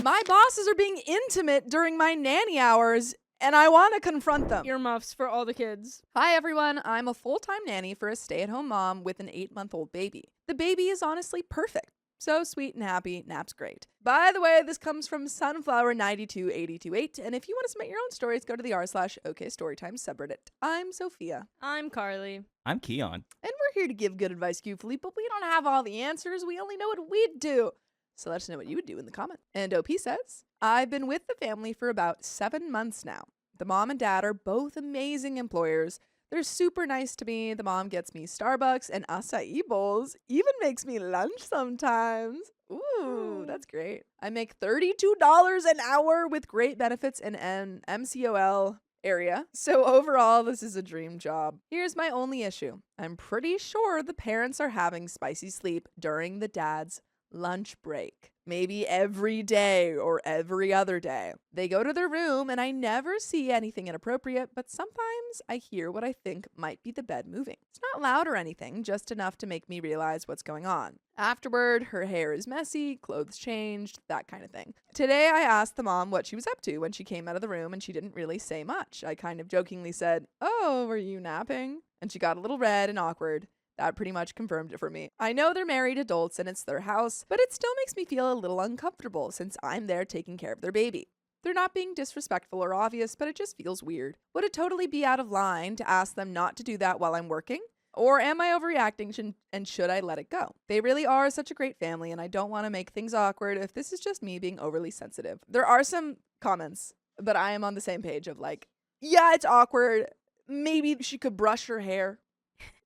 My bosses are being intimate during my nanny hours, and I want to confront them. Earmuffs for all the kids. Hi, everyone. I'm a full-time nanny for a stay-at-home mom with an 8-month-old baby. The baby is honestly perfect. So sweet and happy, nap's great. By the way, this comes from Sunflower92828, and if you want to submit your own stories, go to the r/OKStorytime subreddit. I'm Sophia. I'm Carly. I'm Keon. And we're here to give good advice, Goofily, but we don't have all the answers. We only know what we'd do. So let us know what you would do in the comment. And OP says, I've been with the family for about 7 months now. The mom and dad are both amazing employers. They're super nice to me. The mom gets me Starbucks and acai bowls, even makes me lunch sometimes. Ooh, that's great. I make $32 an hour with great benefits in an MCOL area. So overall, this is a dream job. Here's my only issue. I'm pretty sure the parents are having spicy sleep during the dad's lunch break. Maybe every day or every other day. They go to their room and I never see anything inappropriate, but sometimes I hear what I think might be the bed moving. It's not loud or anything, just enough to make me realize what's going on. Afterward, her hair is messy, clothes changed, that kind of thing. Today, I asked the mom what she was up to when she came out of the room and she didn't really say much. I kind of jokingly said, "Oh, were you napping?" And she got a little red and awkward. That pretty much confirmed it for me. I know they're married adults and it's their house, but it still makes me feel a little uncomfortable since I'm there taking care of their baby. They're not being disrespectful or obvious, but it just feels weird. Would it totally be out of line to ask them not to do that while I'm working? Or am I overreacting and should I let it go? They really are such a great family and I don't want to make things awkward if this is just me being overly sensitive. There are some comments, but I am on the same page of like, yeah, it's awkward. Maybe she could brush her hair.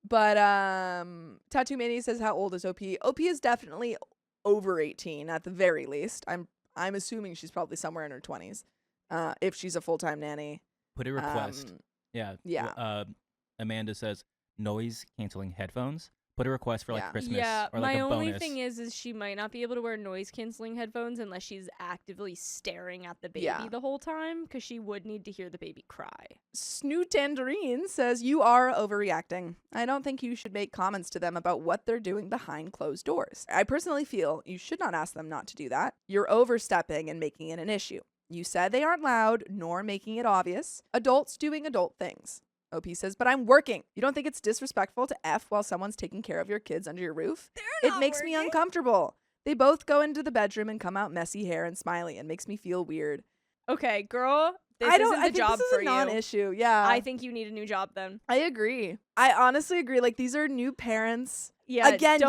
But Tattoo Mania says, how old is OP? OP is definitely over 18 at the very least. I'm assuming she's probably somewhere in her 20s. If she's a full-time nanny. Put a request. Yeah. Amanda says noise canceling headphones. Put a request for like Christmas or like my a bonus. only thing is she might not be able to wear noise canceling headphones unless she's actively staring at the baby the whole time, because she would need to hear the baby cry. Snoot Tangerine says, you are overreacting. I don't think you should make comments to them about what they're doing behind closed doors. I personally feel you should not ask them not to do that. You're overstepping and making it an issue. You said they aren't loud, nor making it obvious. Adults doing adult things. OP says, but I'm working. You don't think it's disrespectful to F while someone's taking care of your kids under your roof? It makes me uncomfortable. They both go into the bedroom and come out messy hair and smiley and makes me feel weird. Okay, girl, this isn't the job for you. Non-issue, yeah. I think you need a new job then. I agree. I honestly agree. Like, these are new parents. Yeah, again,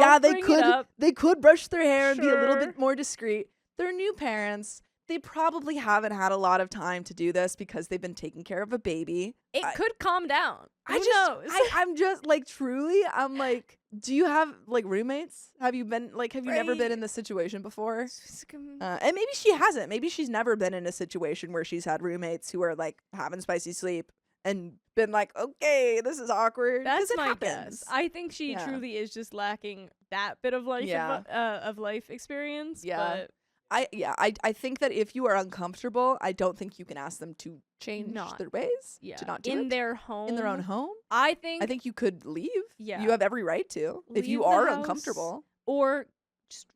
they could brush their hair and be a little bit more discreet. They're new parents. They probably haven't had a lot of time to do this because they've been taking care of a baby. It could calm down. Who knows? I'm just like, truly, I'm like, do you have like roommates? Have you never been in this situation before? And maybe she hasn't. Maybe she's never been in a situation where she's had roommates who are like having spicy sleep and been like, okay, this is awkward. That's my guess. I think she truly is just lacking that bit of life of life experience. Yeah. But I think that if you are uncomfortable, I don't think you can ask them to change their ways. Yeah. To not do in their home. In their own home. I think you could leave. Yeah. You have every right to. Leave if you the are house, uncomfortable. or just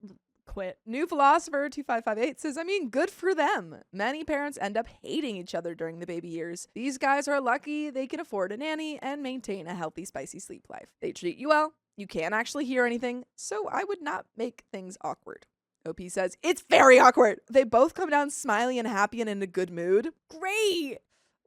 quit. New Philosopher 2558 says, I mean, good for them. Many parents end up hating each other during the baby years. These guys are lucky they can afford a nanny and maintain a healthy, spicy sleep life. They treat you well. You can't actually hear anything, so I would not make things awkward. OP says, it's very awkward. They both come down smiley and happy and in a good mood. Great.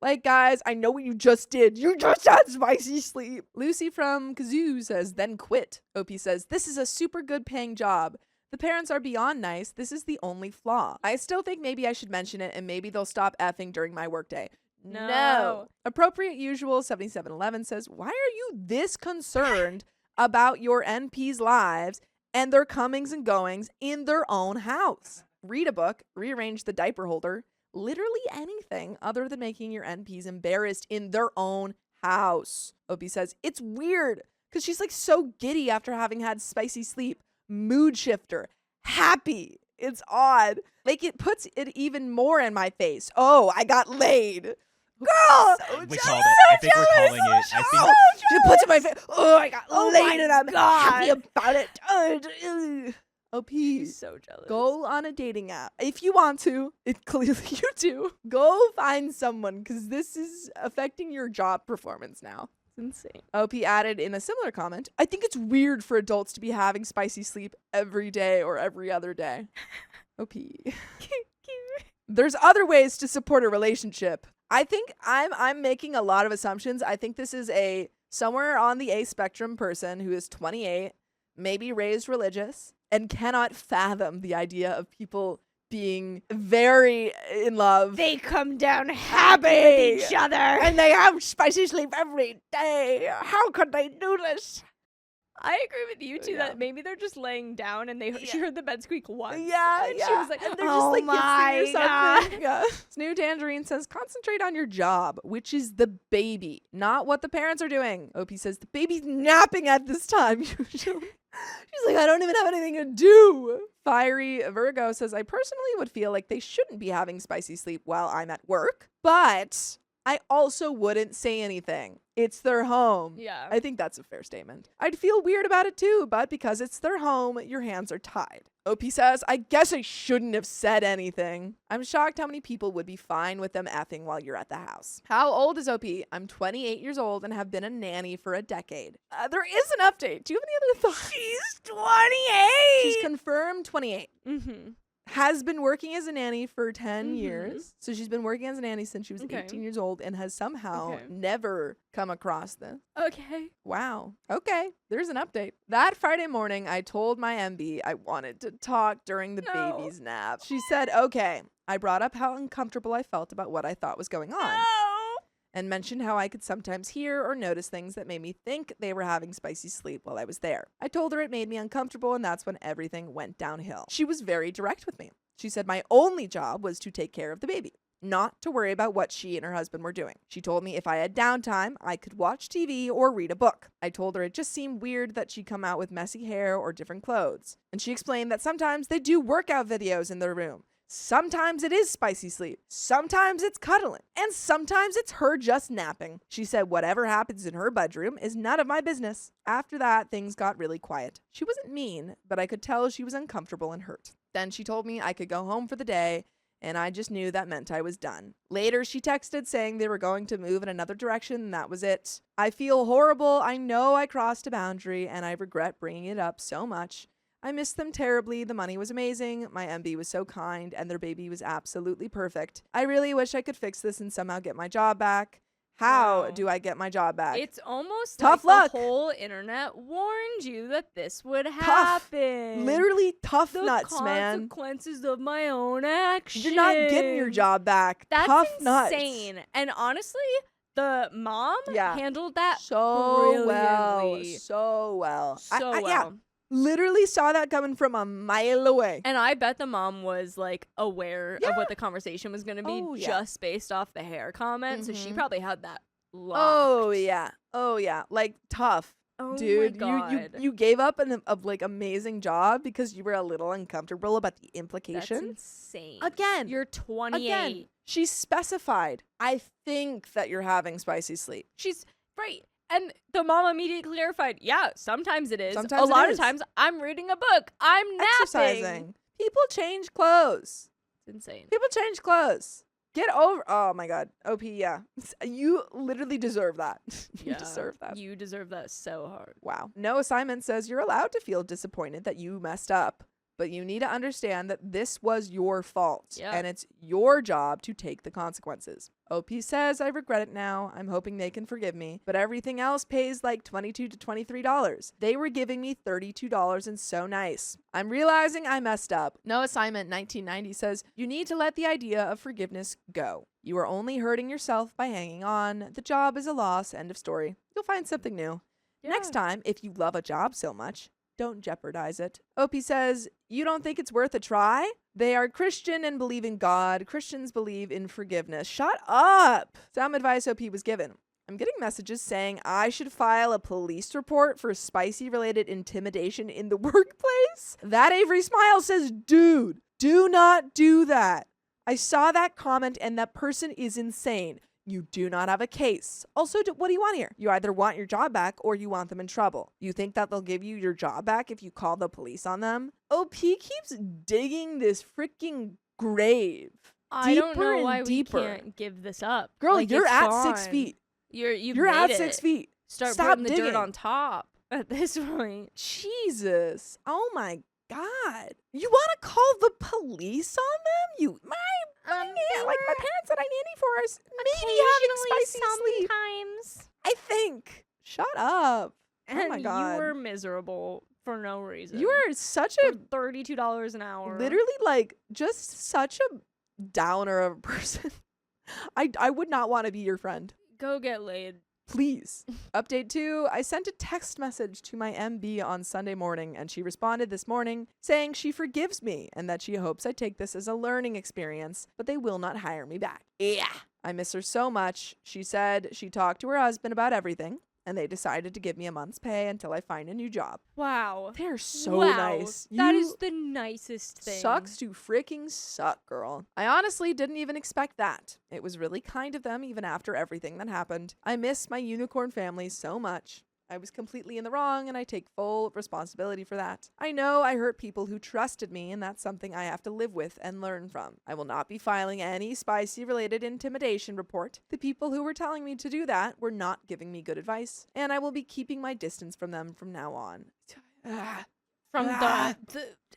Like, guys, I know what you just did. You just had spicy sleep. Lucy from Kazoo says, then quit. OP says, this is a super good paying job. The parents are beyond nice. This is the only flaw. I still think maybe I should mention it and maybe they'll stop effing during my workday. No. Appropriate Usual 7711 says, why are you this concerned about your NP's lives and their comings and goings in their own house? Read a book, rearrange the diaper holder, literally anything other than making your NPs embarrassed in their own house. Opie says, it's weird because she's like so giddy after having had spicy sleep, mood shifter, happy. It's odd. Like, it puts it even more in my face. Oh, I got laid. Girl, we called it. I think we're calling it. I think she puts it in my face. Oh, I got laid and I'm happy about it. OP. He's so jealous. Go on a dating app. If you want to, it clearly you do. Go find someone because this is affecting your job performance now. It's insane. OP added in a similar comment, I think it's weird for adults to be having spicy sleep every day or every other day. OP. There's other ways to support a relationship. I think I'm making a lot of assumptions. I think this is a somewhere on the A spectrum person who is 28, maybe raised religious, and cannot fathom the idea of people being very in love. They come down happy with each other. And they have spicy sleep every day. How could they do this? I agree with you too Yeah. that maybe they're just laying down and she heard the bed squeak once. Yeah, and yeah. she was like, and they're oh just like my kissing or something. Yeah. Snoo Tangerine says, concentrate on your job, which is the baby, not what the parents are doing. OP says, the baby's napping at this time usually. She's like, I don't even have anything to do. Fiery Virgo says, I personally would feel like they shouldn't be having spicy sleep while I'm at work, but I also wouldn't say anything. It's their home. Yeah. I think that's a fair statement. I'd feel weird about it too, but because it's their home, your hands are tied. OP says, I guess I shouldn't have said anything. I'm shocked how many people would be fine with them effing while you're at the house. How old is OP? I'm 28 years old and have been a nanny for a decade. There is an update. Do you have any other thoughts? She's 28. She's confirmed 28. Mm-hmm. Has been working as a nanny for 10 Mhm. years. So she's been working as a nanny since she was Okay. 18 years old and has somehow Okay. never come across this. Okay. Wow. Okay. There's an update. That Friday morning, I told my MB I wanted to talk during the No. baby's nap. She said, okay. I brought up how uncomfortable I felt about what I thought was going on No. and mentioned how I could sometimes hear or notice things that made me think they were having spicy sleep while I was there. I told her it made me uncomfortable, and that's when everything went downhill. She was very direct with me. She said my only job was to take care of the baby, not to worry about what she and her husband were doing. She told me if I had downtime, I could watch TV or read a book. I told her it just seemed weird that she'd come out with messy hair or different clothes. And she explained that sometimes they do workout videos in their room. Sometimes it is spicy sleep. Sometimes it's cuddling. And sometimes it's her just napping. She said whatever happens in her bedroom is none of my business. After that, things got really quiet. She wasn't mean, but I could tell she was uncomfortable and hurt. Then she told me I could go home for the day, and I just knew that meant I was done. Later, she texted saying they were going to move in another direction, and that was it. I feel horrible. I know I crossed a boundary, and I regret bringing it up so much. I missed them terribly. The money was amazing. My MB was so kind, and their baby was absolutely perfect. I really wish I could fix this and somehow get my job back. How Wow. do I get my job back? It's almost Tough like luck. the whole internet warned you that this would happen. Literally tough the nuts, man. consequences of my own actions. You're not getting your job back. That's tough nuts. insane. And honestly, the mom Yeah. handled that So well. brilliantly. So well. so well. Yeah, literally saw that coming from a mile away. And I bet the mom was like aware Yeah. of what the conversation was going to be Oh, yeah. just based off the hair comment. So she Mhm. probably had that locked. Oh yeah. Oh yeah. Like tough. Oh Dude, my you God. you gave up an like amazing job because you were a little uncomfortable about the That's implication. insane. Again, You're 28. Again, she specified, I think that you're having spicy sleep. She's right. And the mom immediately clarified, yeah, sometimes it is. Sometimes a it lot is. of times I'm reading a book. I'm napping. Exercising. People change clothes. It's insane. People change clothes. Get over. Oh my God. OP, yeah. You literally deserve that. You deserve that. You deserve that so hard. Wow. No assignment says you're allowed to feel disappointed that you messed up, but you need to understand that this was your fault Yeah. and it's your job to take the consequences. OP says, I regret it now. I'm hoping they can forgive me, but everything else pays like $22 to $23. They were giving me $32 and so nice. I'm realizing I messed up. No assignment 1990 says, you need to let the idea of forgiveness go. You are only hurting yourself by hanging on. The job is a loss. End of story. You'll find something new. Next time, if you love a job so much, don't jeopardize it. OP says, you don't think it's worth a try? They are Christian and believe in God. Christians believe in forgiveness. Shut up. Some advice OP was given. I'm getting messages saying I should file a police report for spicy related intimidation in the workplace. That Avery Smile says, dude, do not do that. I saw that comment and that person is insane. You do not have a case. Also, what do you want here? You either want your job back or you want them in trouble. You think that they'll give you your job back if you call the police on them? OP keeps digging this freaking grave. I don't know why deeper. we can't give this up. Girl, Like, you're it's at gone. 6 feet. You're at made 6 it. feet. Start Stop putting the digging. dirt on top at this point. Jesus. Oh my God. You want to call the police on them? My parents that I nanny for us maybe having spicy sleep. Sometimes. I think. Shut up. And oh my God. you were miserable for no reason. You are such for a $32 an hour. literally just such a downer of a person. I would not want to be your friend. Go get laid. Please. Update 2. I sent a text message to my MB on Sunday morning, and she responded this morning saying she forgives me and that she hopes I take this as a learning experience, but they will not hire me back. Yeah. I miss her so much. She said she talked to her husband about everything, and they decided to give me a month's pay until I find a new job. Wow. They're so wow. nice. That is the nicest thing. Sucks to freaking suck, girl. I honestly didn't even expect that. It was really kind of them even after everything that happened. I miss my unicorn family so much. I was completely in the wrong, and I take full responsibility for that. I know I hurt people who trusted me, and that's something I have to live with and learn from. I will not be filing any spicy-related intimidation report. The people who were telling me to do that were not giving me good advice, and I will be keeping my distance from them from now on. From the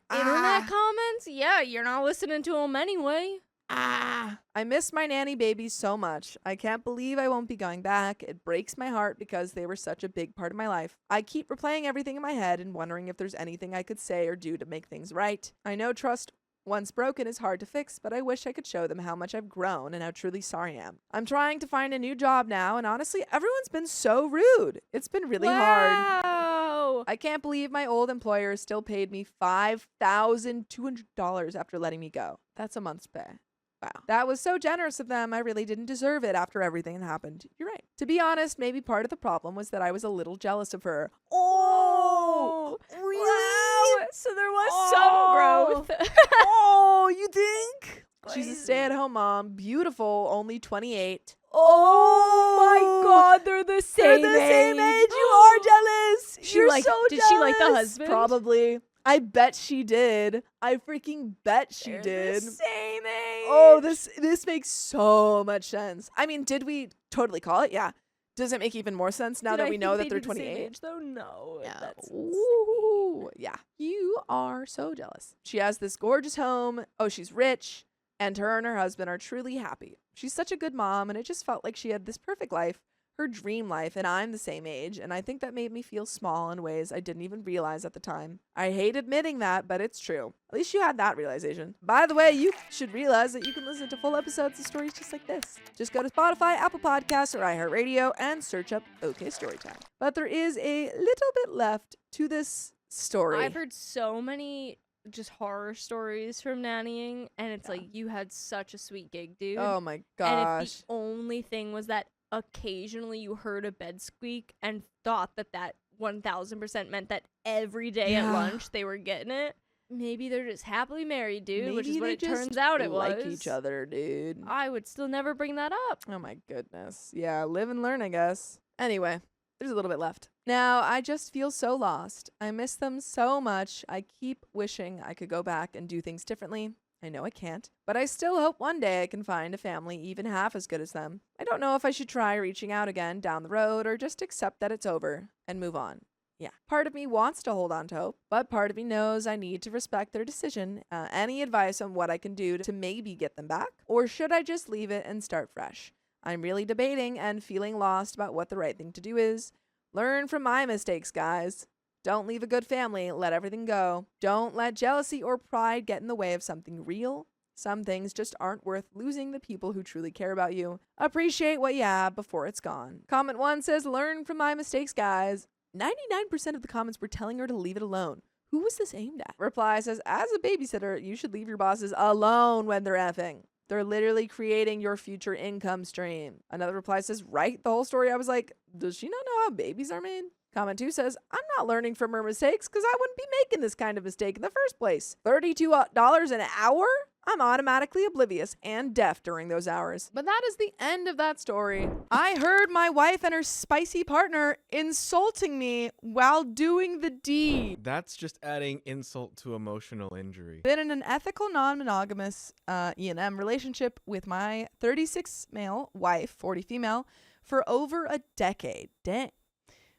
internet comments? Yeah, you're not listening to them anyway. I miss my nanny babies so much. I can't believe I won't be going back. It breaks my heart because they were such a big part of my life. I keep replaying everything in my head and wondering if there's anything I could say or do to make things right. I know trust once broken is hard to fix, but I wish I could show them how much I've grown and how truly sorry I am. I'm trying to find a new job now, and honestly, everyone's been so rude. It's been really hard. Wow. I can't believe my old employer still paid me $5,200 after letting me go. That's a month's pay. Wow. That was so generous of them. I really didn't deserve it after everything that happened. You're right. To be honest, maybe part of the problem was that I was a little jealous of her. Oh! Really? Wow. So there was some growth. Oh, you think? She's a stay-at-home mom. Beautiful, only 28. Oh my God, they're the same They're the same age. You are jealous. You're so jealous. Did she like the husband? Probably. I bet she did. I freaking bet she They're did. the same age. Oh, this makes so much sense. I mean, did we totally call it? Yeah. Does it make even more sense now that we know that they're 28? The same age, though? No. Yeah. That's Ooh, yeah. You are so jealous. She has this gorgeous home. Oh, she's rich. And her and her husband are truly happy. She's such a good mom, and it just felt like she had this perfect life, her dream life, and I'm the same age, and I think that made me feel small in ways I didn't even realize at the time. I hate admitting that, but it's true. At least you had that realization. By the way, you should realize that you can listen to full episodes of stories just like this. Just go to Spotify, Apple Podcasts, or iHeartRadio and search up OK Storytime. But there is a little bit left to this story. I've heard so many just horror stories from nannying, and it's like, you had such a sweet gig, dude. Oh my gosh. And if the only thing was that occasionally you heard a bed squeak and thought that 1000% meant that every day at lunch they were getting it, maybe they're just happily married, dude. Maybe which is what they it just turns out it was. like each other, dude. I would still never bring that up. Oh my goodness. Yeah, live and learn, I guess. Anyway, there's a little bit left. Now, I just feel so lost. I miss them so much. I keep wishing I could go back and do things differently. I know I can't, but I still hope one day I can find a family even half as good as them. I don't know if I should try reaching out again down the road or just accept that it's over and move on. Yeah. Part of me wants to hold on to hope, but part of me knows I need to respect their decision. Any advice on what I can do to maybe get them back? Or should I just leave it and start fresh? I'm really debating and feeling lost about what the right thing to do is. Learn from my mistakes, guys. Don't leave a good family. Let everything go. Don't let jealousy or pride get in the way of something real. Some things just aren't worth losing the people who truly care about you. Appreciate what you have before it's gone. Comment 1 says, learn from my mistakes, guys. 99% of the comments were telling her to leave it alone. Who was this aimed at? Reply says, as a babysitter, you should leave your bosses alone when they're effing. They're literally creating your future income stream. Another reply says, write the whole story. I was like, does she not know how babies are made? Comment 2 says, I'm not learning from her mistakes because I wouldn't be making this kind of mistake in the first place. $32 an hour? I'm automatically oblivious and deaf during those hours. But that is the end of that story. I heard my wife and her spicy partner insulting me while doing the deed. That's just adding insult to emotional injury. Been in an ethical non-monogamous E&M relationship with my 36 male wife, 40 female, for over a decade. Dang.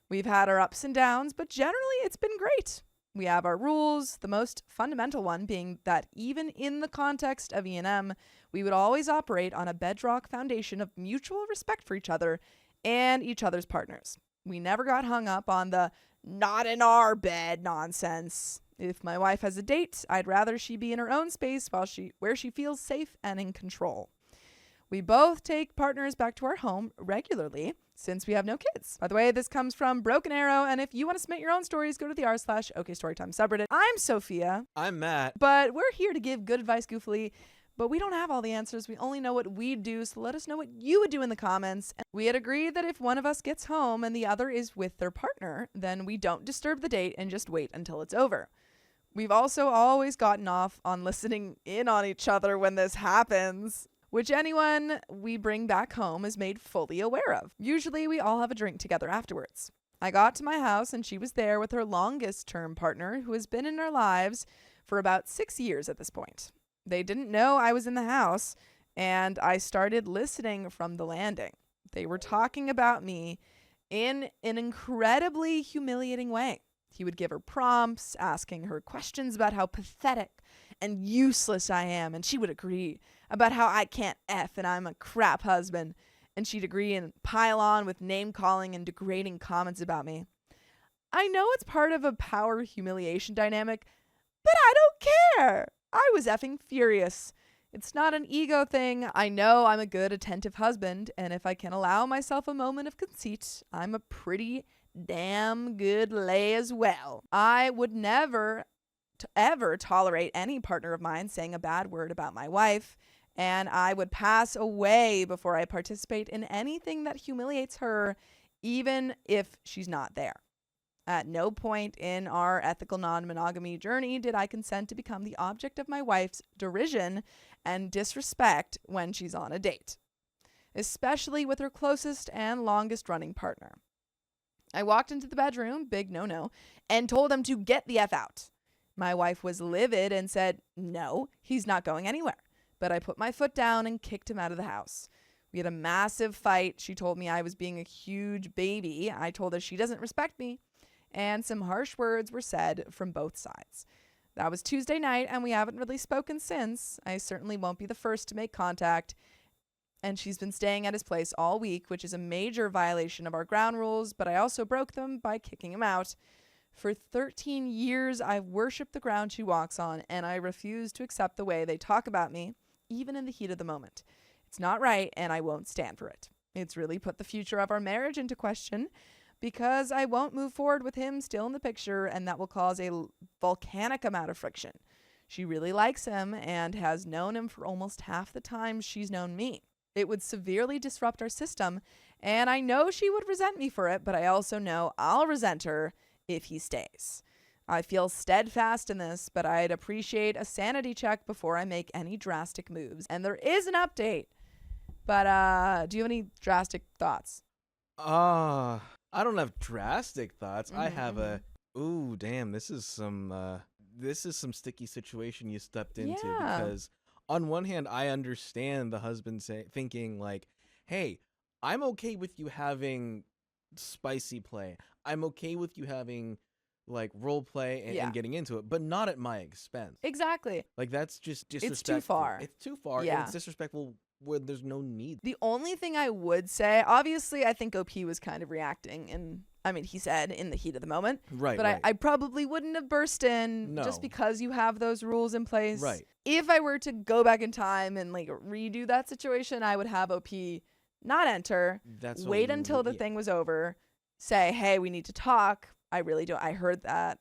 We've had our ups and downs, but generally it's been great. We have our rules, the most fundamental one being that even in the context of E&M, we would always operate on a bedrock foundation of mutual respect for each other and each other's partners. We never got hung up on the not in our bed nonsense. If my wife has a date, I'd rather she be in her own space where she feels safe and in control. We both take partners back to our home regularly since we have no kids. By the way, this comes from Broken Arrow, and if you want to submit your own stories, go to the r/OKStorytime subreddit. I'm Sophia. I'm Matt. But we're here to give good advice goofily, but we don't have all the answers. We only know what we do, so let us know what you would do in the comments. And we had agreed that if one of us gets home and the other is with their partner, then we don't disturb the date and just wait until it's over. We've also always gotten off on listening in on each other when this happens, which anyone we bring back home is made fully aware of. Usually we all have a drink together afterwards. I got to my house and she was there with her longest term partner who has been in our lives for about 6 years at this point. They didn't know I was in the house and I started listening from the landing. They were talking about me in an incredibly humiliating way. He would give her prompts, asking her questions about how pathetic and useless I am, and she would agree about how I can't F and I'm a crap husband, and she'd agree and pile on with name-calling and degrading comments about me. I know it's part of a power humiliation dynamic, but I don't care. I was effing furious. It's not an ego thing. I know I'm a good, attentive husband, and if I can allow myself a moment of conceit, I'm a pretty damn good lay as well. I would never ever tolerate any partner of mine saying a bad word about my wife, and I would pass away before I participate in anything that humiliates her, even if she's not there. At no point in our ethical non-monogamy journey did I consent to become the object of my wife's derision and disrespect when she's on a date, especially with her closest and longest running partner. I walked into the bedroom, big no-no, and told him to get the F out. My wife was livid and said, no, he's not going anywhere. But I put my foot down and kicked him out of the house. We had a massive fight. She told me I was being a huge baby. I told her she doesn't respect me. And some harsh words were said from both sides. That was Tuesday night, and we haven't really spoken since. I certainly won't be the first to make contact. And she's been staying at his place all week, which is a major violation of our ground rules, but I also broke them by kicking him out. For 13 years, I've worshipped the ground she walks on, and I refuse to accept the way they talk about me, even in the heat of the moment. It's not right, and I won't stand for it. It's really put the future of our marriage into question, because I won't move forward with him still in the picture, and that will cause a volcanic amount of friction. She really likes him and has known him for almost half the time she's known me. It would severely disrupt our system, and I know she would resent me for it, but I also know I'll resent her if he stays. I feel steadfast in this, but I'd appreciate a sanity check before I make any drastic moves. And there is an update. But do you have any drastic thoughts? I don't have drastic thoughts. I have ooh, damn, this is some sticky situation you stepped into, because on one hand, I understand the husband thinking like, hey, I'm okay with you having spicy play. I'm okay with you having like role play and getting into it, but not at my expense. Exactly. Like that's just disrespectful. It's too far. It's too far. Yeah. And it's disrespectful where there's no need. The only thing I would say, obviously, I think OP was kind of reacting, and I mean, he said in the heat of the moment. Right. But right. I probably wouldn't have burst in just because you have those rules in place. Right. If I were to go back in time and like redo that situation, I would have OP not enter, wait until the thing was over, say, hey, we need to talk. I really don't. I heard that,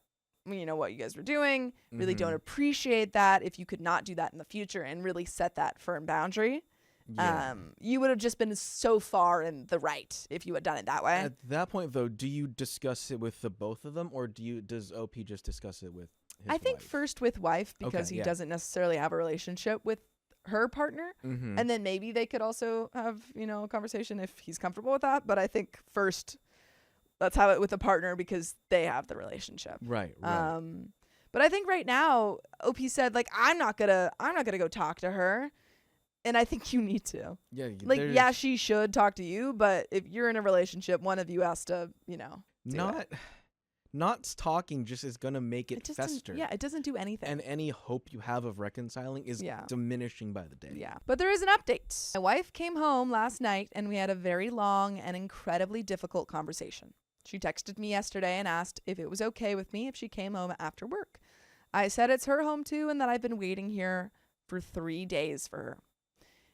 you know, what you guys were doing. Really don't appreciate that. If you could not do that in the future and really set that firm boundary. Yeah. You would have just been so far in the right if you had done it that way. At that point, though, do you discuss it with the both of them, or does OP just discuss it with? I think wife? first with wife, because Okay, he yeah. doesn't necessarily have a relationship with her partner. Mm-hmm. And then maybe they could also have, a conversation if he's comfortable with that. But I think first, let's have it with the partner because they have the relationship. Right. But I think right now, OP said, like, I'm not gonna go talk to her. And I think you need to. Yeah. Like, yeah, she should talk to you, but if you're in a relationship, one of you has to, do it. Not talking just is gonna make it just fester. Yeah, it doesn't do anything. And any hope you have of reconciling is diminishing by the day. Yeah. But there is an update. My wife came home last night and we had a very long and incredibly difficult conversation. She texted me yesterday and asked if it was okay with me if she came home after work. I said it's her home too and that I've been waiting here for 3 days for her.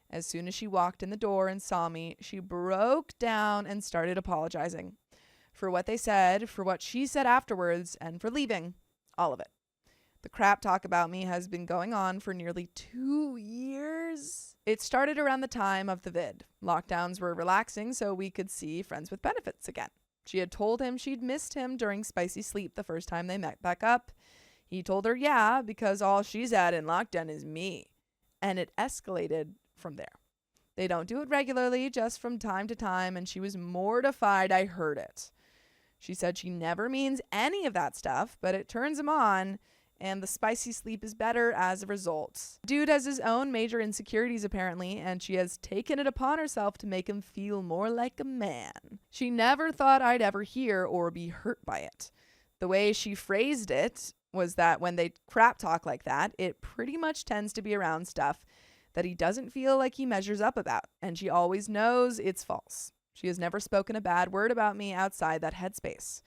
As soon as she walked in the door and saw me, she broke down and started apologizing for what they said, for what she said afterwards, and for leaving. All of it. The crap talk about me has been going on for nearly 2 years. It started around the time of the vid. Lockdowns were relaxing so we could see friends with benefits again. She had told him she'd missed him during spicy sleep the first time they met back up. He told her, yeah, because all she's had in lockdown is me. And it escalated from there. They don't do it regularly, just from time to time, and she was mortified I heard it. She said she never means any of that stuff, but it turns him on, and the spicy sleep is better as a result. Dude has his own major insecurities, apparently, and she has taken it upon herself to make him feel more like a man. She never thought I'd ever hear or be hurt by it. The way she phrased it was that when they crap talk like that, it pretty much tends to be around stuff that he doesn't feel like he measures up about, and she always knows it's false. She has never spoken a bad word about me outside that headspace.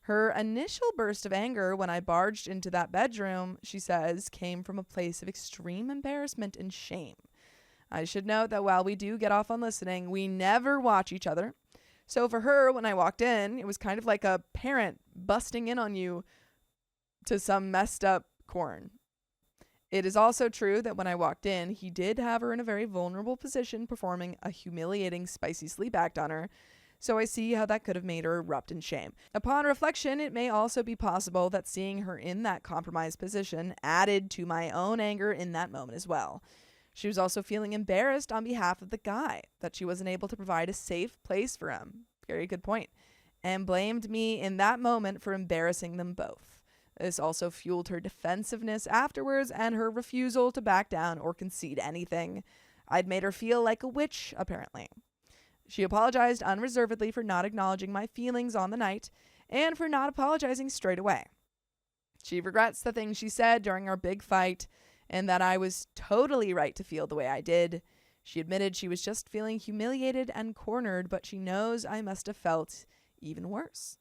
Her initial burst of anger when I barged into that bedroom, she says, came from a place of extreme embarrassment and shame. I should note that while we do get off on listening, we never watch each other. So for her, when I walked in, it was kind of like a parent busting in on you to some messed up corn. It is also true that when I walked in, he did have her in a very vulnerable position performing a humiliating spicy sleep act on her, so I see how that could have made her erupt in shame. Upon reflection, it may also be possible that seeing her in that compromised position added to my own anger in that moment as well. She was also feeling embarrassed on behalf of the guy, that she wasn't able to provide a safe place for him. Very good point. And blamed me in that moment for embarrassing them both. This also fueled her defensiveness afterwards and her refusal to back down or concede anything. I'd made her feel like a witch, apparently. She apologized unreservedly for not acknowledging my feelings on the night and for not apologizing straight away. She regrets the things she said during our big fight and that I was totally right to feel the way I did. She admitted she was just feeling humiliated and cornered, but she knows I must have felt even worse.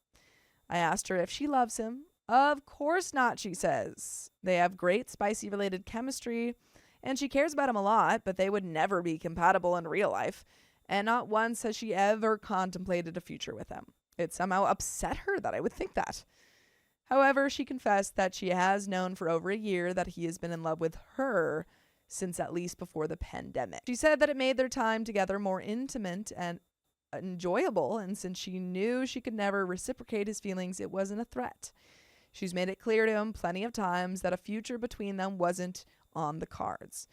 I asked her if she loves him. Of course not, she says. They have great spicy-related chemistry, and she cares about him a lot, but they would never be compatible in real life, and not once has she ever contemplated a future with him. It somehow upset her that I would think that. However, she confessed that she has known for over a year that he has been in love with her since at least before the pandemic. She said that it made their time together more intimate and enjoyable, and since she knew she could never reciprocate his feelings, it wasn't a threat. She's made it clear to him plenty of times that a future between them wasn't on the cards.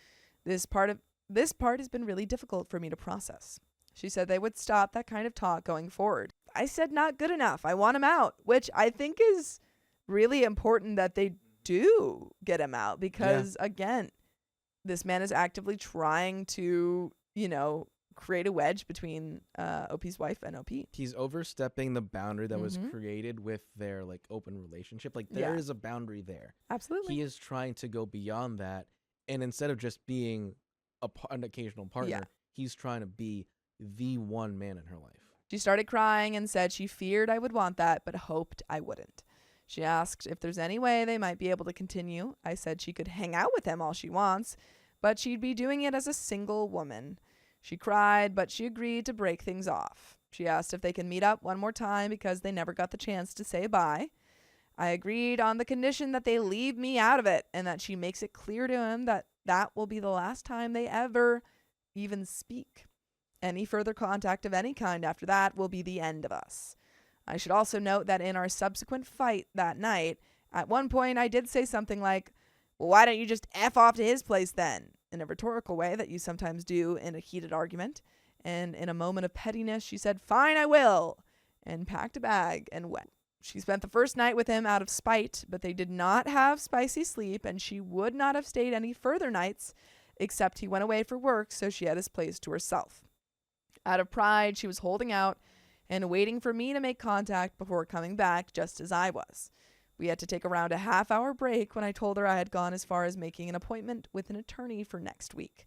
This part has been really difficult for me to process. She said they would stop that kind of talk going forward. I said not good enough. I want him out, which I think is really important that they do get him out because, again, this man is actively trying to, create a wedge between OP's wife and OP. He's overstepping the boundary that was created with their open relationship. There is a boundary there. Absolutely. He is trying to go beyond that, and instead of just being an occasional partner, he's trying to be the one man in her life. She started crying and said she feared I would want that, but hoped I wouldn't. She asked if there's any way they might be able to continue. I said she could hang out with him all she wants, but she'd be doing it as a single woman. She cried, but she agreed to break things off. She asked if they can meet up one more time because they never got the chance to say bye. I agreed on the condition that they leave me out of it and that she makes it clear to him that that will be the last time they ever even speak. Any further contact of any kind after that will be the end of us. I should also note that in our subsequent fight that night, At one point, I did say something like, well, why don't you just F off to his place then? In a rhetorical way that you sometimes do in a heated argument. And in a moment of pettiness, she said, fine, I will, and packed a bag and went. She spent the first night with him out of spite, but they did not have spicy sleep, and she would not have stayed any further nights, except he went away for work, so she had his place to herself. Out of pride, she was holding out and waiting for me to make contact before coming back, just as I was. We had to take around a half-hour break when I told her I had gone as far as making an appointment with an attorney for next week.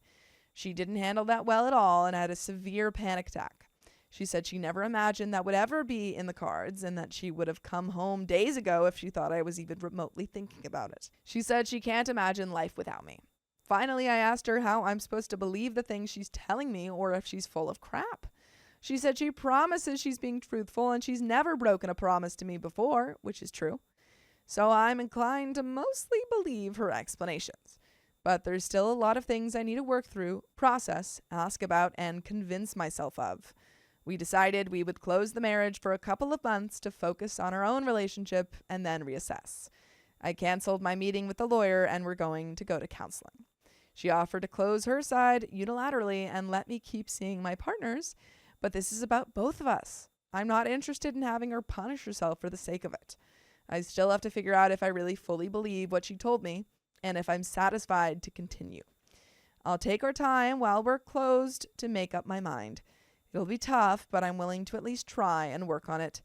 She didn't handle that well at all and had a severe panic attack. She said she never imagined that would ever be in the cards and that she would have come home days ago if she thought I was even remotely thinking about it. She said she can't imagine life without me. Finally, I asked her how I'm supposed to believe the things she's telling me or if she's full of crap. She said she promises she's being truthful and she's never broken a promise to me before, which is true. So I'm inclined to mostly believe her explanations. But there's still a lot of things I need to work through, process, ask about, and convince myself of. We decided we would close the marriage for a couple of months to focus on our own relationship and then reassess. I canceled my meeting with the lawyer and we're going to go to counseling. She offered to close her side unilaterally and let me keep seeing my partners, but this is about both of us. I'm not interested in having her punish herself for the sake of it. I still have to figure out if I really fully believe what she told me and if I'm satisfied to continue. I'll take our time while we're closed to make up my mind. It'll be tough, but I'm willing to at least try and work on it.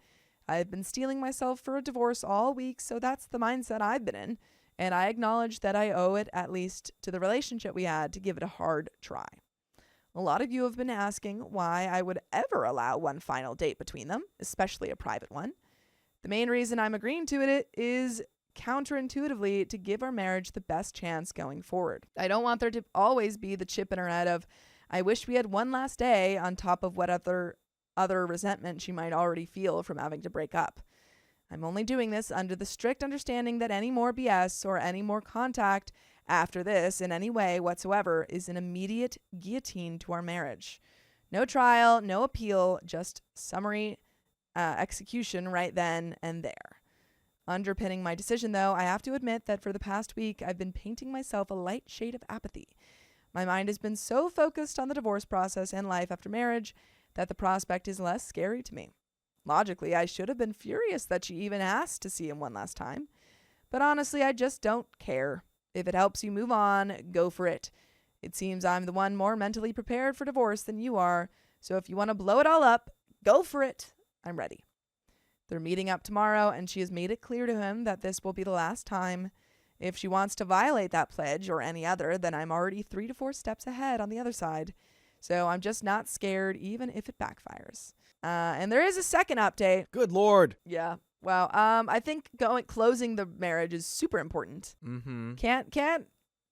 I've been steeling myself for a divorce all week, so that's the mindset I've been in, and I acknowledge that I owe it at least to the relationship we had to give it a hard try. A lot of you have been asking why I would ever allow one final date between them, especially a private one. The main reason I'm agreeing to it is counterintuitively to give our marriage the best chance going forward. I don't want there to always be the chip in her head of, I wish we had one last day on top of what other resentment she might already feel from having to break up. I'm only doing this under the strict understanding that any more BS or any more contact after this in any way whatsoever is an immediate guillotine to our marriage. No trial, no appeal, just summary execution right then and there. Underpinning my decision, though, I have to admit that for the past week, I've been painting myself a light shade of apathy. My mind has been so focused on the divorce process and life after marriage that the prospect is less scary to me. Logically, I should have been furious that she even asked to see him one last time. But honestly, I just don't care. If it helps you move on, go for it. It seems I'm the one more mentally prepared for divorce than you are, so if you want to blow it all up, go for it. I'm ready. They're meeting up tomorrow, and she has made it clear to him that this will be the last time. If she wants to violate that pledge or any other, then I'm already 3 to 4 steps ahead on the other side. So I'm just not scared, even if it backfires. And there is a second update. Good Lord. Yeah. Wow. I think closing the marriage is super important. Mm-hmm. Can't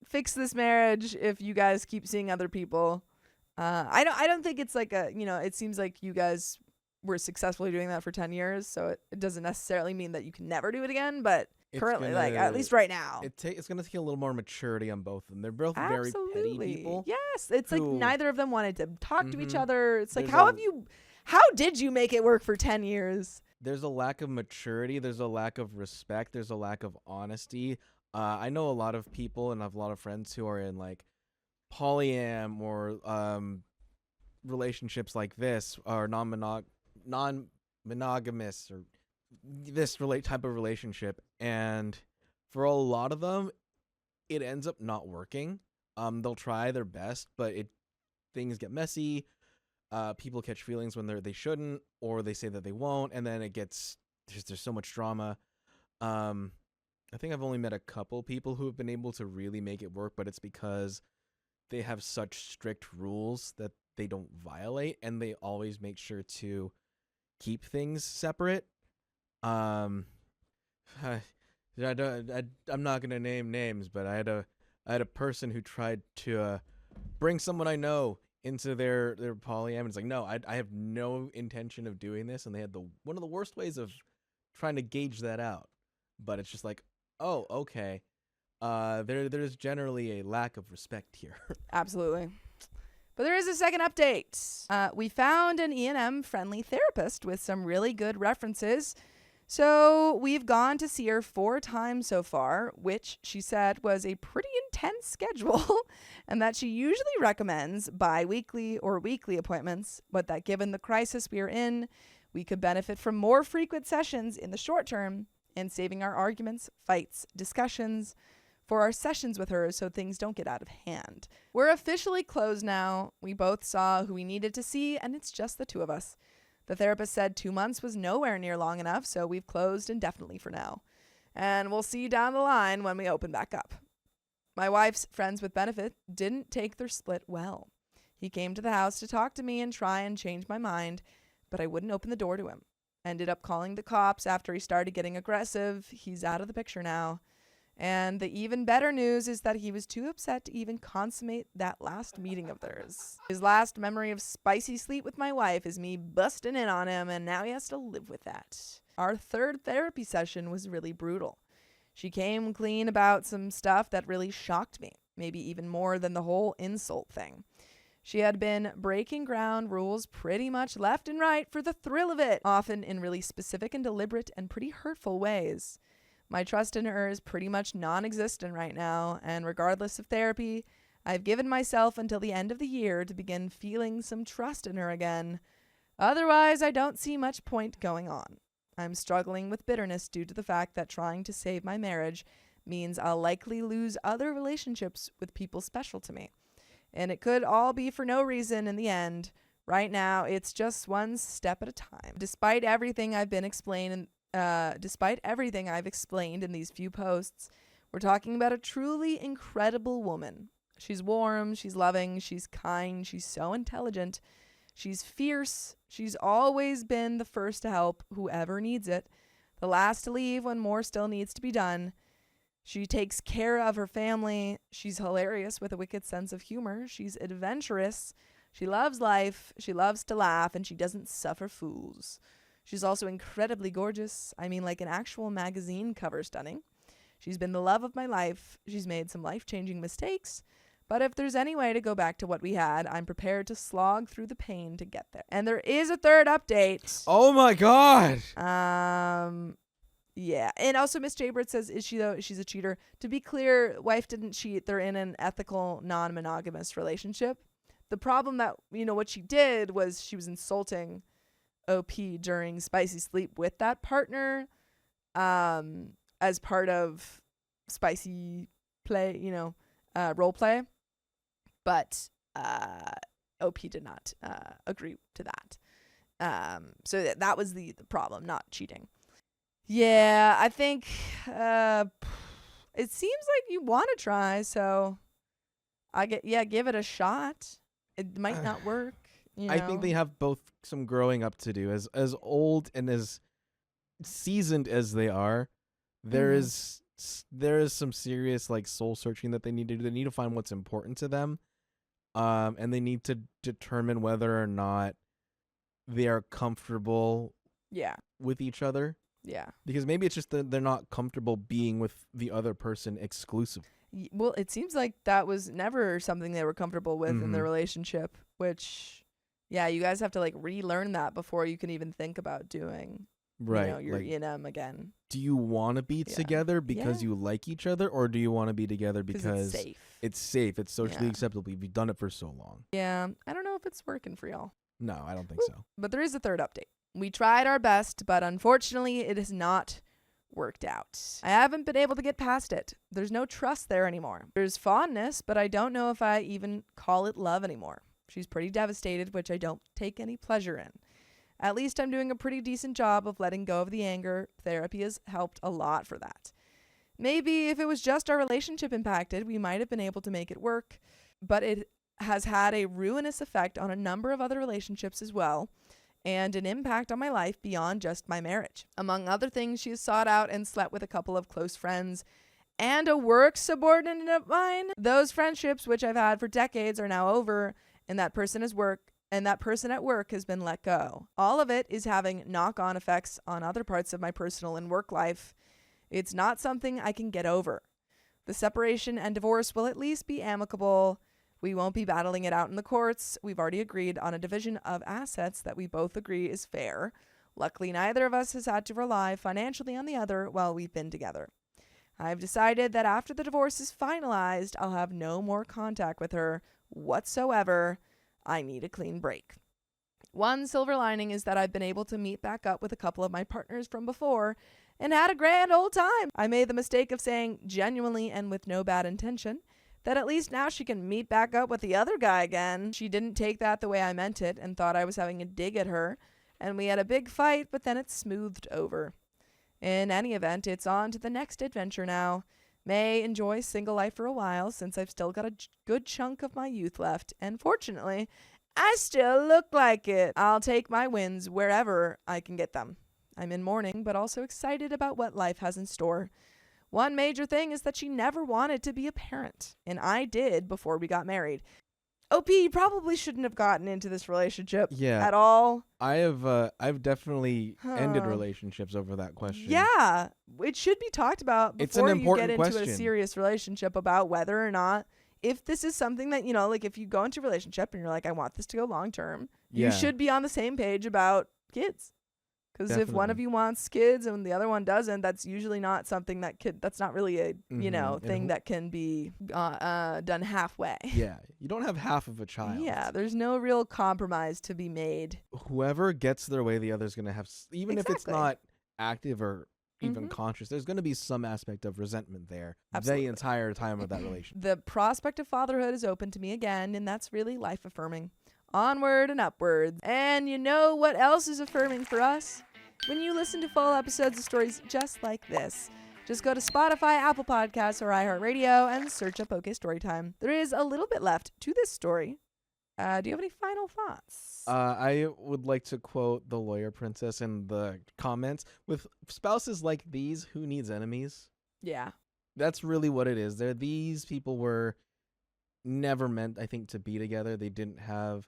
fix this marriage if you guys keep seeing other people. I don't think it's like it seems like you guys were successfully doing that for 10 years, so it doesn't necessarily mean that you can never do it again, but currently, at least right now. It's going to take a little more maturity on both of them. They're both Absolutely. very petty people. Yes. It's like neither of them wanted to talk to each other. It's like, There's how did you make it work for 10 years? There's a lack of maturity. There's a lack of respect. There's a lack of honesty. I know a lot of people and I have a lot of friends who are in like polyam or relationships like this, or non-monogamous or this type of relationship, and for a lot of them it ends up not working. They'll try their best, but things get messy. People catch feelings when they shouldn't, or they say that they won't, and then there's so much drama. I think I've only met a couple people who have been able to really make it work, but it's because they have such strict rules that they don't violate, and they always make sure to keep things separate. I'm not gonna name names, but I had a person who tried to bring someone I know into their polyam, and it's like, no, I have no intention of doing this, and they had one of the worst ways of trying to gauge that out. But it's just like, oh, okay. There's generally a lack of respect here. Absolutely. But there is a second update. We found an E&M friendly therapist with some really good references. So we've gone to see her 4 times so far, which she said was a pretty intense schedule, and that she usually recommends bi-weekly or weekly appointments, but that given the crisis we are in, we could benefit from more frequent sessions in the short term and saving our arguments, fights, discussions for our sessions with her so things don't get out of hand. We're officially closed now. We both saw who we needed to see, and it's just the 2 of us. The therapist said 2 months was nowhere near long enough, so we've closed indefinitely for now. And we'll see you down the line when we open back up. My wife's friends with benefit didn't take their split well. He came to the house to talk to me and try and change my mind, but I wouldn't open the door to him. Ended up calling the cops after he started getting aggressive. He's out of the picture now. And the even better news is that he was too upset to even consummate that last meeting of theirs. His last memory of spicy sleep with my wife is me busting in on him, and now he has to live with that. Our 3rd therapy session was really brutal. She came clean about some stuff that really shocked me, maybe even more than the whole insult thing. She had been breaking ground rules pretty much left and right for the thrill of it, often in really specific and deliberate and pretty hurtful ways. My trust in her is pretty much non-existent right now, and regardless of therapy, I've given myself until the end of the year to begin feeling some trust in her again. Otherwise, I don't see much point going on. I'm struggling with bitterness due to the fact that trying to save my marriage means I'll likely lose other relationships with people special to me. And it could all be for no reason in the end. Right now, it's just one step at a time. Despite everything I've explained in these few posts, we're talking about a truly incredible woman. She's warm, she's loving, she's kind, she's so intelligent, she's fierce, she's always been the first to help whoever needs it, the last to leave when more still needs to be done. She takes care of her family, she's hilarious with a wicked sense of humor, she's adventurous, she loves life, she loves to laugh, and she doesn't suffer fools. She's also incredibly gorgeous. I mean, like an actual magazine cover stunning. She's been the love of my life. She's made some life-changing mistakes. But if there's any way to go back to what we had, I'm prepared to slog through the pain to get there. And there is a 3rd update. Oh my God. Yeah. And also Miss Jaybird says, is she though? She's a cheater. To be clear, wife didn't cheat. They're in an ethical, non-monogamous relationship. The problem that, what she did was she was insulting OP during spicy sleep with that partner as part of spicy play, role play. But OP did not agree to that. So that was the problem, not cheating. Yeah, I think it seems like you want to try, so give it a shot. It might not work. I think they have both some growing up to do. As old and as seasoned as they are, there is some serious soul searching that they need to do. They need to find what's important to them, and they need to determine whether or not they are comfortable with each other. Yeah. Because maybe it's just that they're not comfortable being with the other person exclusively. Well, it seems like that was never something they were comfortable with in their relationship, which, you guys have to relearn that before you can even think about doing, your E&M again. Do you want to be together because you like each other, or do you want to be together because it's safe? It's safe. It's socially acceptable. You've done it for so long. Yeah. I don't know if it's working for y'all. No, I don't think so. But there is a 3rd update. We tried our best, but unfortunately it has not worked out. I haven't been able to get past it. There's no trust there anymore. There's fondness, but I don't know if I even call it love anymore. She's pretty devastated, which I don't take any pleasure in. At least I'm doing a pretty decent job of letting go of the anger. Therapy has helped a lot for that. Maybe if it was just our relationship impacted, we might have been able to make it work, but it has had a ruinous effect on a number of other relationships as well, and an impact on my life beyond just my marriage. Among other things, she has sought out and slept with a couple of close friends and a work subordinate of mine. Those friendships, which I've had for decades, are now over, and that person at work has been let go. All of it is having knock-on effects on other parts of my personal and work life. It's not something I can get over. The separation and divorce will at least be amicable. We won't be battling it out in the courts. We've already agreed on a division of assets that we both agree is fair. Luckily, neither of us has had to rely financially on the other while we've been together. I've decided that after the divorce is finalized, I'll have no more contact with her whatsoever. I need a clean break. One silver lining is that I've been able to meet back up with a couple of my partners from before and had a grand old time. I made the mistake of saying genuinely and with no bad intention that at least now she can meet back up with the other guy again. She didn't take that the way I meant it and thought I was having a dig at her, and we had a big fight, but then it smoothed over. In any event, it's on to the next adventure now. May enjoy single life for a while since I've still got a good chunk of my youth left, and fortunately, I still look like it. I'll take my wins wherever I can get them. I'm in mourning, but also excited about what life has in store. One major thing is that she never wanted to be a parent, and I did before we got married. OP, you probably shouldn't have gotten into this relationship at all. I've definitely ended relationships over that question. Yeah, it should be talked about before it's an important you get into question. a serious relationship about whether or not, if this is something that, you know, like if you go into a relationship and you're like, I want this to go long term, you should be on the same page about kids. Because if one of you wants kids and the other one doesn't, that's usually not something that's not really a, thing that can be done halfway. Yeah, you don't have half of a child. Yeah, there's no real compromise to be made. Whoever gets their way, the other's going to have, even if it's not active or even conscious, there's going to be some aspect of resentment there the entire time of that relationship. The prospect of fatherhood is open to me again, and that's really life affirming. Onward and upwards. And you know what else is affirming for us? When you listen to full episodes of stories just like this. Just go to Spotify, Apple Podcasts, or iHeartRadio and search up OK Storytime. There is a little bit left to this story. Do you have any final thoughts? I would like to quote the lawyer princess in the comments. With spouses like these, who needs enemies? Yeah. That's really what it is. These people were never meant, I think, to be together. They didn't have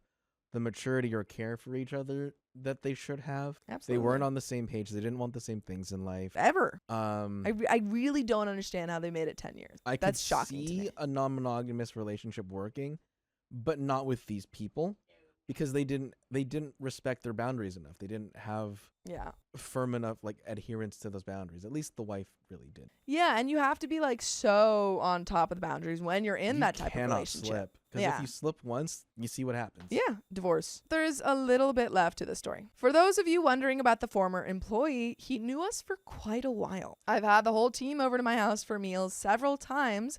the maturity or care for each other that they should have. Absolutely. They weren't on the same page. They didn't want the same things in life. Ever. I really don't understand how they made it 10 years. That's shocking to me. I could see a non-monogamous relationship working, but not with these people, because they didn't respect their boundaries enough. They didn't have firm enough adherence to those boundaries. At least the wife really did. Yeah, and you have to be so on top of the boundaries when you're in that type of relationship. Slip. Because if you slip once, you see what happens. Yeah, divorce. There's a little bit left to the story. For those of you wondering about the former employee, he knew us for quite a while. I've had the whole team over to my house for meals several times.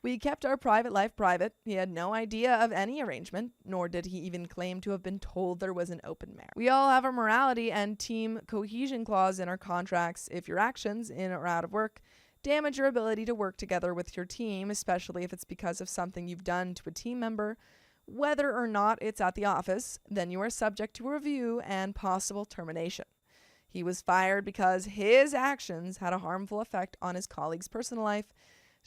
We kept our private life private. He had no idea of any arrangement, nor did he even claim to have been told there was an open marriage. We all have a morality and team cohesion clause in our contracts. If your actions, in or out of work, damage your ability to work together with your team, especially if it's because of something you've done to a team member, whether or not it's at the office, then you are subject to a review and possible termination. He was fired because his actions had a harmful effect on his colleagues' personal life,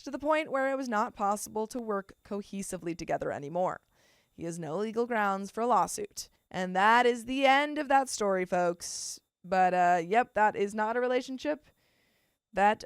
to the point where it was not possible to work cohesively together anymore. He has no legal grounds for a lawsuit. And that is the end of that story, folks. But, that is not a relationship that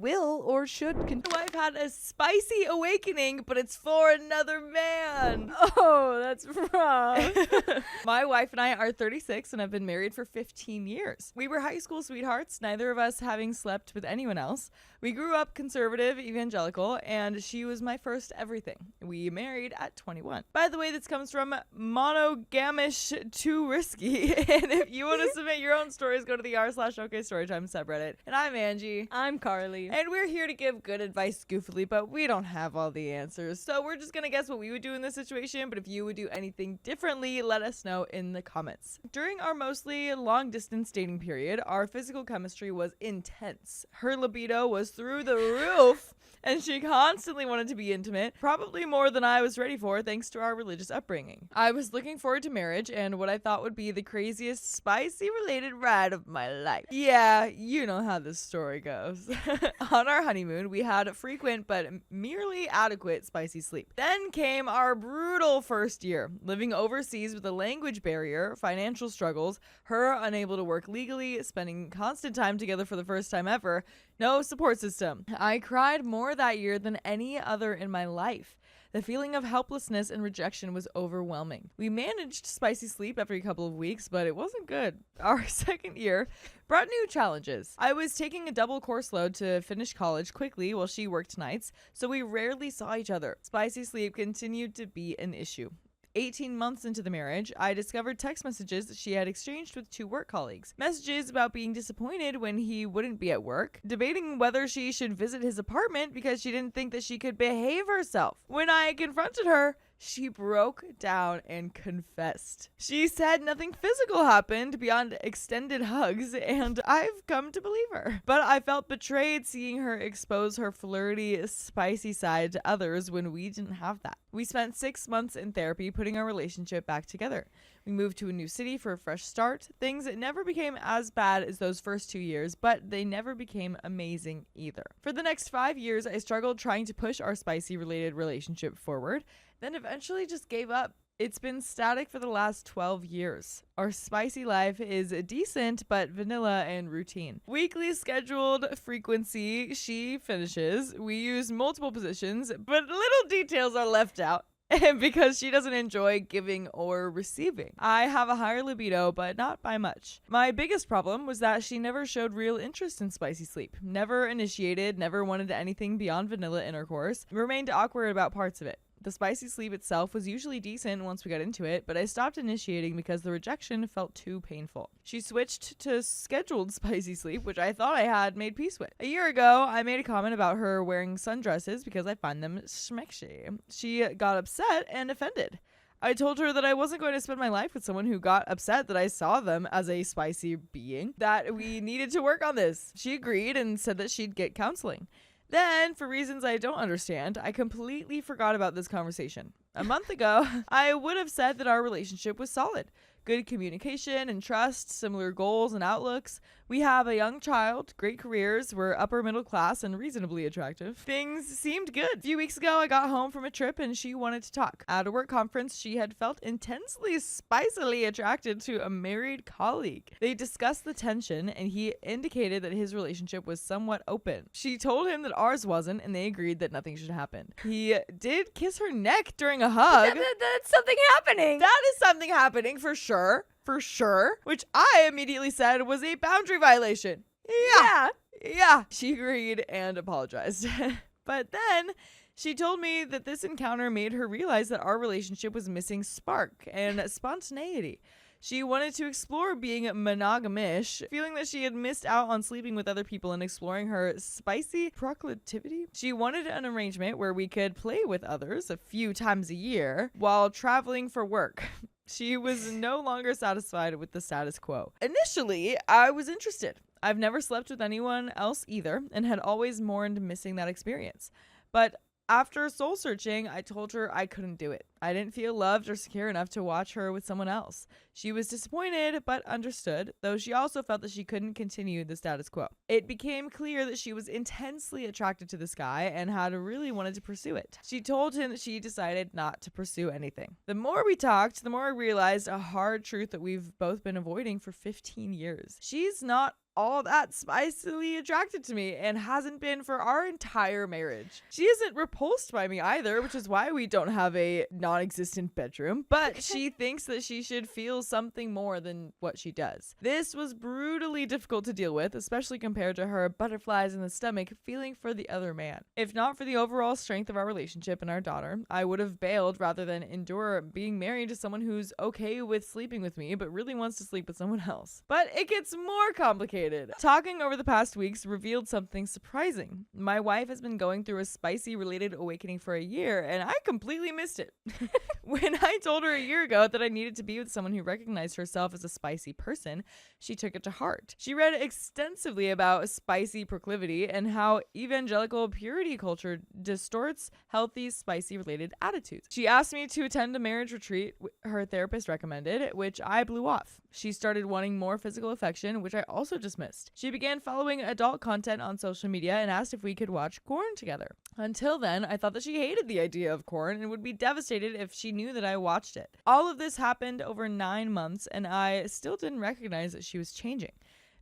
will or should continue. I've had a spicy awakening, but it's for another man. Oh, that's rough. My wife and I are 36 and have been married for 15 years. We were high school sweethearts, neither of us having slept with anyone else. We grew up conservative, evangelical, and she was my first everything. We married at 21. By the way, this comes from monogamish too risky. And if you want to submit your own stories, go to the r/OK Storytime subreddit. And I'm Angie. I'm Carly. And we're here to give good advice goofily, but we don't have all the answers. So we're just going to guess what we would do in this situation. But if you would do anything differently, let us know in the comments. During our mostly long distance dating period, our physical chemistry was intense. Her libido was through the roof, and she constantly wanted to be intimate, probably more than I was ready for thanks to our religious upbringing. I was looking forward to marriage and what I thought would be the craziest spicy related ride of my life. Yeah, you know how this story goes. On our honeymoon, we had frequent but merely adequate spicy sleep. Then came our brutal first year, living overseas with a language barrier, financial struggles, her unable to work legally, spending constant time together for the first time ever, no support system. I cried more that year than any other in my life. The feeling of helplessness and rejection was overwhelming. We managed spicy sleep after a couple of weeks, but it wasn't good. Our second year brought new challenges. I was taking a double course load to finish college quickly while she worked nights, so we rarely saw each other. Spicy sleep continued to be an issue. 18 months into the marriage, I discovered text messages that she had exchanged with 2 work colleagues. Messages about being disappointed when he wouldn't be at work, debating whether she should visit his apartment because she didn't think that she could behave herself. When I confronted her, she broke down and confessed. She said nothing physical happened beyond extended hugs, and I've come to believe her. But I felt betrayed seeing her expose her flirty, spicy side to others when we didn't have that. We spent 6 months in therapy putting our relationship back together. We moved to a new city for a fresh start. Things never became as bad as those first 2 years, but they never became amazing either. For the next 5 years, I struggled trying to push our spicy-related relationship forward, then eventually just gave up. It's been static for the last 12 years. Our spicy life is decent, but vanilla and routine. Weekly scheduled frequency, she finishes. We use multiple positions, but little details are left out. Because she doesn't enjoy giving or receiving. I have a higher libido, but not by much. My biggest problem was that she never showed real interest in spicy sleep. Never initiated, never wanted anything beyond vanilla intercourse, remained awkward about parts of it. The spicy sleep itself was usually decent once we got into it, but I stopped initiating because the rejection felt too painful. She switched to scheduled spicy sleep, which I thought I had made peace with. A year ago, I made a comment about her wearing sundresses because I find them schmexy. She got upset and offended. I told her that I wasn't going to spend my life with someone who got upset that I saw them as a spicy being, that we needed to work on this. She agreed and said that she'd get counseling. Then, for reasons I don't understand, I completely forgot about this conversation. A month ago, I would have said that our relationship was solid. Good communication and trust, similar goals and outlooks. We have a young child, great careers, we're upper middle class and reasonably attractive. Things seemed good. A few weeks ago, I got home from a trip and she wanted to talk. At a work conference, she had felt intensely spicily attracted to a married colleague. They discussed the tension and he indicated that his relationship was somewhat open. She told him that ours wasn't and they agreed that nothing should happen. He did kiss her neck during a hug. That's something happening. That is something happening for sure. For sure. Which I immediately said was a boundary violation. Yeah. She agreed and apologized. But then she told me that this encounter made her realize that our relationship was missing spark and spontaneity. She wanted to explore being monogamish, feeling that she had missed out on sleeping with other people and exploring her spicy proclivity. She wanted an arrangement where we could play with others a few times a year while traveling for work. She was no longer satisfied with the status quo. Initially, I was interested. I've never slept with anyone else either and had always mourned missing that experience. But after soul searching, I told her I couldn't do it. I didn't feel loved or secure enough to watch her with someone else. She was disappointed, but understood, though she also felt that she couldn't continue the status quo. It became clear that she was intensely attracted to this guy and had really wanted to pursue it. She told him that she decided not to pursue anything. The more we talked, the more I realized a hard truth that we've both been avoiding for 15 years. She's not all that spicily attracted to me and hasn't been for our entire marriage. She isn't repulsed by me either, which is why we don't have a non-existent bedroom, but she thinks that she should feel something more than what she does. This was brutally difficult to deal with, especially compared to her butterflies in the stomach feeling for the other man. If not for the overall strength of our relationship and our daughter, I would have bailed rather than endure being married to someone who's okay with sleeping with me but really wants to sleep with someone else. But it gets more complicated. Talking over the past weeks revealed something surprising. My wife has been going through a spicy related awakening for a year, and I completely missed it. When I told her a year ago that I needed to be with someone who recognized herself as a spicy person, she took it to heart. She read extensively about spicy proclivity and how evangelical purity culture distorts healthy spicy related attitudes. She asked me to attend a marriage retreat her therapist recommended, which I blew off. She started wanting more physical affection, which I also dismissed. She began following adult content on social media and asked if we could watch porn together. Until then, I thought that she hated the idea of porn and would be devastated if she knew that I watched it. All of this happened over 9 months, and I still didn't recognize that she was changing.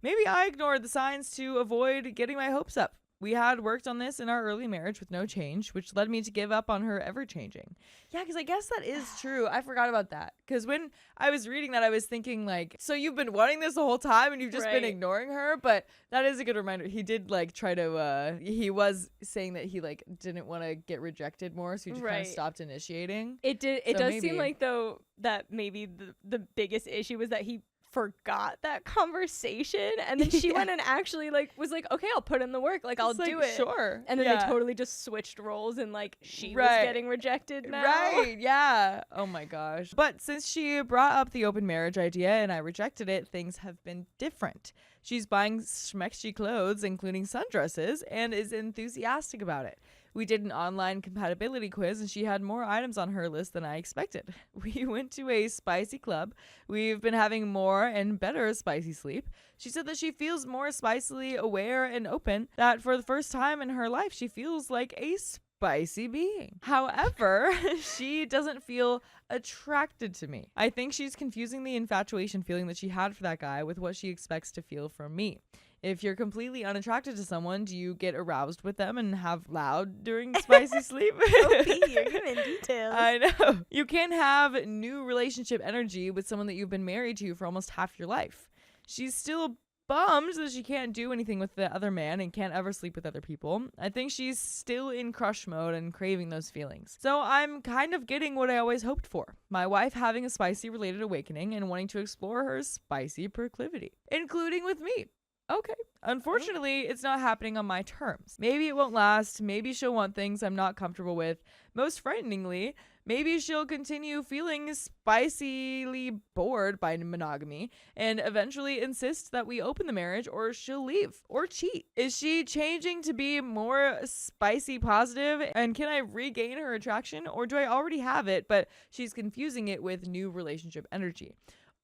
Maybe I ignored the signs to avoid getting my hopes up. We had worked on this in our early marriage with no change, which led me to give up on her ever changing. Yeah, because I guess that is true. I forgot about that. Because when I was reading that, I was thinking like, so you've been wanting this the whole time and you've just been ignoring her? But that is a good reminder. He did like try to, he was saying that he like didn't want to get rejected more. So he just kind of stopped initiating. It does seem like though that maybe the biggest issue was that he forgot that conversation, and then she went and actually like was like, okay, I'll put in the work, like I'll do it, sure. And then they totally just switched roles, and like she was getting rejected now. Yeah. Oh my gosh. But since she brought up the open marriage idea and I rejected it, things have been different. She's buying schmexy clothes, including sundresses, and is enthusiastic about it. We did an online compatibility quiz, and she had more items on her list than I expected. We went to a spicy club. We've been having more and better spicy sleep. She said that she feels more spicily aware and open, that for the first time in her life, she feels like a spicy being. However, she doesn't feel attracted to me. I think she's confusing the infatuation feeling that she had for that guy with what she expects to feel from me. If you're completely unattracted to someone, do you get aroused with them and have loud during spicy sleep? You're giving details. I know. You can't have new relationship energy with someone that you've been married to for almost half your life. She's still bummed that she can't do anything with the other man and can't ever sleep with other people. I think she's still in crush mode and craving those feelings. So I'm kind of getting what I always hoped for. My wife having a spicy related awakening and wanting to explore her spicy proclivity, including with me. Okay. Unfortunately, it's not happening on my terms. Maybe it won't last. Maybe she'll want things I'm not comfortable with. Most frighteningly, maybe she'll continue feeling spicily bored by monogamy and eventually insist that we open the marriage, or she'll leave or cheat. Is she changing to be more spicy positive? And can I regain her attraction? Or do I already have it, but she's confusing it with new relationship energy?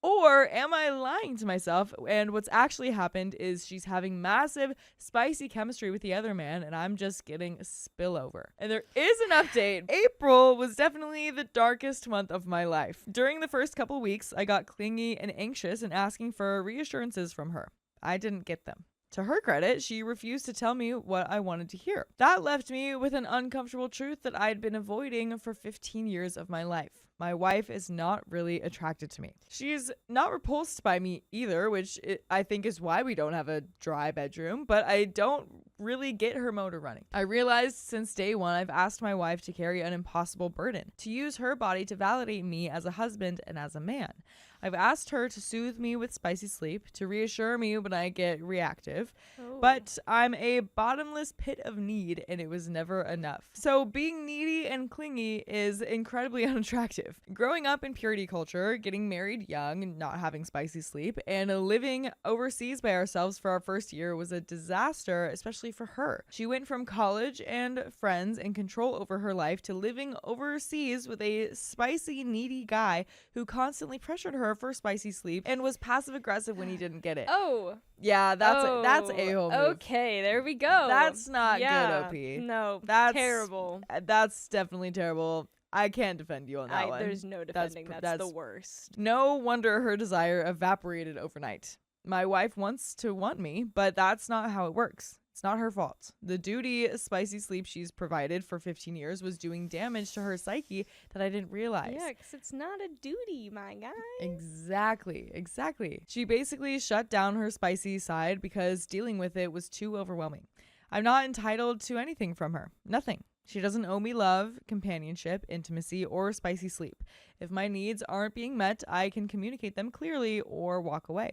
Or am I lying to myself, and what's actually happened is she's having massive spicy chemistry with the other man and I'm just getting spillover? And there is an update. April was definitely the darkest month of my life. During the first couple weeks, I got clingy and anxious and asking for reassurances from her. I didn't get them. To her credit, she refused to tell me what I wanted to hear. That left me with an uncomfortable truth that I'd been avoiding for 15 years of my life. My wife is not really attracted to me. She's not repulsed by me either, which I think is why we don't have a dry bedroom, but I don't really get her motor running. I realized since day one, I've asked my wife to carry an impossible burden, to use her body to validate me as a husband and as a man. I've asked her to soothe me with spicy sleep, to reassure me when I get reactive, but I'm a bottomless pit of need and it was never enough. So being needy and clingy is incredibly unattractive. Growing up in purity culture, getting married young, not having spicy sleep, and living overseas by ourselves for our first year was a disaster, especially for her. She went from college and friends and control over her life to living overseas with a spicy, needy guy who constantly pressured her for spicy sleep and was passive aggressive when he didn't get it. Yeah, that's a-hole move. Okay, there we go. That's not good, OP. No, that's terrible. That's definitely terrible. I can't defend you on that one. There's no defending. That's the worst. No wonder her desire evaporated overnight. My wife wants to want me, but that's not how it works. It's not her fault. The duty spicy sleep she's provided for 15 years was doing damage to her psyche that I didn't realize. Yeah, because it's not a duty, my guy. Exactly. She basically shut down her spicy side because dealing with it was too overwhelming. I'm not entitled to anything from her. Nothing. She doesn't owe me love, companionship, intimacy, or spicy sleep. If my needs aren't being met, I can communicate them clearly or walk away.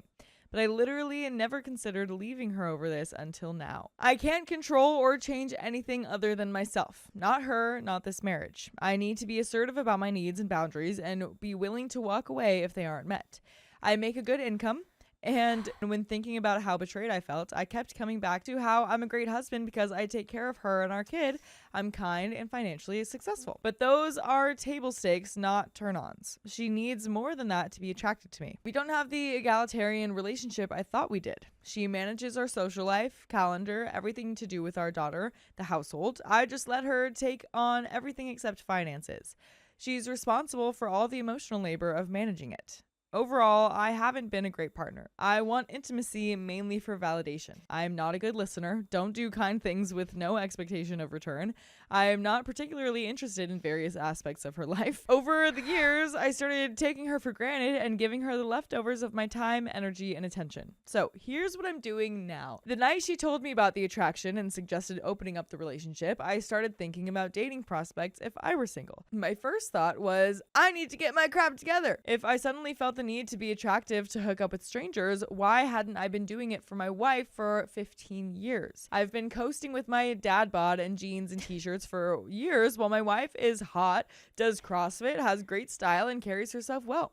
But I literally never considered leaving her over this until now. I can't control or change anything other than myself. Not her, not this marriage. I need to be assertive about my needs and boundaries and be willing to walk away if they aren't met. I make a good income. And when thinking about how betrayed I felt, I kept coming back to how I'm a great husband because I take care of her and our kid. I'm kind and financially successful. But those are table stakes, not turn-ons. She needs more than that to be attracted to me. We don't have the egalitarian relationship I thought we did. She manages our social life, calendar, everything to do with our daughter, the household. I just let her take on everything except finances. She's responsible for all the emotional labor of managing it. Overall, I haven't been a great partner. I want intimacy mainly for validation. I am not a good listener, don't do kind things with no expectation of return. I am not particularly interested in various aspects of her life. Over the years, I started taking her for granted and giving her the leftovers of my time, energy, and attention. So here's what I'm doing now. The night she told me about the attraction and suggested opening up the relationship, I started thinking about dating prospects if I were single. My first thought was, I need to get my crap together. If I suddenly felt the need to be attractive to hook up with strangers, why hadn't I been doing it for my wife for 15 years? I've been coasting with my dad bod and jeans and t-shirts for years while my wife is hot, does CrossFit, has great style, and carries herself well.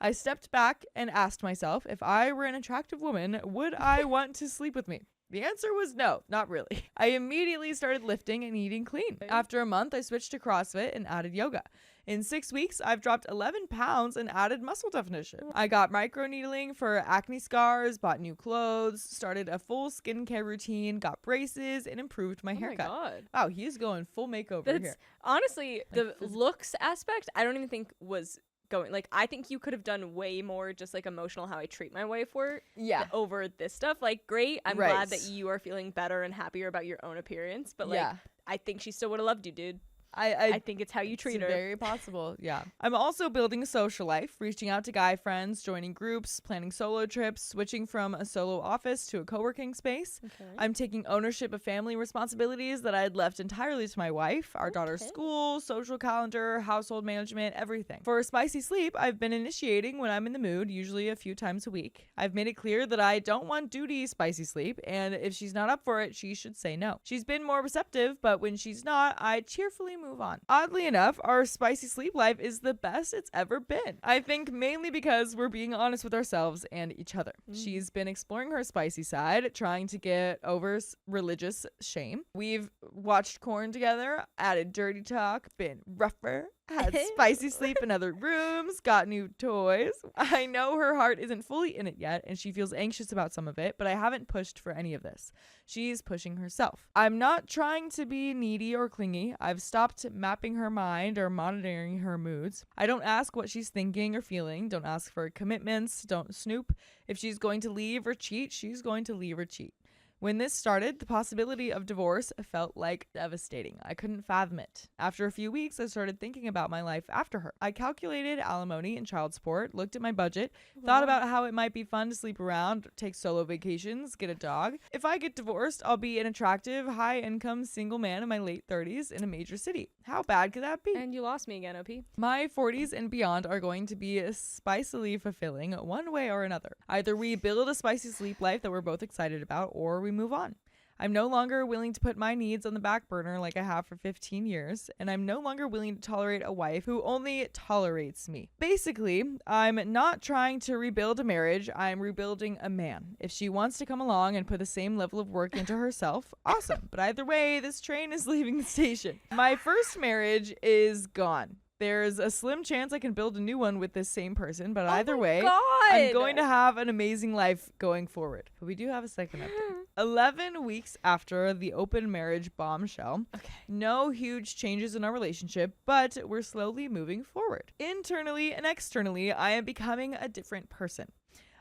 I stepped back and asked myself, if I were an attractive woman, would I want to sleep with me? The answer was no, not really. I immediately started lifting and eating clean. After a month, I switched to CrossFit and added yoga. In 6 weeks, I've dropped 11 pounds and added muscle definition. I got microneedling for acne scars, bought new clothes, started a full skincare routine, got braces, and improved my haircut. Oh my God. Wow, he's going full makeover That's here. honestly the looks aspect. I don't even think was going. Like, I think you could have done way more, just like emotional how I treat my wife were. Yeah. Over this stuff. Like, great. I'm Right. glad that you are feeling better and happier about your own appearance. But like, Yeah. I think she still would have loved you, dude. I I think it's how you treat it's her. very possible, yeah. I'm also building a social life, reaching out to guy friends, joining groups, planning solo trips, switching from a solo office to a co-working space. Okay. I'm taking ownership of family responsibilities that I had left entirely to my wife, our daughter's Okay. school, social calendar, household management, everything. For spicy sleep, I've been initiating when I'm in the mood, usually a few times a week. I've made it clear that I don't want duty spicy sleep, and if she's not up for it, she should say no. She's been more receptive, but when she's not, I cheerfully move on. Oddly enough, our spicy sleep life is the best it's ever been. I think mainly because we're being honest with ourselves and each other. She's been exploring her spicy side, trying to get over religious shame. We've watched Corn together, added dirty talk, been rougher, had spicy sleep in other rooms, got new toys. I know her heart isn't fully in it yet, and she feels anxious about some of it, but I haven't pushed for any of this. She's pushing herself. I'm not trying to be needy or clingy. I've stopped mapping her mind or monitoring her moods. I don't ask what she's thinking or feeling. Don't ask for commitments. Don't snoop. If she's going to leave or cheat, she's going to leave or cheat. When this started, the possibility of divorce felt like devastating. I couldn't fathom it. After a few weeks, I started thinking about my life after her. I calculated alimony and child support, looked at my budget, thought about how it might be fun to sleep around, take solo vacations, get a dog. If I get divorced, I'll be an attractive, high-income single man in my late 30s in a major city. How bad could that be? And you lost me again, OP. My 40s and beyond are going to be spicily fulfilling one way or another. Either we build a spicy sleep life that we're both excited about, or we move on. I'm no longer willing to put my needs on the back burner like I have for 15 years, and I'm no longer willing to tolerate a wife who only tolerates me. Basically, I'm not trying to rebuild a marriage, I'm rebuilding a man. If she wants to come along and put the same level of work into herself, awesome. But either way, this train is leaving the station. My first marriage is gone. There's a slim chance I can build a new one with this same person, but either way, I'm going to have an amazing life going forward. But we do have a second update. 11 weeks after the open marriage bombshell, no huge changes in our relationship, but we're slowly moving forward. Internally and externally, I am becoming a different person.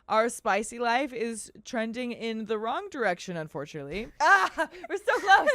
Our spicy life is trending in the wrong direction, unfortunately. We're so close.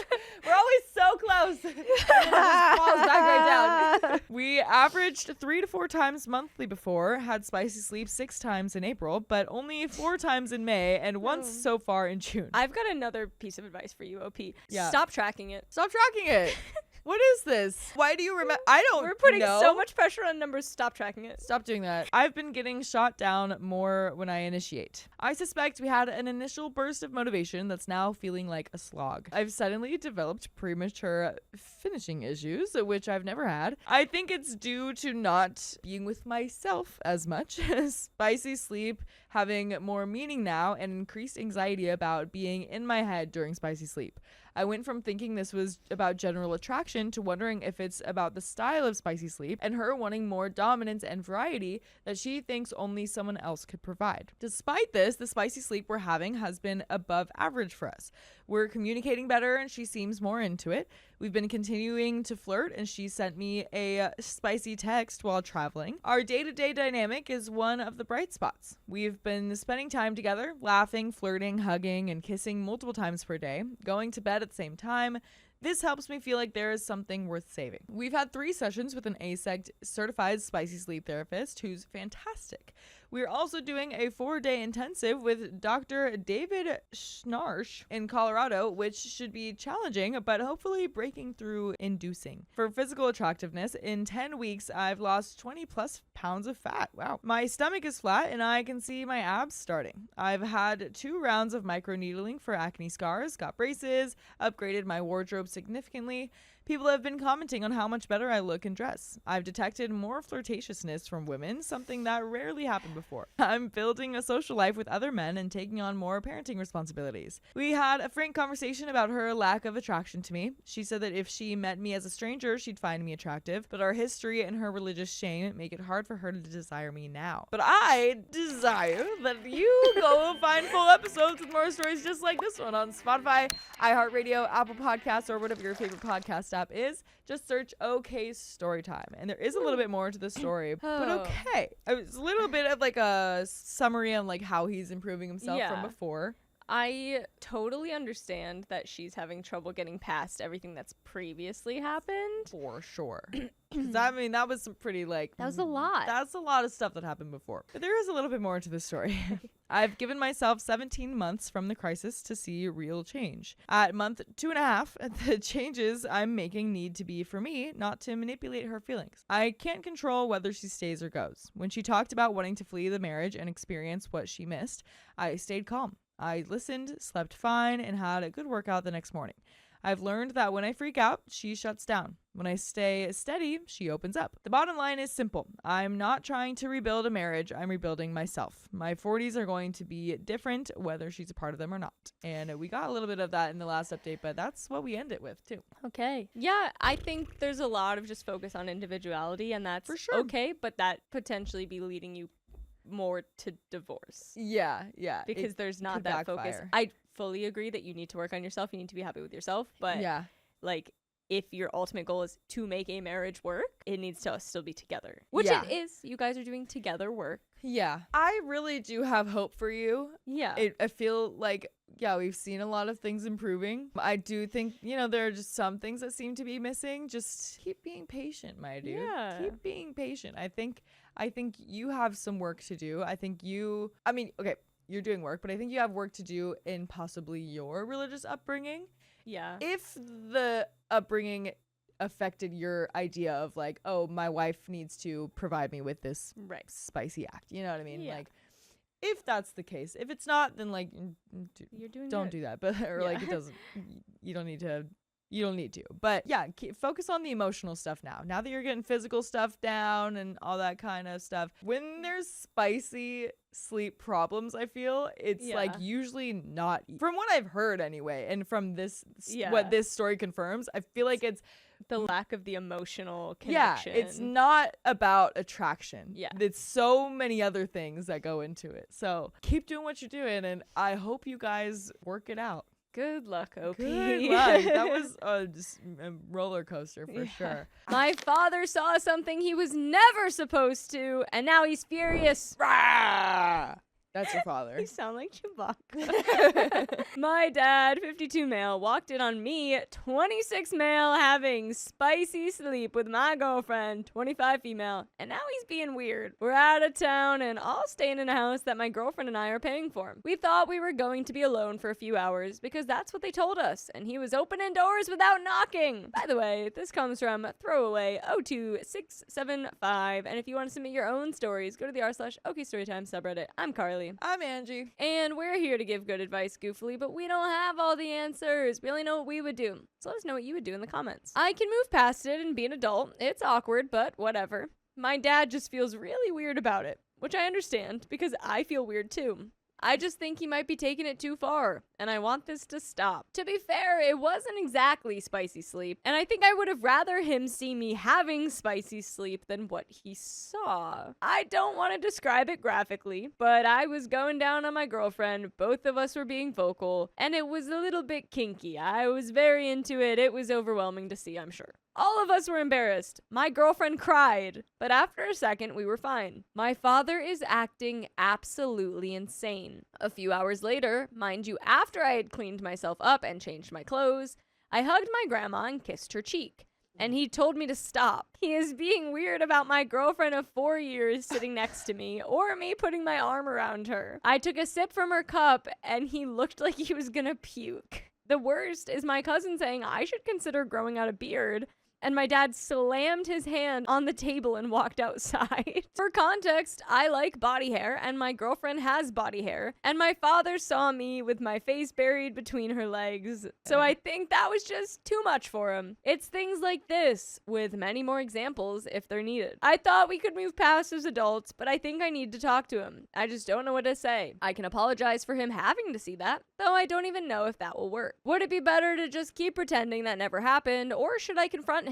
We're always so close. And then it just falls back right down. We averaged 3 to 4 times monthly before, had spicy sleep 6 times in April, but only 4 times in May and once so far in June. I've got another piece of advice for you, OP. Yeah. Stop tracking it. Stop tracking it. What is this? Why do you remember? I don't We're putting know. so much pressure on numbers. Stop tracking it. Stop doing that. I've been getting shot down more when I initiate. I suspect we had an initial burst of motivation that's now feeling like a slog. I've suddenly developed premature finishing issues, which I've never had. I think it's due to not being with myself as much. Spicy sleep having more meaning now and increased anxiety about being in my head during spicy sleep. I went from thinking this was about general attraction to wondering if it's about the style of spicy sleep and her wanting more dominance and variety that she thinks only someone else could provide. Despite this, the spicy sleep we're having has been above average for us. We're communicating better and she seems more into it. We've been continuing to flirt, and she sent me a spicy text while traveling. Our day-to-day dynamic is one of the bright spots. We've been spending time together, laughing, flirting, hugging, and kissing multiple times per day, going to bed at the same time. This helps me feel like there is something worth saving. We've had 3 sessions with an ASECT certified spicy sleep therapist who's fantastic. We're also doing a 4-day intensive with Dr. David Schnarch in Colorado, which should be challenging, but hopefully breaking through inducing. For physical attractiveness, in 10 weeks, I've lost 20 plus pounds of fat. Wow. My stomach is flat and I can see my abs starting. I've had 2 rounds of microneedling for acne scars, got braces, upgraded my wardrobe significantly. People have been commenting on how much better I look and dress. I've detected more flirtatiousness from women, something that rarely happened before. I'm building a social life with other men and taking on more parenting responsibilities. We had a frank conversation about her lack of attraction to me. She said that if she met me as a stranger, she'd find me attractive, but our history and her religious shame make it hard for her to desire me now. But I desire that you go find full episodes with more stories just like this one on Spotify, iHeartRadio, Apple Podcasts, or whatever your favorite podcast app is. Just search OK Storytime. And there is a little bit more to the story, but okay. It's a little bit of like a summary on like how he's improving himself from before. I totally understand that she's having trouble getting past everything that's previously happened. For sure. 'Cause I mean, that was some pretty like... That was a lot. That's a lot of stuff that happened before. But there is a little bit more to the story. I've given myself 17 months from the crisis to see real change. At month 2.5, the changes I'm making need to be for me, not to manipulate her feelings. I can't control whether she stays or goes. When she talked about wanting to flee the marriage and experience what she missed, I stayed calm. I listened, slept fine, and had a good workout the next morning. I've learned that when I freak out, she shuts down. When I stay steady, she opens up. The bottom line is simple. I'm not trying to rebuild a marriage. I'm rebuilding myself. My 40s are going to be different, whether she's a part of them or not. And we got a little bit of that in the last update, but that's what we end it with, too. Okay. Yeah, I think there's a lot of just focus on individuality, and that's for sure. Okay, but that potentially be leading you more to divorce. Yeah. Because there's not that focus. I fully agree that you need to work on yourself. You need to be happy with yourself. But like, if your ultimate goal is to make a marriage work, it needs to still be together. Which it is. You guys are doing together work. Yeah. I really do have hope for you. Yeah. I feel like, we've seen a lot of things improving. I do think, there are just some things that seem to be missing. Just keep being patient, my dude. Yeah. Keep being patient. I think you have some work to do. You're doing work, but I think you have work to do in possibly your religious upbringing. Yeah. If the upbringing affected your idea of like, oh, my wife needs to provide me with this spicy act. You know what I mean? Yeah. Like, if that's the case. If it's not, then like, you're doing don't good. do that. But like, it doesn't. You don't need to. You don't need to. But focus on the emotional stuff now. Now that you're getting physical stuff down and all that kind of stuff. When there's spicy sleep problems, I feel it's like usually not, from what I've heard anyway, and from this, what this story confirms, I feel like it's the lack of the emotional connection. Yeah, it's not about attraction. Yeah. It's so many other things that go into it. So keep doing what you're doing, and I hope you guys work it out. Good luck, OP. Good luck. That was just a roller coaster for sure. My father saw something he was never supposed to, and now he's furious. Rah! That's your father. You sound like Chewbacca. My dad, 52 male, walked in on me, 26 male, having spicy sleep with my girlfriend, 25 female, and now he's being weird. We're out of town and all staying in a house that my girlfriend and I are paying for. We thought we were going to be alone for a few hours because that's what they told us, and he was opening doors without knocking. By the way, this comes from throwaway02675, and if you want to submit your own stories, go to the r/OKStorytime subreddit. I'm Carly. I'm Angie. And we're here to give good advice goofily, but we don't have all the answers. We only know what we would do. So let us know what you would do in the comments. I can move past it and be an adult. It's awkward, but whatever. My dad just feels really weird about it, which I understand because I feel weird too. I just think he might be taking it too far, and I want this to stop. To be fair, it wasn't exactly spicy sleep, and I think I would have rather him see me having spicy sleep than what he saw. I don't want to describe it graphically, but I was going down on my girlfriend, both of us were being vocal, and it was a little bit kinky. I was very into it. It was overwhelming to see, I'm sure. All of us were embarrassed. My girlfriend cried, but after a second, we were fine. My father is acting absolutely insane. A few hours later, mind you, after I had cleaned myself up and changed my clothes, I hugged my grandma and kissed her cheek. And he told me to stop. He is being weird about my girlfriend of 4 years sitting next to me, or me putting my arm around her. I took a sip from her cup, and he looked like he was gonna puke. The worst is my cousin saying I should consider growing out a beard, and my dad slammed his hand on the table and walked outside. For context, I like body hair, and my girlfriend has body hair, and my father saw me with my face buried between her legs, so I think that was just too much for him. It's things like this, with many more examples if they're needed. I thought we could move past as adults, but I think I need to talk to him. I just don't know what to say. I can apologize for him having to see that, though I don't even know if that will work. Would it be better to just keep pretending that never happened, or should I confront him?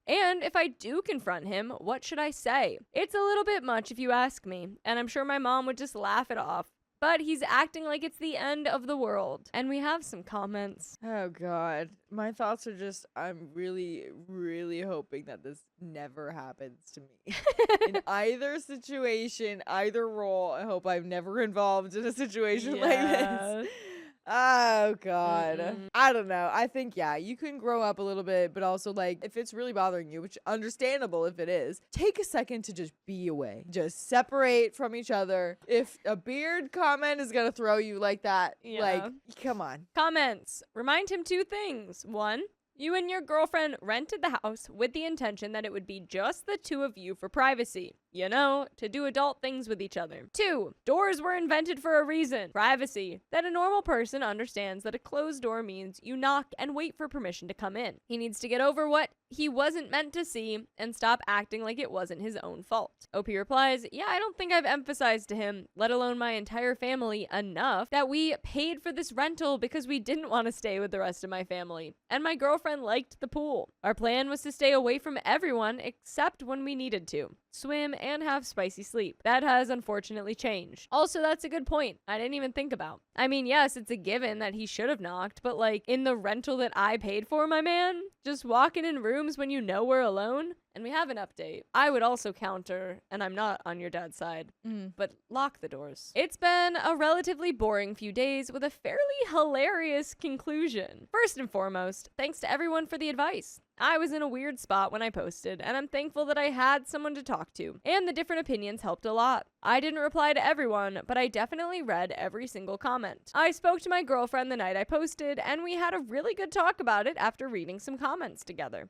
And if I do confront him, what should I say? It's a little bit much if you ask me, and I'm sure my mom would just laugh it off. But he's acting like it's the end of the world. And we have some comments. Oh, God. My thoughts are just, I'm really, really hoping that this never happens to me. In either situation, either role, I hope I'm never involved in a situation like this. Oh, God. I don't know. I think, yeah, you can grow up a little bit, but also, like, if it's really bothering you, which understandable if it is, take a second to just be away. Just separate from each other. If a beard comment is going to throw you like that, like, come on. Comments. Remind him 2 things. 1, you and your girlfriend rented the house with the intention that it would be just the 2 of you for privacy. You know, to do adult things with each other. 2, doors were invented for a reason. Privacy. That a normal person understands that a closed door means you knock and wait for permission to come in. He needs to get over what he wasn't meant to see and stop acting like it wasn't his own fault. OP replies, yeah, I don't think I've emphasized to him, let alone my entire family, enough that we paid for this rental because we didn't want to stay with the rest of my family. And my girlfriend liked the pool. Our plan was to stay away from everyone except when we needed to. Swim, and have spicy sleep. That has unfortunately changed. Also, that's a good point I didn't even think about. I mean, yes, it's a given that he should have knocked, but like in the rental that I paid for, my man, just walking in rooms when you know we're alone. And we have an update. I would also counter, and I'm not on your dad's side, but lock the doors. It's been a relatively boring few days with a fairly hilarious conclusion. First and foremost, thanks to everyone for the advice. I was in a weird spot when I posted, and I'm thankful that I had someone to talk to, and the different opinions helped a lot. I didn't reply to everyone, but I definitely read every single comment. I spoke to my girlfriend the night I posted, and we had a really good talk about it after reading some comments together.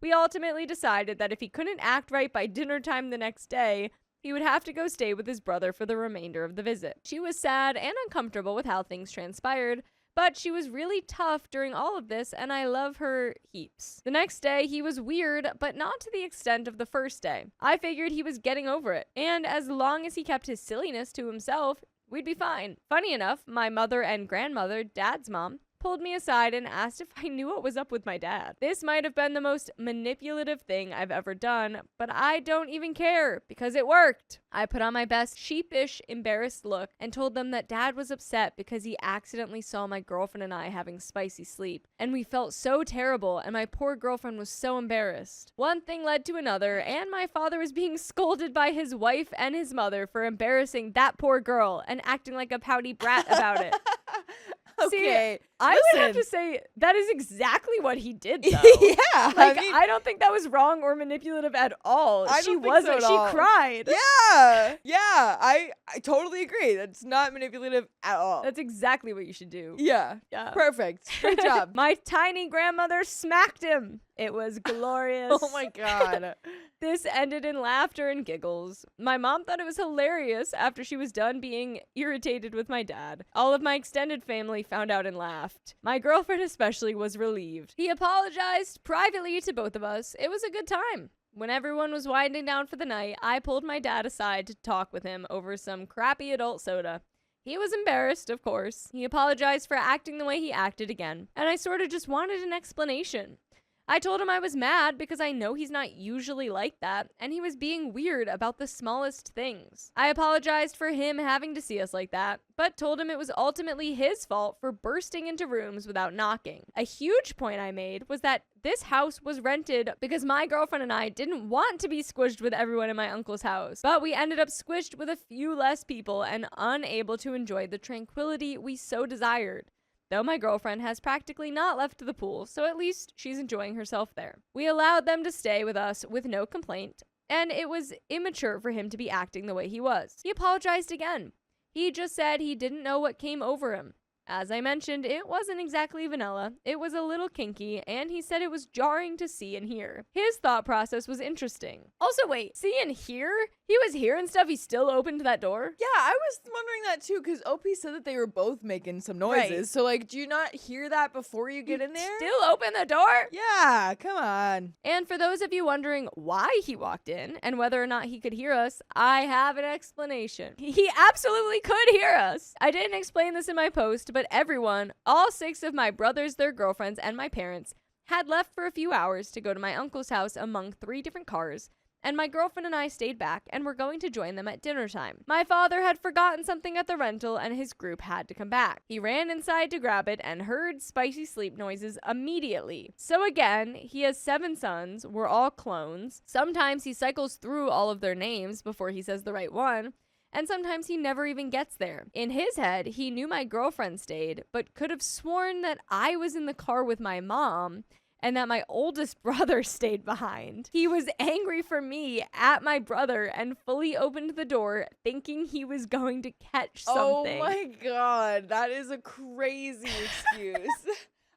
We ultimately decided that if he couldn't act right by dinner time the next day, he would have to go stay with his brother for the remainder of the visit. She was sad and uncomfortable with how things transpired, but she was really tough during all of this, and I love her heaps. The next day, he was weird, but not to the extent of the first day. I figured he was getting over it, and as long as he kept his silliness to himself, we'd be fine. Funny enough, my mother and grandmother, Dad's mom, pulled me aside and asked if I knew what was up with my dad. This might have been the most manipulative thing I've ever done, but I don't even care because it worked. I put on my best sheepish, embarrassed look and told them that Dad was upset because he accidentally saw my girlfriend and I having spicy sleep, and we felt so terrible, and my poor girlfriend was so embarrassed. One thing led to another, and my father was being scolded by his wife and his mother for embarrassing that poor girl and acting like a pouty brat about it. Okay. See, I would have to say that is exactly what he did, though. Yeah. Like, I don't think that was wrong or manipulative at all. She wasn't. She cried. Yeah. Yeah. I totally agree. That's not manipulative at all. That's exactly what you should do. Yeah. Yeah. Perfect. Great job. My tiny grandmother smacked him. It was glorious. Oh my God. This ended in laughter and giggles. My mom thought it was hilarious after she was done being irritated with my dad. All of my extended family found out and laughed. My girlfriend especially was relieved. He apologized privately to both of us. It was a good time. When everyone was winding down for the night, I pulled my dad aside to talk with him over some crappy adult soda. He was embarrassed, of course. He apologized for acting the way he acted again, and I sort of just wanted an explanation. I told him I was mad because I know he's not usually like that, and he was being weird about the smallest things. I apologized for him having to see us like that, but told him it was ultimately his fault for bursting into rooms without knocking. A huge point I made was that this house was rented because my girlfriend and I didn't want to be squished with everyone in my uncle's house, but we ended up squished with a few less people and unable to enjoy the tranquility we so desired. Though my girlfriend has practically not left the pool, so at least she's enjoying herself there. We allowed them to stay with us with no complaint, and it was immature for him to be acting the way he was. He apologized again. He just said he didn't know what came over him. As I mentioned, it wasn't exactly vanilla. It was a little kinky, and he said it was jarring to see and hear. His thought process was interesting. Also, wait, see and hear? He was hearing stuff, he still opened that door? Yeah, I was wondering that too, because OP said that they were both making some noises. Right. So, like, do you not hear that before you get in there? Still open the door? Yeah, come on. And for those of you wondering why he walked in and whether or not he could hear us, I have an explanation. He absolutely could hear us. I didn't explain this in my post, but everyone, all 6 of my brothers, their girlfriends, and my parents, had left for a few hours to go to my uncle's house among 3 different cars, and my girlfriend and I stayed back and were going to join them at dinner time. My father had forgotten something at the rental and his group had to come back. He ran inside to grab it and heard spicy sleep noises immediately. So again, he has 7 sons, we're all clones. Sometimes he cycles through all of their names before he says the right one, and sometimes he never even gets there. In his head, he knew my girlfriend stayed, but could have sworn that I was in the car with my mom and that my oldest brother stayed behind. He was angry for me at my brother and fully opened the door thinking he was going to catch something. Oh my god, that is a crazy excuse.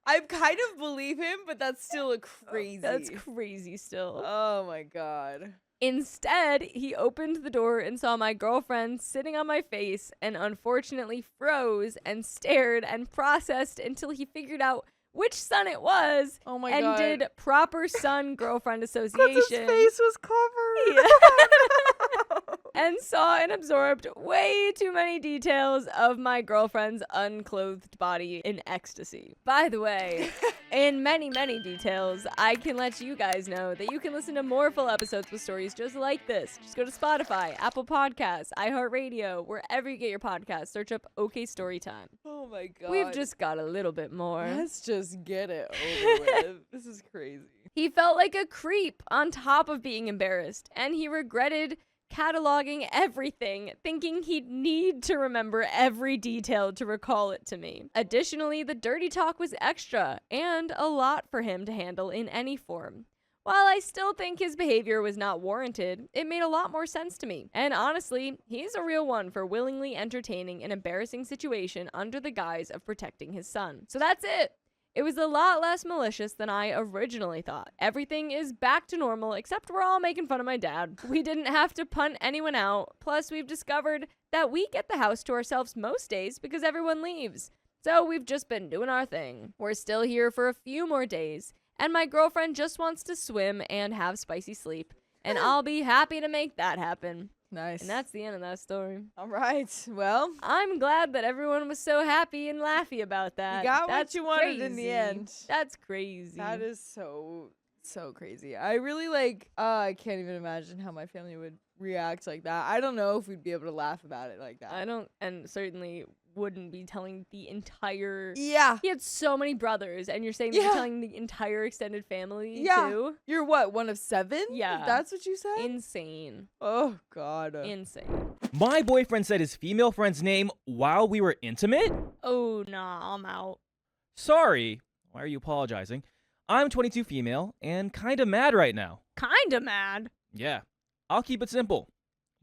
I kind of believe him, but that's still a crazy. That's crazy still. Oh my god. Instead, he opened the door and saw my girlfriend sitting on my face and unfortunately froze and stared and processed until he figured out which son it was Oh my and god. did proper son-girlfriend 'Cause association. his face was covered. Yeah. And saw and absorbed way too many details of my girlfriend's unclothed body in ecstasy. By the way, in many, many details, I can let you guys know that you can listen to more full episodes with stories just like this. Just go to Spotify, Apple Podcasts, iHeartRadio, wherever you get your podcasts. Search up OK Storytime. Oh my god. We've just got a little bit more. Let's just get it over with. This is crazy. He felt like a creep on top of being embarrassed, and he regretted cataloging everything, thinking he'd need to remember every detail to recall it to me. Additionally, the dirty talk was extra and a lot for him to handle in any form. While I still think his behavior was not warranted, it made a lot more sense to me. And honestly, he's a real one for willingly entertaining an embarrassing situation under the guise of protecting his son. So that's it. It was a lot less malicious than I originally thought. Everything is back to normal, except we're all making fun of my dad. We didn't have to punt anyone out. Plus, we've discovered that we get the house to ourselves most days because everyone leaves. So we've just been doing our thing. We're still here for a few more days, and my girlfriend just wants to swim and have spicy sleep. And I'll be happy to make that happen. Nice. And that's the end of that story. all right. Well, I'm glad that everyone was so happy and laughy about that. you got what That's you wanted in the crazy. end. That's crazy. That is so crazy. I really like I can't even imagine how my family would react like that. I don't know if we'd be able to laugh about it like that. I don't, and certainly wouldn't be telling the entire. Yeah. He had so many brothers, and you're saying that Yeah. you're telling the entire extended family Yeah. too? You're what, one of 7? Yeah. That's what you said? Insane. Oh god. Insane. My boyfriend said his female friend's name while we were intimate? Oh, nah, I'm out. Sorry. Why are you apologizing? I'm 22 female and kinda mad right now. Kinda mad. Yeah, I'll keep it simple.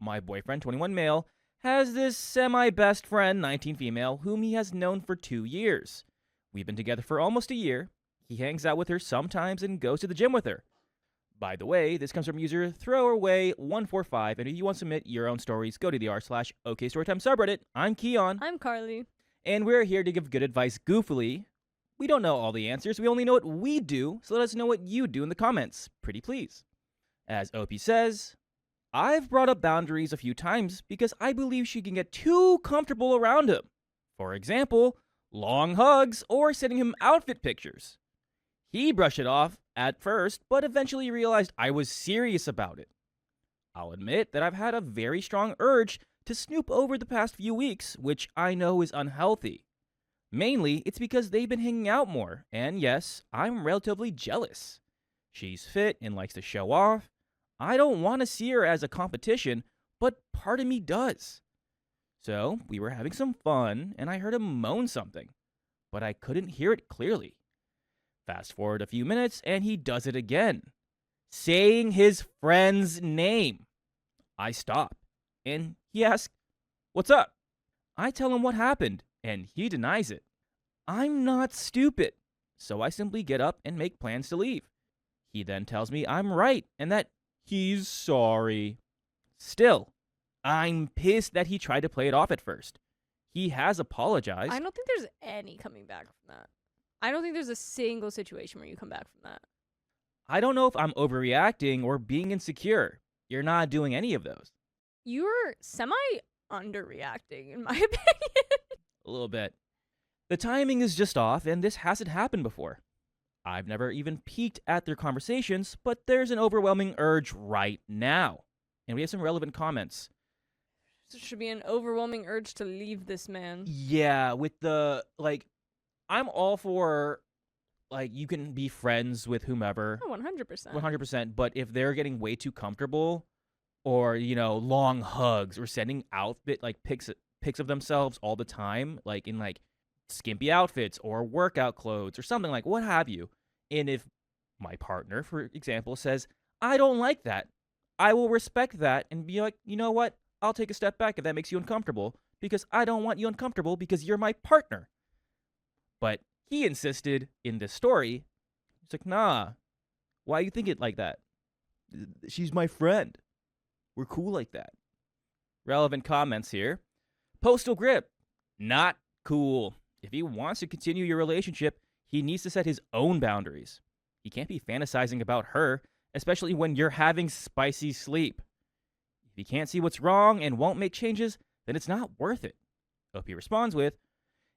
My boyfriend, 21 male, has this semi-best friend, 19 female, whom he has known for 2 years. We've been together for almost a year. He hangs out with her sometimes and goes to the gym with her. By the way, this comes from user throwaway145, and if you want to submit your own stories, go to the r/OKStorytime subreddit. I'm Keon, I'm Carly. and we're here to give good advice goofily. We don't know all the answers, we only know what we do, so let us know what you do in the comments. Pretty please. As OP says, I've brought up boundaries a few times because I believe she can get too comfortable around him. For example, long hugs or sending him outfit pictures. He brushed it off at first, but eventually realized I was serious about it. I'll admit that I've had a very strong urge to snoop over the past few weeks, which I know is unhealthy. Mainly, it's because they've been hanging out more, and yes, I'm relatively jealous. She's fit and likes to show off. I don't want to see her as a competition, but part of me does. So, we were having some fun, and I heard him moan something, but I couldn't hear it clearly. Fast forward a few minutes, and he does it again, saying his friend's name. I stop, and he asks, "What's up?" I tell him what happened, and he denies it. I'm not stupid, so I simply get up and make plans to leave. He then tells me I'm right, and that he's sorry. Still, I'm pissed that he tried to play it off at first. He has apologized. I don't think there's any coming back from that. I don't think there's a single situation where you come back from that. I don't know if I'm overreacting or being insecure. You're not doing any of those. You're semi-underreacting, in my opinion. A little bit. The timing is just off, and this hasn't happened before. I've never even peeked at their conversations, but there's an overwhelming urge right now. And we have some relevant comments. There should be an overwhelming urge to leave this man. Yeah, with the, I'm all for, you can be friends with whomever. Oh, 100%. 100%. But if they're getting way too comfortable, or, long hugs, or sending pics of themselves all the time, in, skimpy outfits, or workout clothes, or something what have you. And if my partner, for example, says, I don't like that, I will respect that and be like, you know what? I'll take a step back if that makes you uncomfortable, because I don't want you uncomfortable because you're my partner. But he insisted in this story. He's like, nah, why you think it like that? She's my friend. We're cool like that. Relevant comments here. Postal Grip, not cool. If he wants to continue your relationship, he needs to set his own boundaries. He can't be fantasizing about her, especially when you're having spicy sleep. If he can't see what's wrong and won't make changes, then it's not worth it. OP responds with,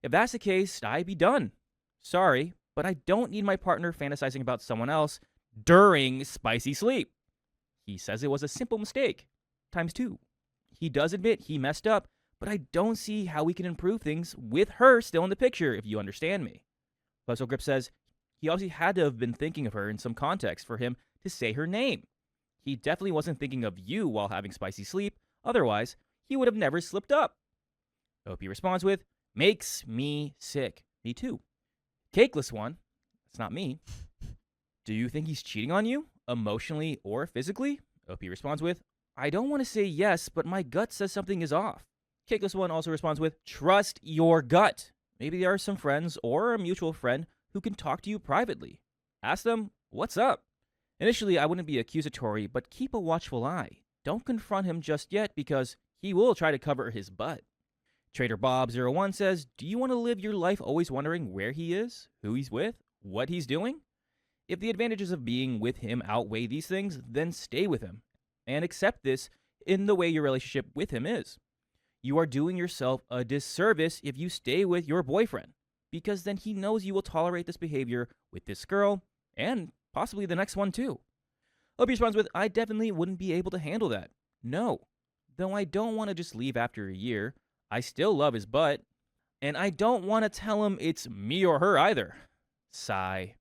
if that's the case, I'd be done. Sorry, but I don't need my partner fantasizing about someone else during spicy sleep. He says it was a simple mistake, ×2. He does admit he messed up, but I don't see how we can improve things with her still in the picture, if you understand me. Puzzle Grip says he obviously had to have been thinking of her in some context for him to say her name. He definitely wasn't thinking of you while having spicy sleep, otherwise he would have never slipped up. OP responds with, makes me sick. Me too. Cakeless one, it's not me. Do you think he's cheating on you, emotionally or physically? OP responds with, I don't want to say yes, but my gut says something is off. Cakeless one also responds with, trust your gut. Maybe there are some friends or a mutual friend who can talk to you privately. Ask them, what's up? Initially, I wouldn't be accusatory, but keep a watchful eye. Don't confront him just yet because he will try to cover his butt. Trader Bob01 says, do you want to live your life always wondering where he is, who he's with, what he's doing? If the advantages of being with him outweigh these things, then stay with him and accept this in the way your relationship with him is. You are doing yourself a disservice if you stay with your boyfriend, because then he knows you will tolerate this behavior with this girl and possibly the next one too. OP responds with, I definitely wouldn't be able to handle that. No. Though I don't want to just leave after a year, I still love his butt, and I don't want to tell him it's me or her either. Sigh.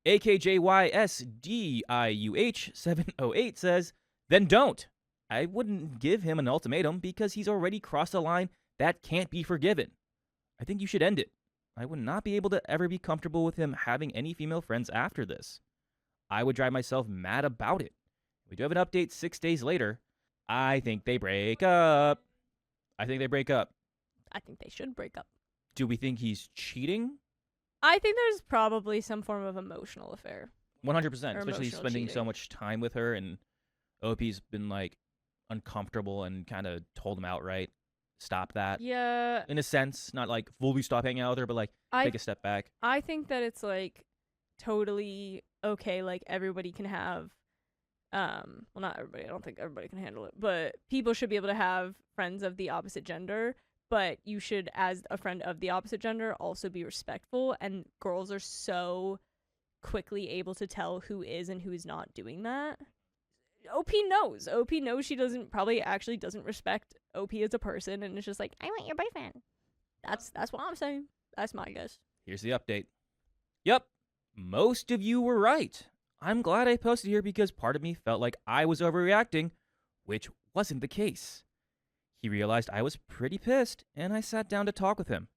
AKJYSDIUH708 says, then don't. I wouldn't give him an ultimatum because he's already crossed a line that can't be forgiven. I think you should end it. I would not be able to ever be comfortable with him having any female friends after this. I would drive myself mad about it. We do have an update 6 days later. I think they break up. I think they break up. I think they should break up. Do we think he's cheating? I think there's probably some form of emotional affair. 100%, Or especially emotional spending so cheating. much time with her, and OP's been uncomfortable and kind of told him outright, stop that. Yeah, In a sense, not fully stop hanging out with her, but take a step back. I think that it's totally okay. Everybody can have well, not everybody. I don't think everybody can handle it, but people should be able to have friends of the opposite gender. But you should, as a friend of the opposite gender, also be respectful. And girls are so quickly able to tell who is and who is not doing that. OP knows. OP knows she probably actually doesn't respect OP as a person, and it's just like, I want your boyfriend. That's what I'm saying. That's my guess. Here's the update. Yep, most of you were right. I'm glad I posted here because part of me felt like I was overreacting, which wasn't the case. He realized I was pretty pissed, and I sat down to talk with him.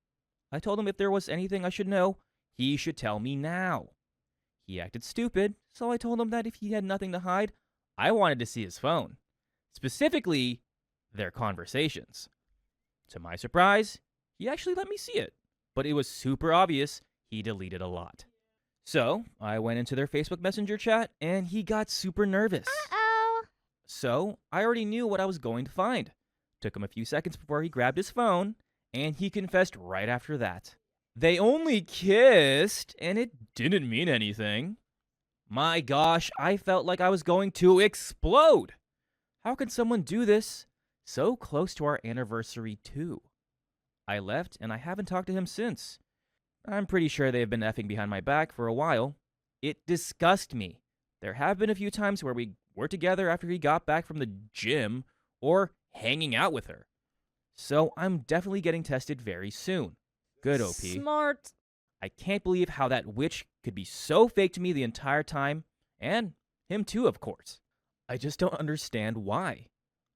I told him if there was anything I should know, he should tell me now. He acted stupid, so I told him that if he had nothing to hide, I wanted to see his phone. Specifically, their conversations. To my surprise, he actually let me see it, but it was super obvious he deleted a lot. So, I went into their Facebook Messenger chat, and he got super nervous. Uh-oh. So, I already knew what I was going to find. Took him a few seconds before he grabbed his phone, and he confessed right after that. They only kissed, and it didn't mean anything. My gosh, I felt like I was going to explode. How can someone do this so close to our anniversary too? I left, and I haven't talked to him since. I'm pretty sure they've been effing behind my back for a while. It disgusted me. There have been a few times where we were together after he got back from the gym, or hanging out with her. So I'm definitely getting tested very soon. Good, OP. Smart. I can't believe how that witch could be so fake to me the entire time, and him too, of course. I just don't understand why.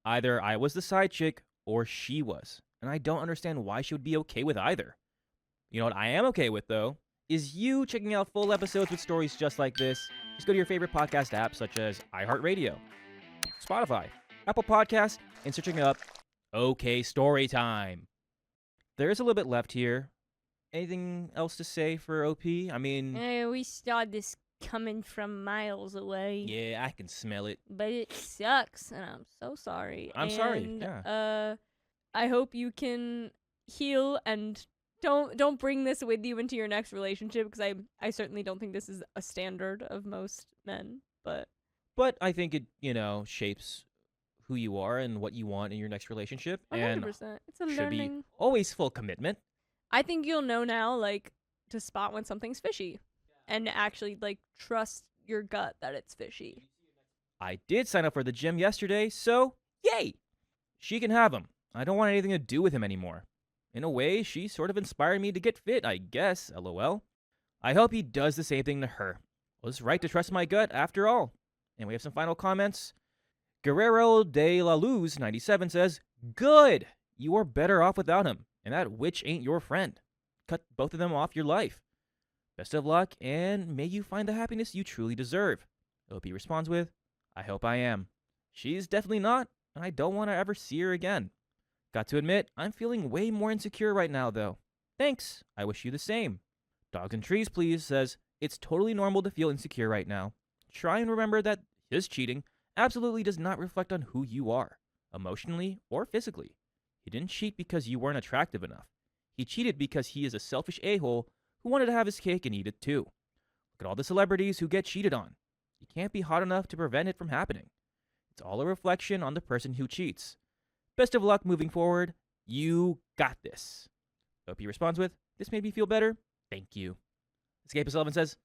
Either I was the side chick, or she was, and I don't understand why she would be okay with either. You know what I am okay with, though, is you checking out full episodes with stories just like this. Just go to your favorite podcast apps such as iHeartRadio, Spotify, Apple Podcasts, and searching up OK Storytime. There is a little bit left here. Anything else to say for OP? I mean... we saw this coming from miles away. Yeah, I can smell it. But it sucks, and I'm so sorry. I'm sorry, yeah. I hope you can heal and don't bring this with you into your next relationship, because I certainly don't think this is a standard of most men, but I think it, shapes who you are and what you want in your next relationship. 100%. And It's a should learning. be always full commitment. I think you'll know now, like, to spot when something's fishy and actually, like, trust your gut that it's fishy. I did sign up for the gym yesterday, so yay! She can have him. I don't want anything to do with him anymore. In a way, she sort of inspired me to get fit, I guess, lol. I hope he does the same thing to her. Well, it's right to trust my gut after all. And we have some final comments. Guerrero de la Luz 97 says, "Good! You are better off without him, and that witch ain't your friend. Cut both of them off your life. Best of luck, and may you find the happiness you truly deserve." OP responds with, "I hope I am. She's definitely not, and I don't want to ever see her again. Got to admit, I'm feeling way more insecure right now, though. Thanks. I wish you the same." Dogs and Trees Please says, "It's totally normal to feel insecure right now. Try and remember that his cheating absolutely does not reflect on who you are, emotionally or physically. He didn't cheat because you weren't attractive enough. He cheated because he is a selfish a-hole who wanted to have his cake and eat it too. Look at all the celebrities who get cheated on. You can't be hot enough to prevent it from happening. It's all a reflection on the person who cheats. Best of luck moving forward. You got this." OP responds with, "This made me feel better. Thank you." Escapist 11 says,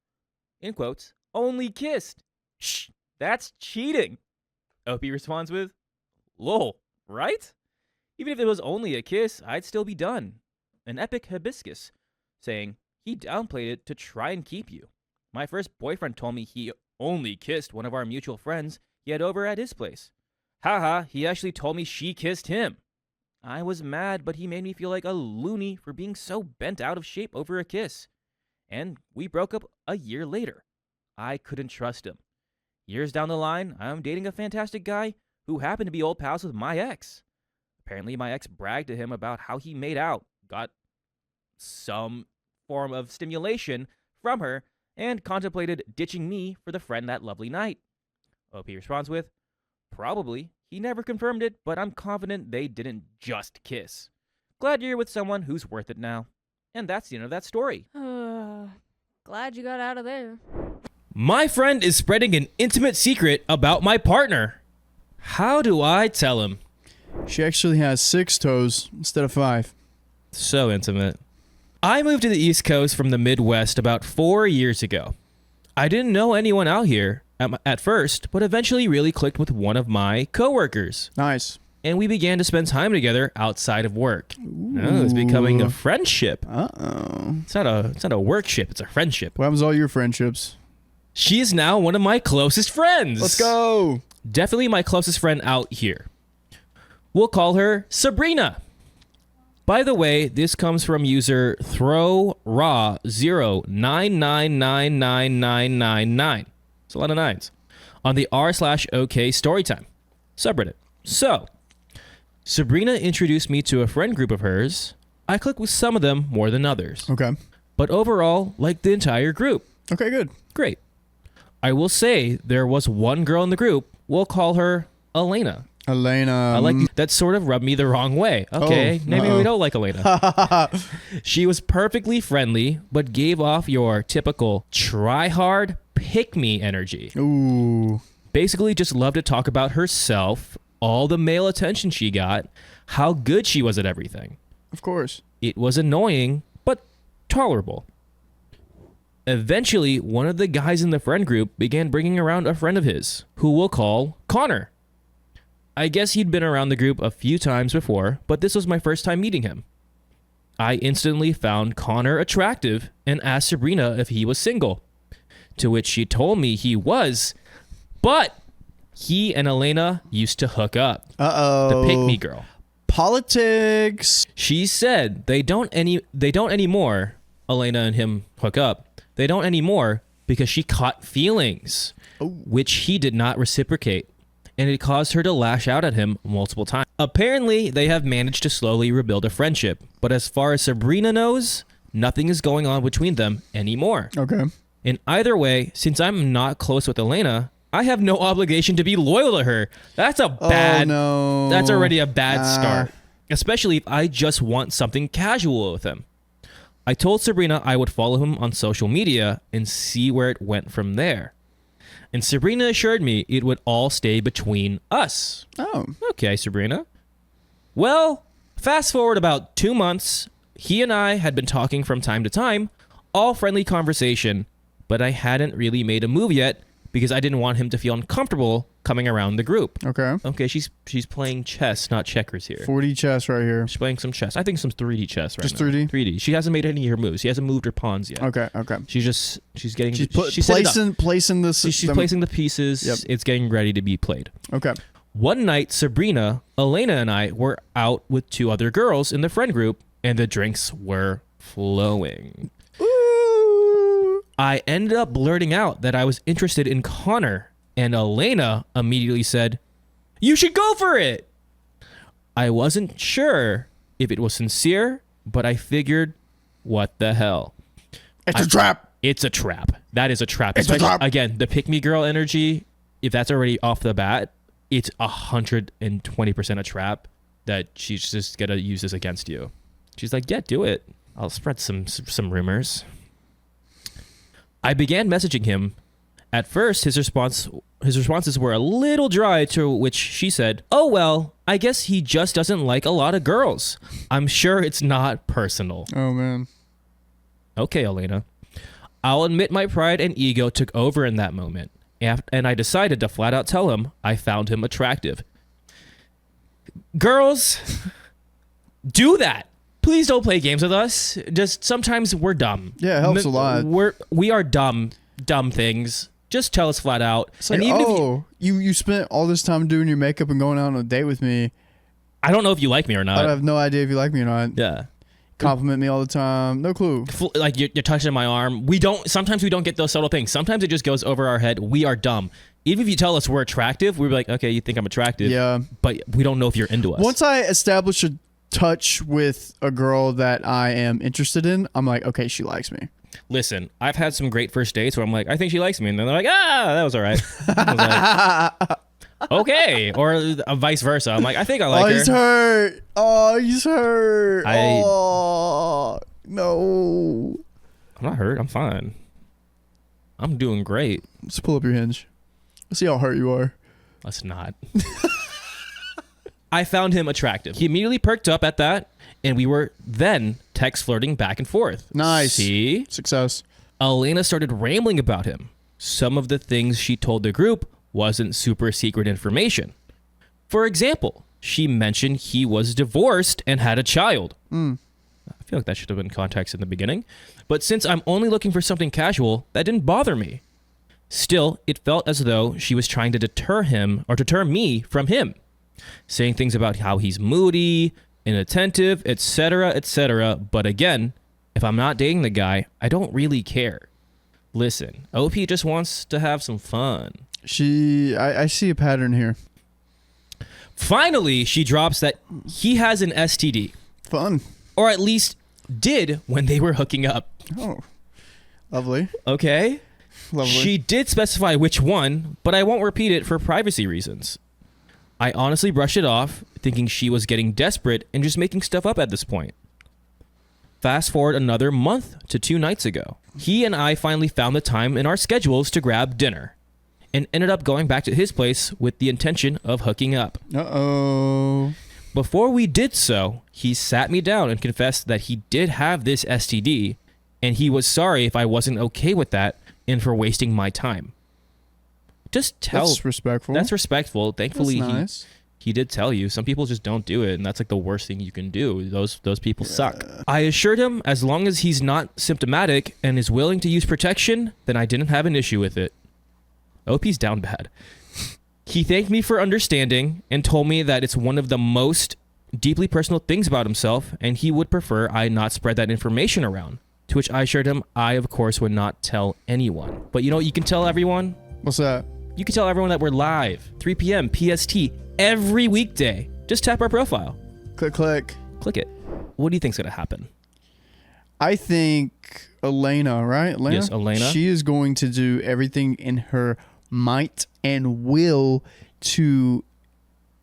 in quotes, "Only kissed. Shh, that's cheating." OP responds with, "Lol, right? Even if it was only a kiss, I'd still be done." An epic hibiscus saying, "He downplayed it to try and keep you. My first boyfriend told me he only kissed one of our mutual friends he had over at his place. Haha, he actually told me she kissed him. I was mad, but he made me feel like a loony for being so bent out of shape over a kiss. And we broke up a year later. I couldn't trust him. Years down the line, I'm dating a fantastic guy who happened to be old pals with my ex. Apparently, my ex bragged to him about how he made out, got some form of stimulation from her, and contemplated ditching me for the friend that lovely night." OP responds with, "Probably. He never confirmed it, but I'm confident they didn't just kiss. Glad you're with someone who's worth it now." And that's the end of that story. Glad you got out of there. My friend is spreading an intimate secret about my partner. How do I tell him? She actually has 6 toes instead of 5. So intimate. I moved to the East Coast from the Midwest about 4 years ago. I didn't know anyone out here at first, but eventually really clicked with one of my coworkers. Nice. And we began to spend time together outside of work. Oh, it's becoming a friendship. Uh-oh. It's not a workship, it's a friendship. What happens to all your friendships? She is now one of my closest friends. Let's go. Definitely my closest friend out here. We'll call her Sabrina. By the way, this comes from user throwraw09999999. It's a lot of nines. On the r/OK Storytime subreddit. So, Sabrina introduced me to a friend group of hers. I click with some of them more than others. Okay. But overall, like the entire group. Okay, good. Great. I will say there was one girl in the group. We'll call her Elena. Elena. I like that sort of rubbed me the wrong way. Okay, maybe we don't like Elena. She was perfectly friendly, but gave off your typical try hard, pick me energy. Ooh. Basically just loved to talk about herself, all the male attention she got, how good she was at everything. Of course. It was annoying, but tolerable. Eventually, one of the guys in the friend group began bringing around a friend of his, who we'll call Connor. I guess he'd been around the group a few times before, but this was my first time meeting him. I instantly found Connor attractive and asked Sabrina if he was single, to which she told me he was, but he and Elena used to hook up. Uh-oh. The pick me girl. Politics. She said they don't anymore. Elena and him hook up. They don't anymore because she caught feelings, which he did not reciprocate, and it caused her to lash out at him multiple times. Apparently, they have managed to slowly rebuild a friendship, but as far as Sabrina knows, nothing is going on between them anymore. Okay. In either way, since I'm not close with Elena, I have no obligation to be loyal to her. That's a bad. Oh, no. That's already a bad start, especially if I just want something casual with him. I told Sabrina I would follow him on social media and see where it went from there. And Sabrina assured me it would all stay between us. Oh. Okay, Sabrina. Well, fast forward about 2 months, he and I had been talking from time to time, all friendly conversation, but I hadn't really made a move yet because I didn't want him to feel uncomfortable coming around the group. Okay. Okay, she's playing chess, not checkers here. 4D chess right here. She's playing some chess. I think some 3D chess right Just now. 3D? 3D. She hasn't made any of her moves. She hasn't moved her pawns yet. Okay. She's getting. She's placing this. She's placing the pieces. Yep. It's getting ready to be played. Okay. One night, Sabrina, Elena, and I were out with 2 other girls in the friend group, and the drinks were flowing. Ooh. I ended up blurting out that I was interested in Connor, and Elena immediately said, "You should go for it." I wasn't sure if it was sincere, but I figured, what the hell? It's a trap. It's a trap. That is a trap. It's a trap. Again, the pick me girl energy, if that's already off the bat, it's 120% a trap that she's just gonna use this against you. She's like, yeah, do it. I'll spread some rumors. I began messaging him. At first, his responses were a little dry, to which she said, "Oh well, I guess he just doesn't like a lot of girls. I'm sure it's not personal." Oh man. Okay, Elena. I'll admit my pride and ego took over in that moment, and I decided to flat out tell him I found him attractive. Girls, do that. Please don't play games with us. Just sometimes we're dumb. Yeah, it helps a lot. We are dumb things. Just tell us flat out. It's like, and even if you spent all this time doing your makeup and going out on a date with me. I don't know if you like me or not. I have no idea if you like me or not. Yeah. Compliment me all the time. No clue. Like you're touching my arm. Sometimes we don't get those subtle things. Sometimes it just goes over our head. We are dumb. Even if you tell us we're attractive, we're like, okay, you think I'm attractive. Yeah. But we don't know if you're into us. Once I establish a touch with a girl that I am interested in, I'm like, okay, she likes me. Listen, I've had some great first dates where I'm like, I think she likes me. And then they're like, that was all right. I was like, okay. Or vice versa. I'm like, I think I like her. He's hurt. Oh, he's hurt. I- Oh, no. I'm not hurt. I'm fine. I'm doing great. Let's pull up your hinge. Let's see how hurt you are. Let's not. I found him attractive. He immediately perked up at that, and we were then text flirting back and forth. Nice. See? Success. Elena started rambling about him. Some of the things she told the group wasn't super secret information. For example, she mentioned he was divorced and had a child. I feel like that should have been context in the beginning. But since I'm only looking for something casual, that didn't bother me. Still, it felt as though she was trying to deter me from him, saying things about how he's moody, inattentive, etc., etc. But again, if I'm not dating the guy, I don't really care. Listen, OP just wants to have some fun. I see a pattern here. Finally, she drops that he has an STD. Fun. Or at least did when they were hooking up. Oh, lovely. Okay? Lovely. She did specify which one, but I won't repeat it for privacy reasons. I honestly brushed it off, thinking she was getting desperate and just making stuff up at this point. Fast forward another month to 2 nights ago. He and I finally found the time in our schedules to grab dinner and ended up going back to his place with the intention of hooking up. Uh-oh. Before we did so, he sat me down and confessed that he did have this STD, and he was sorry if I wasn't okay with that and for wasting my time. Just tell. That's respectful. That's respectful. Thankfully, That's nice. he did tell you. Some people just don't do it, and that's like the worst thing you can do. Those people suck. I assured him as long as he's not symptomatic and is willing to use protection, then I didn't have an issue with it. OP's down bad. He thanked me for understanding and told me that it's one of the most deeply personal things about himself, and he would prefer I not spread that information around. To which I assured him I, of course, would not tell anyone. But you know what you can tell everyone? What's that? You can tell everyone that we're live, 3 p.m. PST, every weekday. Just tap our profile. Click, click. Click it. What do you think's going to happen? I think Elena, right? Elena? Yes, Elena. She is going to do everything in her might and will to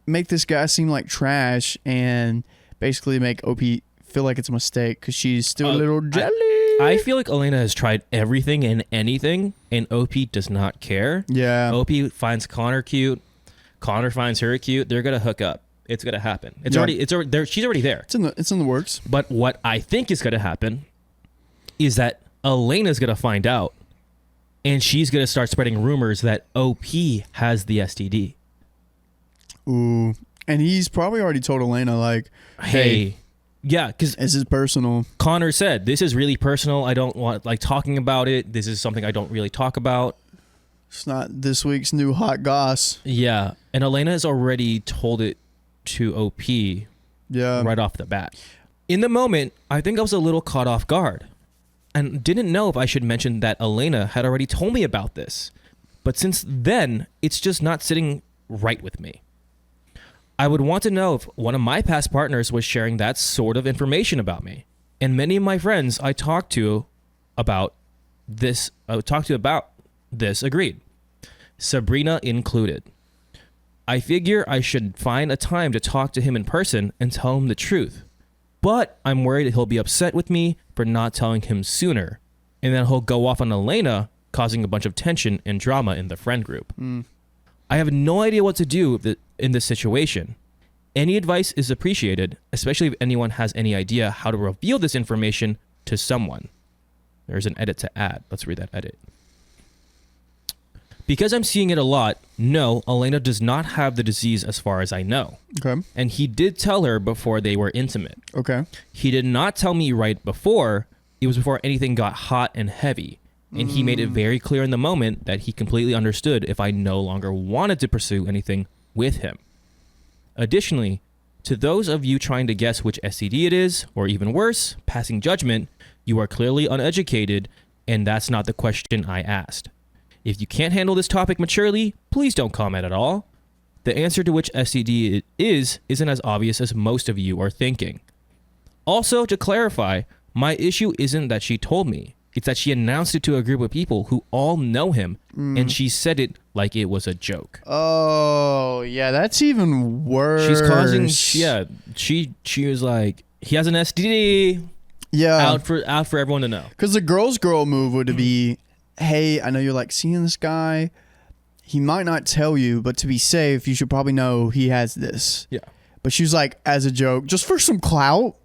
make this guy seem like trash and basically make OP feel like it's a mistake because she's still a little jelly. I feel like Elena has tried everything and anything, and OP does not care. Yeah. OP finds Connor cute. Connor finds her cute. They're gonna hook up. It's gonna happen. It's Yeah. already there. She's already there. It's in the works. But what I think is gonna happen is that Elena's gonna find out, and she's gonna start spreading rumors that OP has the STD. Ooh. And he's probably already told Elena, like, Hey. Yeah, because this is personal. Connor said, this is really personal. I don't want like talking about it. This is something I don't really talk about. It's not this week's new hot goss. Yeah. And Elena has already told it to OP Yeah. right off the bat. In the moment, I think I was a little caught off guard and didn't know if I should mention that Elena had already told me about this. But since then, it's just not sitting right with me. I would want to know if one of my past partners was sharing that sort of information about me. And many of my friends I talked to about this agreed. Sabrina included. I figure I should find a time to talk to him in person and tell him the truth. But I'm worried he'll be upset with me for not telling him sooner. And then he'll go off on Elena, causing a bunch of tension and drama in the friend group. I have no idea what to do in this situation. Any advice is appreciated, especially if anyone has any idea how to reveal this information to someone. There's an edit to add. Let's read that edit. Because I'm seeing it a lot, no, Elena does not have the disease as far as I know. Okay. And he did tell her before they were intimate. Okay. He did not tell me right before. It was before anything got hot and heavy. And he made it very clear in the moment that he completely understood if I no longer wanted to pursue anything with him. Additionally, to those of you trying to guess which STD it is, or even worse, passing judgment, you are clearly uneducated, and that's not the question I asked. If you can't handle this topic maturely, please don't comment at all. The answer to which STD it is isn't as obvious as most of you are thinking. Also, to clarify, my issue isn't that she told me. It's that she announced it to a group of people who all know him, and she said it like it was a joke. Oh, yeah, that's even worse. She's causing, she was like, he has an STD. Yeah. Out for everyone to know. Because the girl's girl move would be hey, I know you're like seeing this guy. He might not tell you, but to be safe, you should probably know he has this. Yeah. But she was like, as a joke, just for some clout.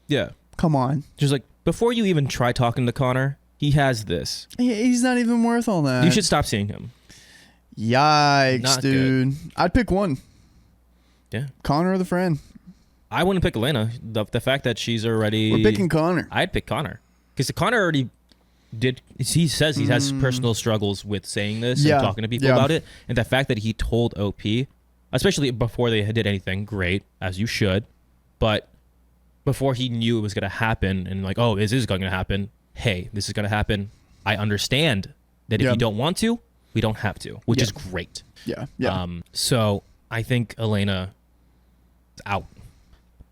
Yeah. Come on. She's like, before you even try talking to Connor, he has this. He's not even worth all that. You should stop seeing him. Yikes, Not dude. good. I'd pick one. Yeah. Connor or the friend. I wouldn't pick Elena. The fact that she's already... We're picking Connor. I'd pick Connor. Because Connor already did... He says he has personal struggles with saying this and talking to people about it. And the fact that he told OP, especially before they did anything, great, as you should. But before he knew it was going to happen and like, oh, this is going to happen. Hey, this is going to happen. I understand that if you don't want to, we don't have to, which is great. Yeah. Yeah. So I think Elena is out.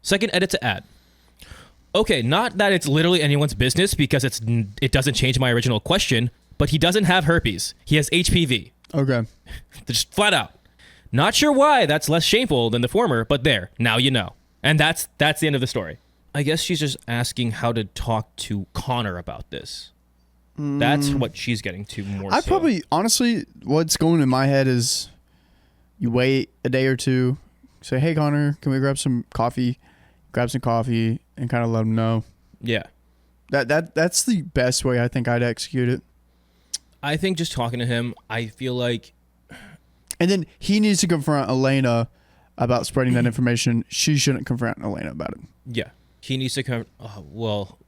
Second edit to add. Okay, not that it's literally anyone's business because it doesn't change my original question, but he doesn't have herpes. He has HPV. Okay. Just flat out. Not sure why that's less shameful than the former, but there, now you know. And that's the end of the story. I guess she's just asking how to talk to Connor about this. That's what she's getting to more. Probably, honestly, what's going in my head is you wait a day or two, say, hey, Connor, can we grab some coffee? Grab some coffee and kind of let him know. Yeah. That's the best way I think I'd execute it. I think just talking to him, I feel like... And then he needs to confront Elena about spreading that information. She shouldn't confront Elena about it. Yeah. He needs to well,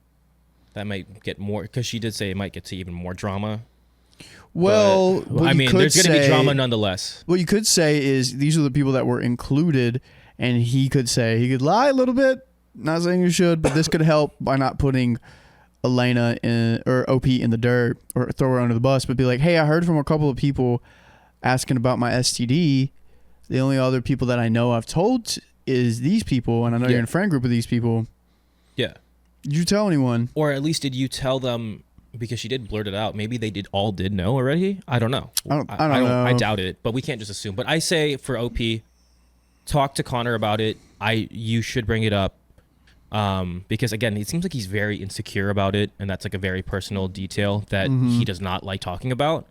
that might get more, because she did say it might get to even more drama. Well, I mean, there's going to be drama nonetheless. What you could say is these are the people that were included, and he could lie a little bit. Not saying you should, but this could help by not putting Elena or OP in the dirt or throw her under the bus, but be like, hey, I heard from a couple of people asking about my STD. The only other people that I know I've told is these people, and I know you're in a friend group with these people. Yeah. Did you tell anyone? Or at least did you tell them, because she did blurt it out. Maybe they all did know already. I don't know. I don't know. I doubt it, but we can't just assume. But I say for OP, talk to Connor about it. You should bring it up. Because again, it seems like he's very insecure about it, and that's like a very personal detail that he does not like talking about.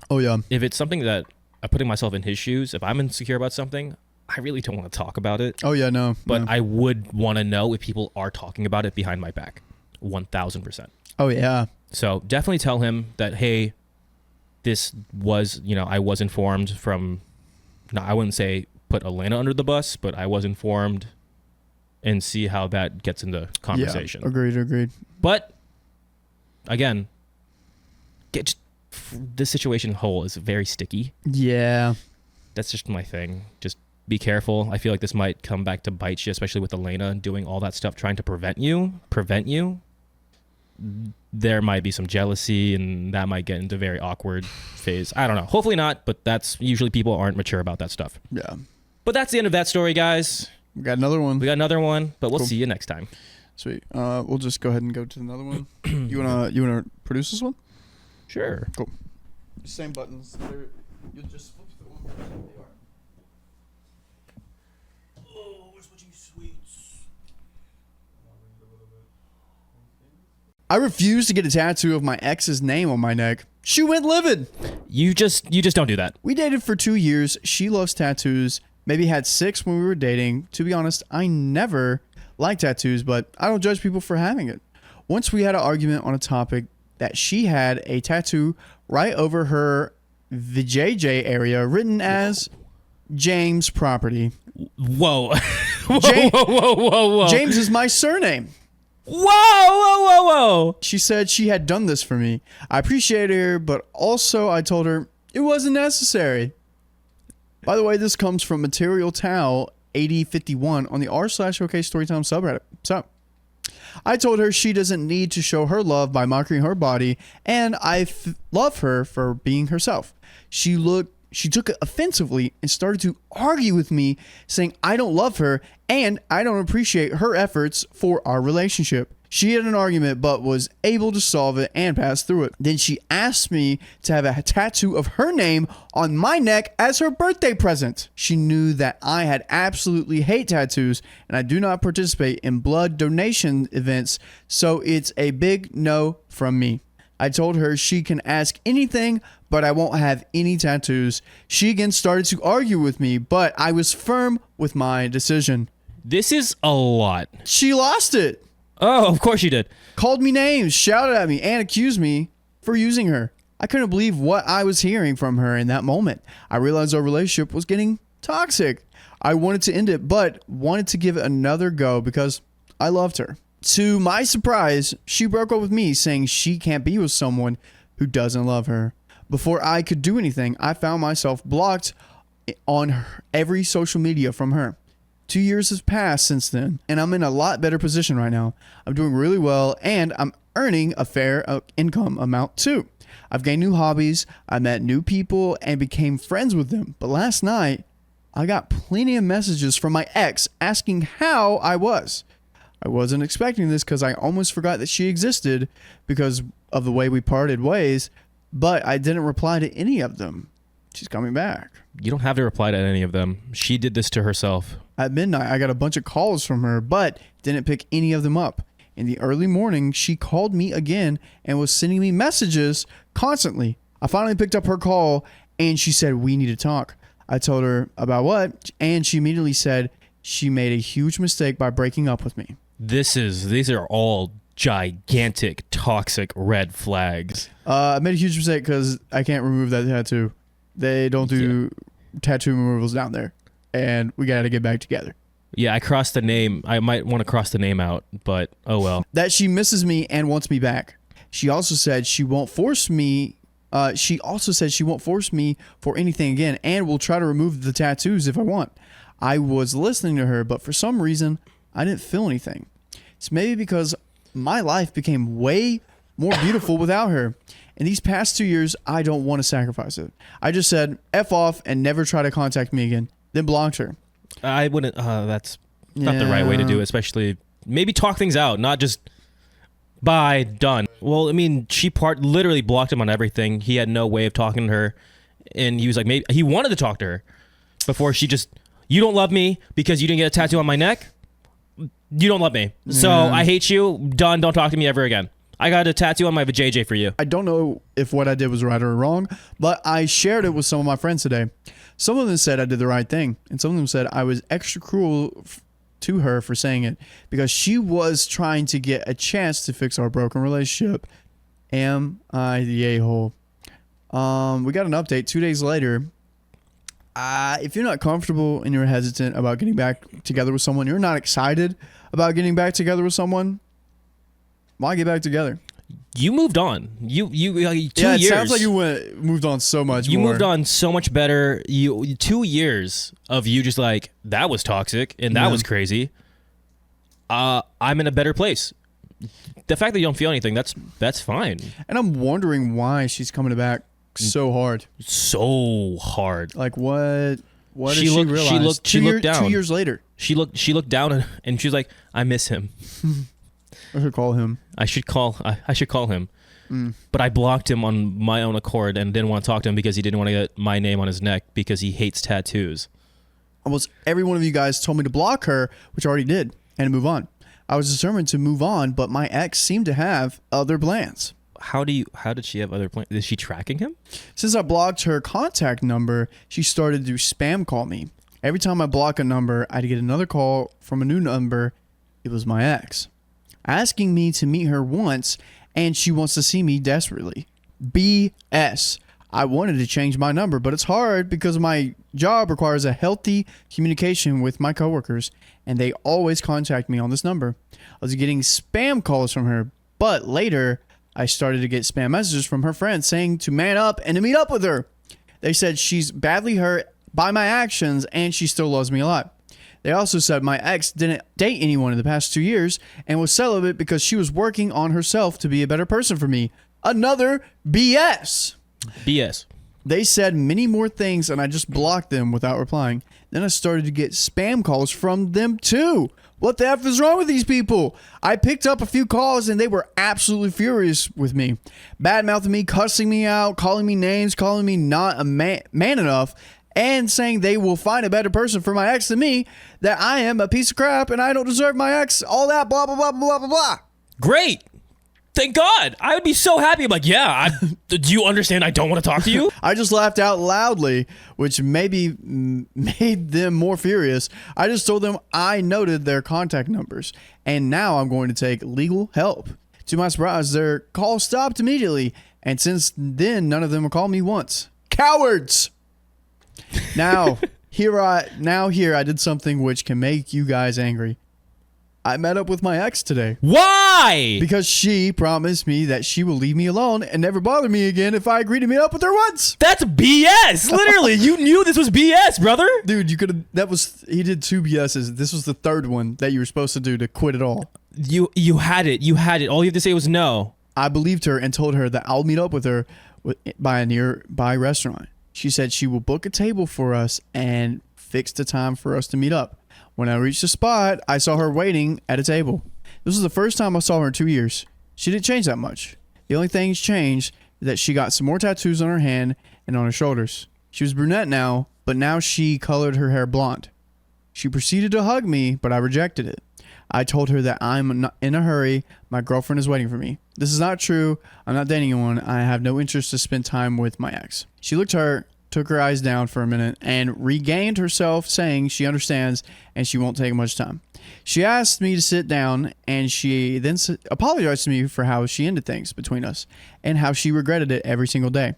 Oh yeah. If it's something that I'm putting myself in his shoes, if I'm insecure about something, I really don't want to talk about it. Oh yeah, no. But I would want to know if people are talking about it behind my back. 1000%. Oh yeah. So definitely tell him that, hey, this was, I was informed from, no, I wouldn't say put Elena under the bus, but I was informed, and see how that gets into conversation. Yeah, agreed. But again, this situation whole is very sticky. Yeah. That's just my thing. Just be careful. I feel like this might come back to bite you, especially with Elena doing all that stuff, trying to prevent you. There might be some jealousy, and that might get into a very awkward phase. I don't know. Hopefully not, but that's usually people aren't mature about that stuff. Yeah. But that's the end of that story, guys. We got another one. But we'll see you next time. Sweet. We'll just go ahead and go to another one. You wanna produce this one? Sure. Cool. Same buttons. You'll just flip the one. Oh, we're switching sweets. I refuse to get a tattoo of my ex's name on my neck. She went livid. You just don't do that. We dated for 2 years. She loves tattoos. Maybe had 6 when we were dating. To be honest, I never liked tattoos, but I don't judge people for having it. Once we had an argument on a topic that she had a tattoo right over her vajayjay area written as James property. Whoa. Whoa. James is my surname. Whoa. She said she had done this for me. I appreciated her, but also I told her it wasn't necessary. By the way, this comes from Material Towel 8051 on the r/OK Storytime subreddit. So, I told her she doesn't need to show her love by mocking her body, and I love her for being herself. She took it offensively and started to argue with me, saying I don't love her and I don't appreciate her efforts for our relationship. She had an argument but was able to solve it and pass through it. Then she asked me to have a tattoo of her name on my neck as her birthday present. She knew that I had absolutely hate tattoos and I do not participate in blood donation events, so it's a big no from me. I told her she can ask anything, but I won't have any tattoos. She again started to argue with me, but I was firm with my decision. This is a lot. She lost it. Oh, of course you did. Called me names, shouted at me, and accused me for using her. I couldn't believe what I was hearing from her in that moment. I realized our relationship was getting toxic. I wanted to end it, but wanted to give it another go because I loved her. To my surprise, she broke up with me, saying she can't be with someone who doesn't love her. Before I could do anything, I found myself blocked on every social media from her. 2 years has passed since then, and I'm in a lot better position right now. I'm doing really well, and I'm earning a fair income amount too. I've gained new hobbies, I met new people, and became friends with them. But last night, I got plenty of messages from my ex asking how I was. I wasn't expecting this because I almost forgot that she existed because of the way we parted ways, but I didn't reply to any of them. She's coming back. You don't have to reply to any of them. She did this to herself. At midnight, I got a bunch of calls from her, but didn't pick any of them up. In the early morning, she called me again and was sending me messages constantly. I finally picked up her call and she said, we need to talk. I told her about what, and she immediately said she made a huge mistake by breaking up with me. These are all gigantic, toxic red flags. I made a huge mistake because I can't remove that tattoo. They don't do tattoo removals down there, and we got to get back together. Yeah, I crossed the name. I might want to cross the name out, but oh well. That she misses me and wants me back. She also said she won't force me. She also said she won't force me for anything again, and will try to remove the tattoos if I want. I was listening to her, but for some reason, I didn't feel anything. It's maybe because my life became way more beautiful without her. In these past 2 years, I don't want to sacrifice it. I just said, F off and never try to contact me again. Then blocked her. I wouldn't. That's not the right way to do it, especially maybe talk things out, not just bye, done. Well, I mean, she literally blocked him on everything. He had no way of talking to her. And he was like, maybe he wanted to talk to her before she just, you don't love me because you didn't get a tattoo on my neck. You don't love me. So I hate you. Done. Don't talk to me ever again. I got a tattoo on my vajayjay for you. I don't know if what I did was right or wrong, but I shared it with some of my friends today. Some of them said I did the right thing, and some of them said I was extra cruel to her for saying it because she was trying to get a chance to fix our broken relationship. Am I the a-hole? We got an update 2 days later. If you're not comfortable and you're hesitant about getting back together with someone, you're not excited about getting back together with someone, why get back together? You moved on. You 2 years. Yeah, it sounds like you moved on so much You more. moved on so much better. 2 years of you just like, that was toxic and that was crazy. I'm in a better place. The fact that you don't feel anything, that's fine. And I'm wondering why she's coming back so hard. So hard. Like what did She she looked- realize? she looked- she looked down. 2 years later. She looked down and she was like, I miss him. I should call him. I should call him. But I blocked him on my own accord and didn't want to talk to him because he didn't want to get my name on his neck because he hates tattoos. Almost every one of you guys told me to block her, which I already did, and to move on. I was determined to move on, but my ex seemed to have other plans. How did she have other plans? Is she tracking him? Since I blocked her contact number, she started to spam call me. Every time I block a number, I'd get another call from a new number. It was my ex, asking me to meet her once, and she wants to see me desperately. BS. I wanted to change my number, but it's hard because my job requires a healthy communication with my coworkers, and they always contact me on this number. I was getting spam calls from her, but later I started to get spam messages from her friends saying to man up and to meet up with her. They said she's badly hurt by my actions and she still loves me a lot. They also said my ex didn't date anyone in the past 2 years and was celibate because she was working on herself to be a better person for me. Another BS. BS. They said many more things and I just blocked them without replying. Then I started to get spam calls from them too. What the F is wrong with these people? I picked up a few calls and they were absolutely furious with me. Bad-mouthing me, cussing me out, calling me names, calling me not a man enough, and saying they will find a better person for my ex than me, that I am a piece of crap and I don't deserve my ex, all that blah, blah, blah, blah, blah, blah. Great. Thank God. I would be so happy. I'm like, yeah, do you understand I don't want to talk to you? I just laughed out loudly, which maybe made them more furious. I just told them I noted their contact numbers, and now I'm going to take legal help. To my surprise, their call stopped immediately, and since then, none of them have called me once. Cowards! Now, here I did something which can make you guys angry. I met up with my ex today. Why? Because she promised me that she will leave me alone and never bother me again if I agree to meet up with her once. That's BS. Literally, you knew this was BS, brother. Dude, you could have, he did 2 BSs. This was the 3rd one that you were supposed to do to quit it all. You had it. You had it. All you have to say was no. I believed her and told her that I'll meet up with her by a nearby restaurant. She said she will book a table for us and fix the time for us to meet up. When I reached the spot, I saw her waiting at a table. This was the first time I saw her in 2 years. She didn't change that much. The only thing changed is that she got some more tattoos on her hand and on her shoulders. She was brunette now, but now she colored her hair blonde. She proceeded to hug me, but I rejected it. I told her that I'm not in a hurry. My girlfriend is waiting for me. This is not true. I'm not dating anyone. I have no interest to spend time with my ex. She looked hurt, took her eyes down for a minute, and regained herself, saying she understands and she won't take much time. She asked me to sit down, and she then apologized to me for how she ended things between us and how she regretted it every single day.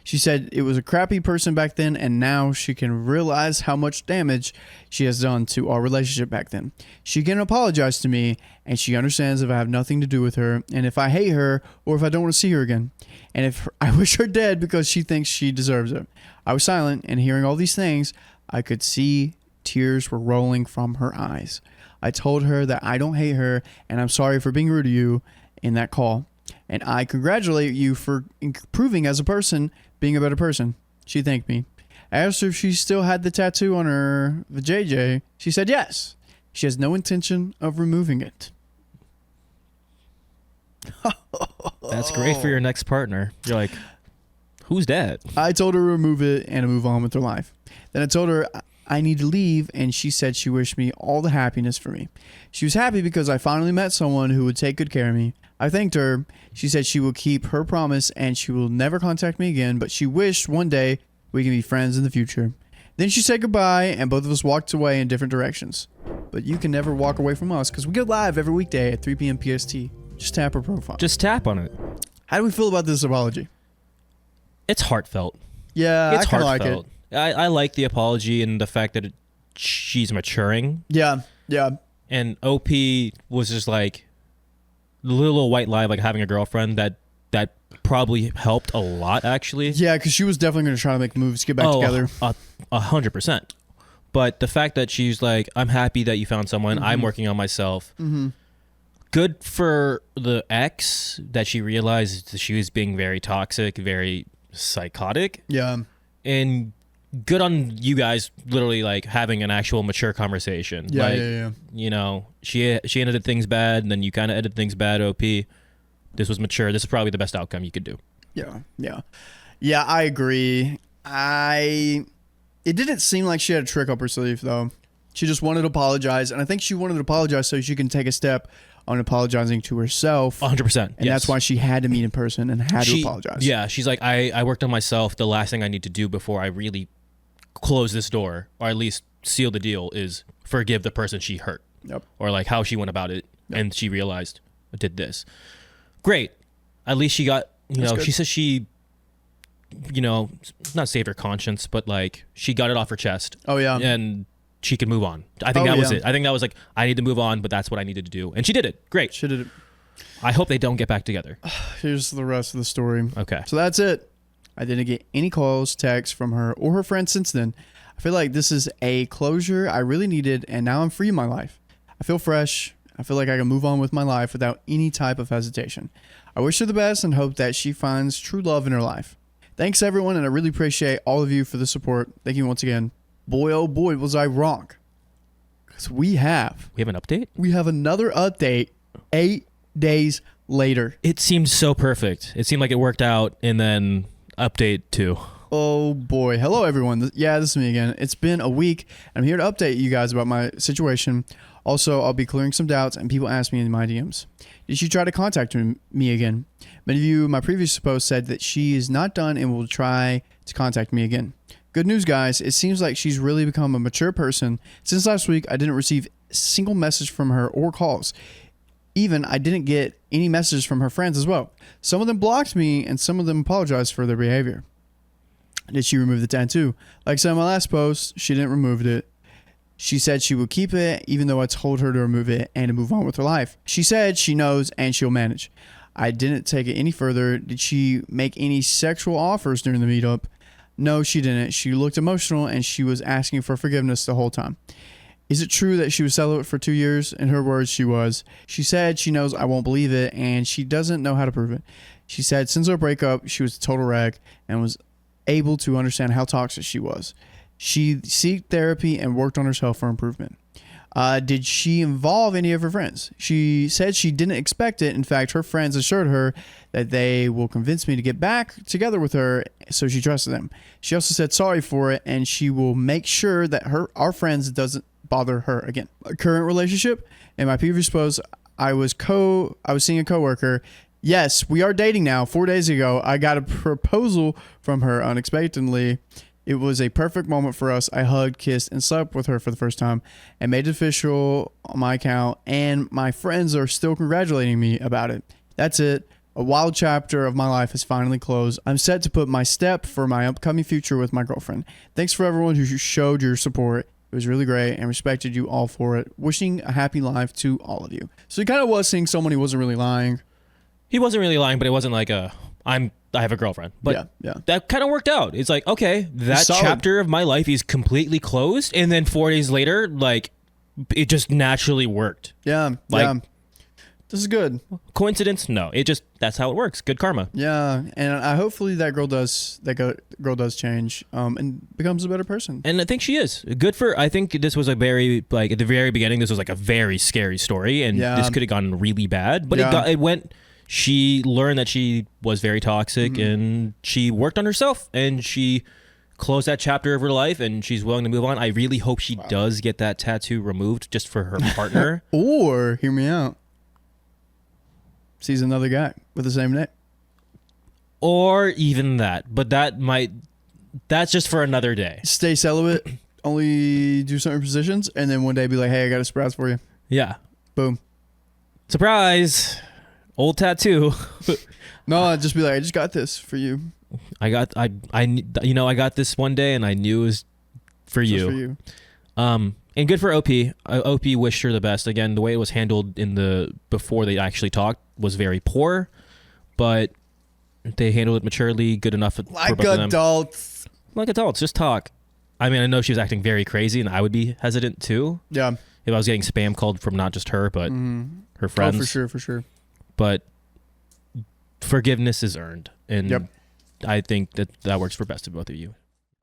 She said it was a crappy person back then, and now she can realize how much damage she has done to our relationship back then. She can apologize to me, and she understands if I have nothing to do with her, and if I hate her, or if I don't want to see her again, and if I wish her dead because she thinks she deserves it. I was silent, and hearing all these things, I could see tears were rolling from her eyes. I told her that I don't hate her, and I'm sorry for being rude to you in that call. And I congratulate you for improving as a person, being a better person. She thanked me. I asked her if she still had the tattoo on her JJ. She said yes. She has no intention of removing it. That's great for your next partner. You're like, who's that? I told her to remove it and to move on with her life. Then I told her I need to leave, and she said she wished me all the happiness for me. She was happy because I finally met someone who would take good care of me. I thanked her. She said she will keep her promise and she will never contact me again, but she wished one day we can be friends in the future. Then she said goodbye, and both of us walked away in different directions. But you can never walk away from us because we go live every weekday at 3 p.m. PST. Just tap her profile. Just tap on it. How do we feel about this apology? It's heartfelt. Yeah, It's I kind of like heartfelt. it. I like the apology and the fact that she's maturing. Yeah. And OP was just like the little white lie, like having a girlfriend that probably helped a lot, actually. Yeah, because she was definitely going to try to make moves to get back together. 100%. But the fact that she's like, I'm happy that you found someone. I'm working on myself. Mm-hmm. Good for the ex that she realized that she was being very toxic, very psychotic. Yeah. And good on you guys literally like having an actual mature conversation. Yeah, like, yeah. You know, she ended things bad, and then you kind of ended things bad, OP. This was mature. This is probably the best outcome you could do. Yeah, I agree. It didn't seem like she had a trick up her sleeve, though. She just wanted to apologize, and I think she wanted to apologize so she can take a step on apologizing to herself. 100%. And that's why she had to meet in person and had to apologize. Yeah, she's like, I worked on myself. The last thing I need to do before I really close this door, or at least seal the deal, is forgive the person she hurt. Yep. Or like how she went about it, and she realized I did this. Great. At least she got, she says she, not saved her conscience, but like she got it off her chest. Oh, yeah. And she could move on. I think that was it. I think that was like, I need to move on, but that's what I needed to do. And she did it. Great. She did it. I hope they don't get back together. Here's the rest of the story. Okay. So that's it. I didn't get any calls, texts from her or her friends since then. I feel like this is a closure I really needed, and now I'm free in my life. I feel fresh. I feel like I can move on with my life without any type of hesitation. I wish her the best and hope that she finds true love in her life. Thanks, everyone, and I really appreciate all of you for the support. Thank you once again. Boy, oh boy, was I wrong. Because we have an update? We have another update 8 days later. It seemed so perfect. It seemed like it worked out, and then update 2. Oh boy. Hello, everyone. This is me again. It's been a week. I'm here to update you guys about my situation. Also, I'll be clearing some doubts, and people ask me in my DMs. Did she try to contact me again? Many of you in my previous post said that she is not done and will try to contact me again. Good news, guys. It seems like she's really become a mature person. Since last week, I didn't receive a single message from her or calls. Even I didn't get any messages from her friends as well. Some of them blocked me and some of them apologized for their behavior. Did she remove the tattoo? Like I said in my last post, she didn't remove it. She said she would keep it even though I told her to remove it and to move on with her life. She said she knows and she'll manage. I didn't take it any further. Did she make any sexual offers during the meetup? No, she didn't. She looked emotional and she was asking for forgiveness the whole time. Is it true that she was celibate for 2 years? In her words, she was. She said she knows I won't believe it and she doesn't know how to prove it. She said since our breakup, she was a total wreck and was able to understand how toxic she was. She sought therapy and worked on herself for improvement. Did she involve any of her friends? She said she didn't expect it. In fact, her friends assured her that they will convince me to get back together with her, so she trusted them. She also said sorry for it, and she will make sure that our friends doesn't bother her again. Current relationship. In my previous post, I was seeing a coworker. Yes, we are dating now. 4 days ago, I got a proposal from her unexpectedly. It was a perfect moment for us. I hugged, kissed, and slept with her for the first time and made it official on my account, and my friends are still congratulating me about it. That's it. A wild chapter of my life has finally closed. I'm set to put my step for my upcoming future with my girlfriend. Thanks for everyone who showed your support. It was really great and respected you all for it. Wishing a happy life to all of you. So he kind of was saying someone he wasn't really lying. He wasn't really lying, but it wasn't like I have a girlfriend. But yeah. that kind of worked out. It's like, okay, that chapter of my life is completely closed. And then 4 days later, like, it just naturally worked. Yeah. This is good. Coincidence? No. That's how it works. Good karma. Yeah. And hopefully that girl does change and becomes a better person. And I think she is. I think this was a very, like, at the very beginning, this was like a very scary story. And this could have gone really bad. But it went... She learned that she was very toxic and she worked on herself and she closed that chapter of her life and she's willing to move on. I really hope she does get that tattoo removed just for her partner. Or, hear me out, sees another guy with the same name. Or even that. But that's just for another day. Stay celibate, only do certain positions, and then one day be like, hey, I got a surprise for you. Yeah. Boom. Surprise. Old tattoo. No, I'd just be like, I just got this for you. I got this one day and I knew it was for Just you. for you. And good for OP. OP wished her the best. Again, the way it was handled before they actually talked was very poor, but they handled it maturely, good enough for both of them. Like adults, just talk. I mean, I know she was acting very crazy and I would be hesitant too. Yeah. If I was getting spam called from not just her, but her friends. Oh, for sure. But forgiveness is earned. And I think that works for best of both of you.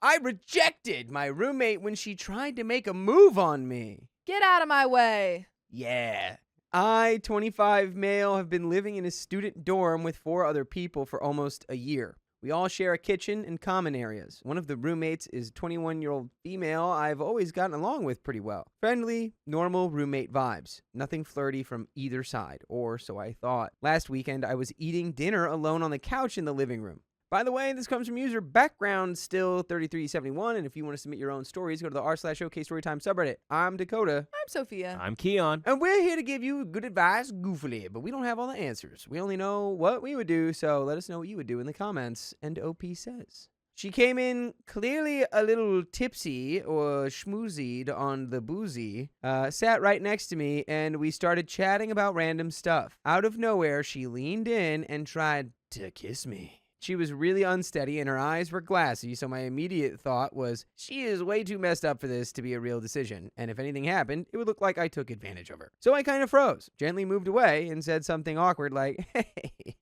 I rejected my roommate when she tried to make a move on me. Get out of my way. Yeah. I, 25 male, have been living in a student dorm with 4 other people for almost a year. We all share a kitchen and common areas. One of the roommates is a 21-year-old female I've always gotten along with pretty well. Friendly, normal roommate vibes. Nothing flirty from either side, or so I thought. Last weekend, I was eating dinner alone on the couch in the living room. By the way, this comes from user background still 3371, and if you want to submit your own stories, go to the r/OK Storytime subreddit. I'm Dakota. I'm Sophia. I'm Keon. And we're here to give you good advice goofily, but we don't have all the answers. We only know what we would do, so let us know what you would do in the comments. And OP says, she came in clearly a little tipsy or schmoozied on the boozy, sat right next to me, and we started chatting about random stuff. Out of nowhere, she leaned in and tried to kiss me. She was really unsteady and her eyes were glassy, so my immediate thought was, she is way too messed up for this to be a real decision, and if anything happened, it would look like I took advantage of her. So I kind of froze, gently moved away, and said something awkward like, hey,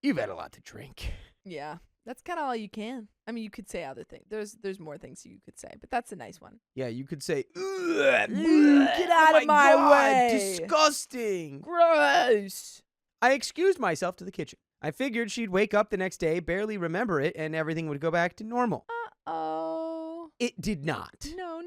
you've had a lot to drink. Yeah, that's kind of all you can. I mean, you could say other things. There's more things you could say, but that's a nice one. Yeah, you could say, get out of my way. Disgusting. Gross. I excused myself to the kitchen. I figured she'd wake up the next day, barely remember it, and everything would go back to normal. Uh-oh. It did not. No.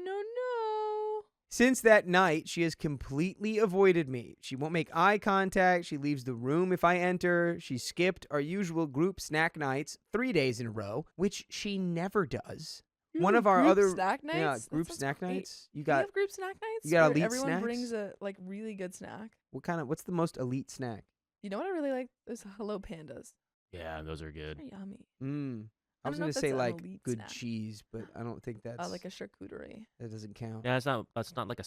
Since that night, she has completely avoided me. She won't make eye contact. She leaves the room if I enter. She skipped our usual group snack nights 3 days in a row, which she never does. One of our Group other snack nights? yeah, That group sounds snack great. nights. You Do you got have group snack nights? you got where elite everyone snacks? brings a like really good snack. what's the most elite snack? You know what I really like? Those Hello Pandas. Yeah, those are good. They're yummy. I I was don't know gonna if say that's an like elite good snack. cheese, but I don't think that's Like a charcuterie. that doesn't count. Yeah, that's not like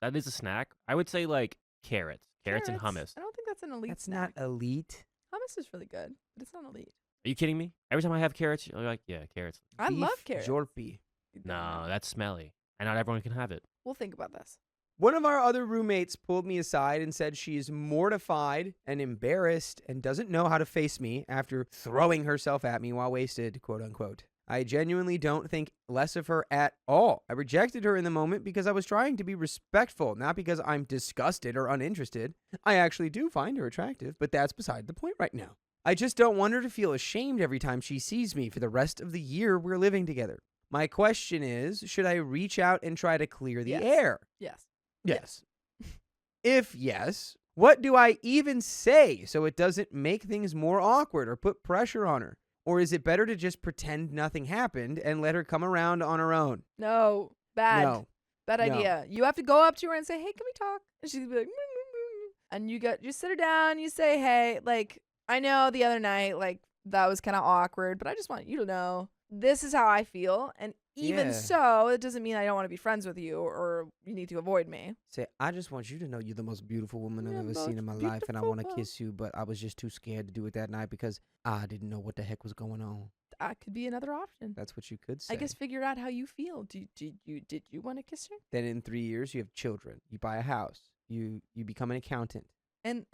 that is a snack. I would say like carrots and hummus. I don't think that's an elite That's snack. not elite. Hummus is really good, but it's not elite. Are you kidding me? Every time I have carrots, you're like, yeah, carrots. I love Beef carrots. Jorpy. No, that's smelly, and not everyone can have it. We'll think about this. One of our other roommates pulled me aside and said she is mortified and embarrassed and doesn't know how to face me after throwing herself at me while wasted, quote unquote. I genuinely don't think less of her at all. I rejected her in the moment because I was trying to be respectful, not because I'm disgusted or uninterested. I actually do find her attractive, but that's beside the point right now. I just don't want her to feel ashamed every time she sees me for the rest of the year we're living together. My question is, should I reach out and try to clear the Yes. air? Yes. Yes. If yes, what do I even say so it doesn't make things more awkward or put pressure on her? Or is it better to just pretend nothing happened and let her come around on her own? No. Bad. No. Bad No. idea. You have to go up to her and say, "Hey, can we talk?" And she's be like, and you sit her down. You say, "Hey, like, I know the other night, like, that was kind of awkward, but I just want you to know this is how I feel. And even Yeah. so, it doesn't mean I don't want to be friends with you or you need to avoid me." Say, I just want you to know you're the most beautiful woman I've You're ever the seen in my most life, and I want to beautiful. kiss you, but I was just too scared to do it that night because I didn't know what the heck was going on. That could be another option. That's what you could say. I guess figure out how you feel. Did you want to kiss her? Then in 3 years, you have children. You buy a house. You become an accountant. And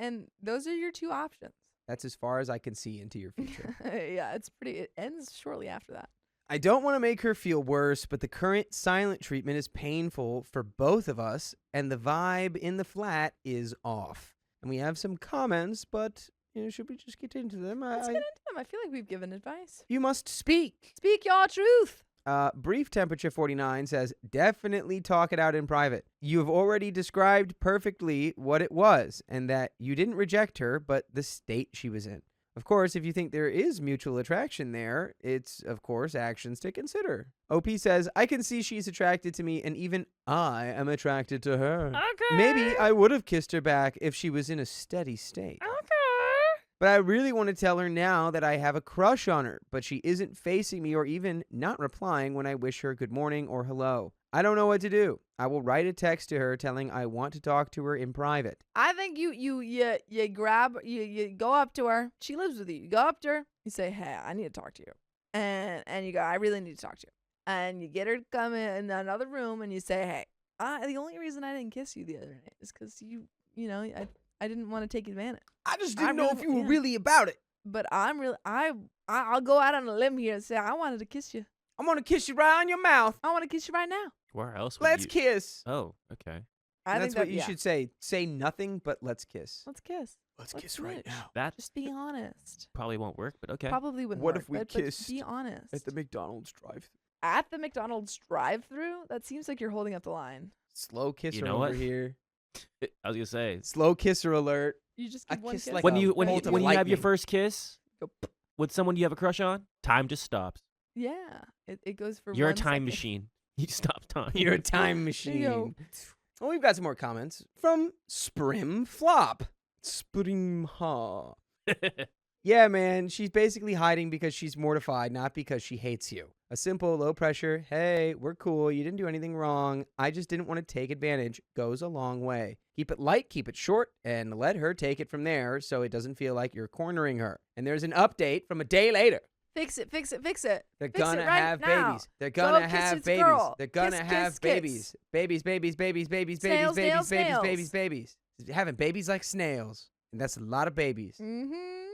those are your two options. That's as far as I can see into your future. Yeah, it ends shortly after that. I don't want to make her feel worse, but the current silent treatment is painful for both of us, and the vibe in the flat is off. And we have some comments, but should we just get into them? Let's get into them. I feel like we've given advice. You must speak. Speak your truth. Brief Temperature 49 says, definitely talk it out in private. You have already described perfectly what it was, and that you didn't reject her, but the state she was in. Of course, if you think there is mutual attraction there, it's, of course, actions to consider. OP says, I can see she's attracted to me, and even I am attracted to her. Okay. Maybe I would have kissed her back if she was in a steady state. Okay. But I really want to tell her now that I have a crush on her, but she isn't facing me or even not replying when I wish her good morning or hello. I don't know what to do. I will write a text to her telling I want to talk to her in private. I think you go up to her. She lives with you. You go up to her. You say, "Hey, I need to talk to you," and you go, "I really need to talk to you." And you get her to come in another room, and you say, "Hey, the only reason I didn't kiss you the other night is because I didn't want to take advantage. I just I didn't know really- if you were yeah. really about it. But I'll go out on a limb here and say I wanted to kiss you. I'm going to kiss you right on your mouth. I want to kiss you right now." Where else? Would Let's you... kiss. Oh, okay. I That's think what you should say. Say nothing, but let's kiss. Let's kiss. Let's Let's kiss right switch. now. That Just be honest. probably won't work, but okay. Probably wouldn't What work, if we but kissed be honest. At the McDonald's drive. At the McDonald's drive-through? That seems like you're holding up the line. Slow kisser You know over what? here. I was gonna say Slow kisser alert. You just I give one kiss kiss. like when a you when you bolt of when you have your lightning. first kiss Go, with someone you have a crush on, time just stops. yeah, it goes for You're a 1 time second. machine. You stop time. You're a time There machine. you go. Well, we've got some more comments from Sprim Flop. Sprim Ha. Yeah, man, she's basically hiding because she's mortified, not because she hates you. A simple, low pressure, hey, we're cool, you didn't do anything wrong, I just didn't want to take advantage, goes a long way. Keep it light, keep it short, and let her take it from there so it doesn't feel like you're cornering her. And there's an update from a day later. Fix it, fix it, fix it. They're Fix it gonna right have now. babies. They're Go gonna kiss have its babies. girl. They're gonna Kiss, have kiss, babies. kiss. Babies, babies, babies, babies, Snails, babies, snails, babies, snails. babies, babies. Having babies like snails. And that's a lot of babies. Mm-hmm.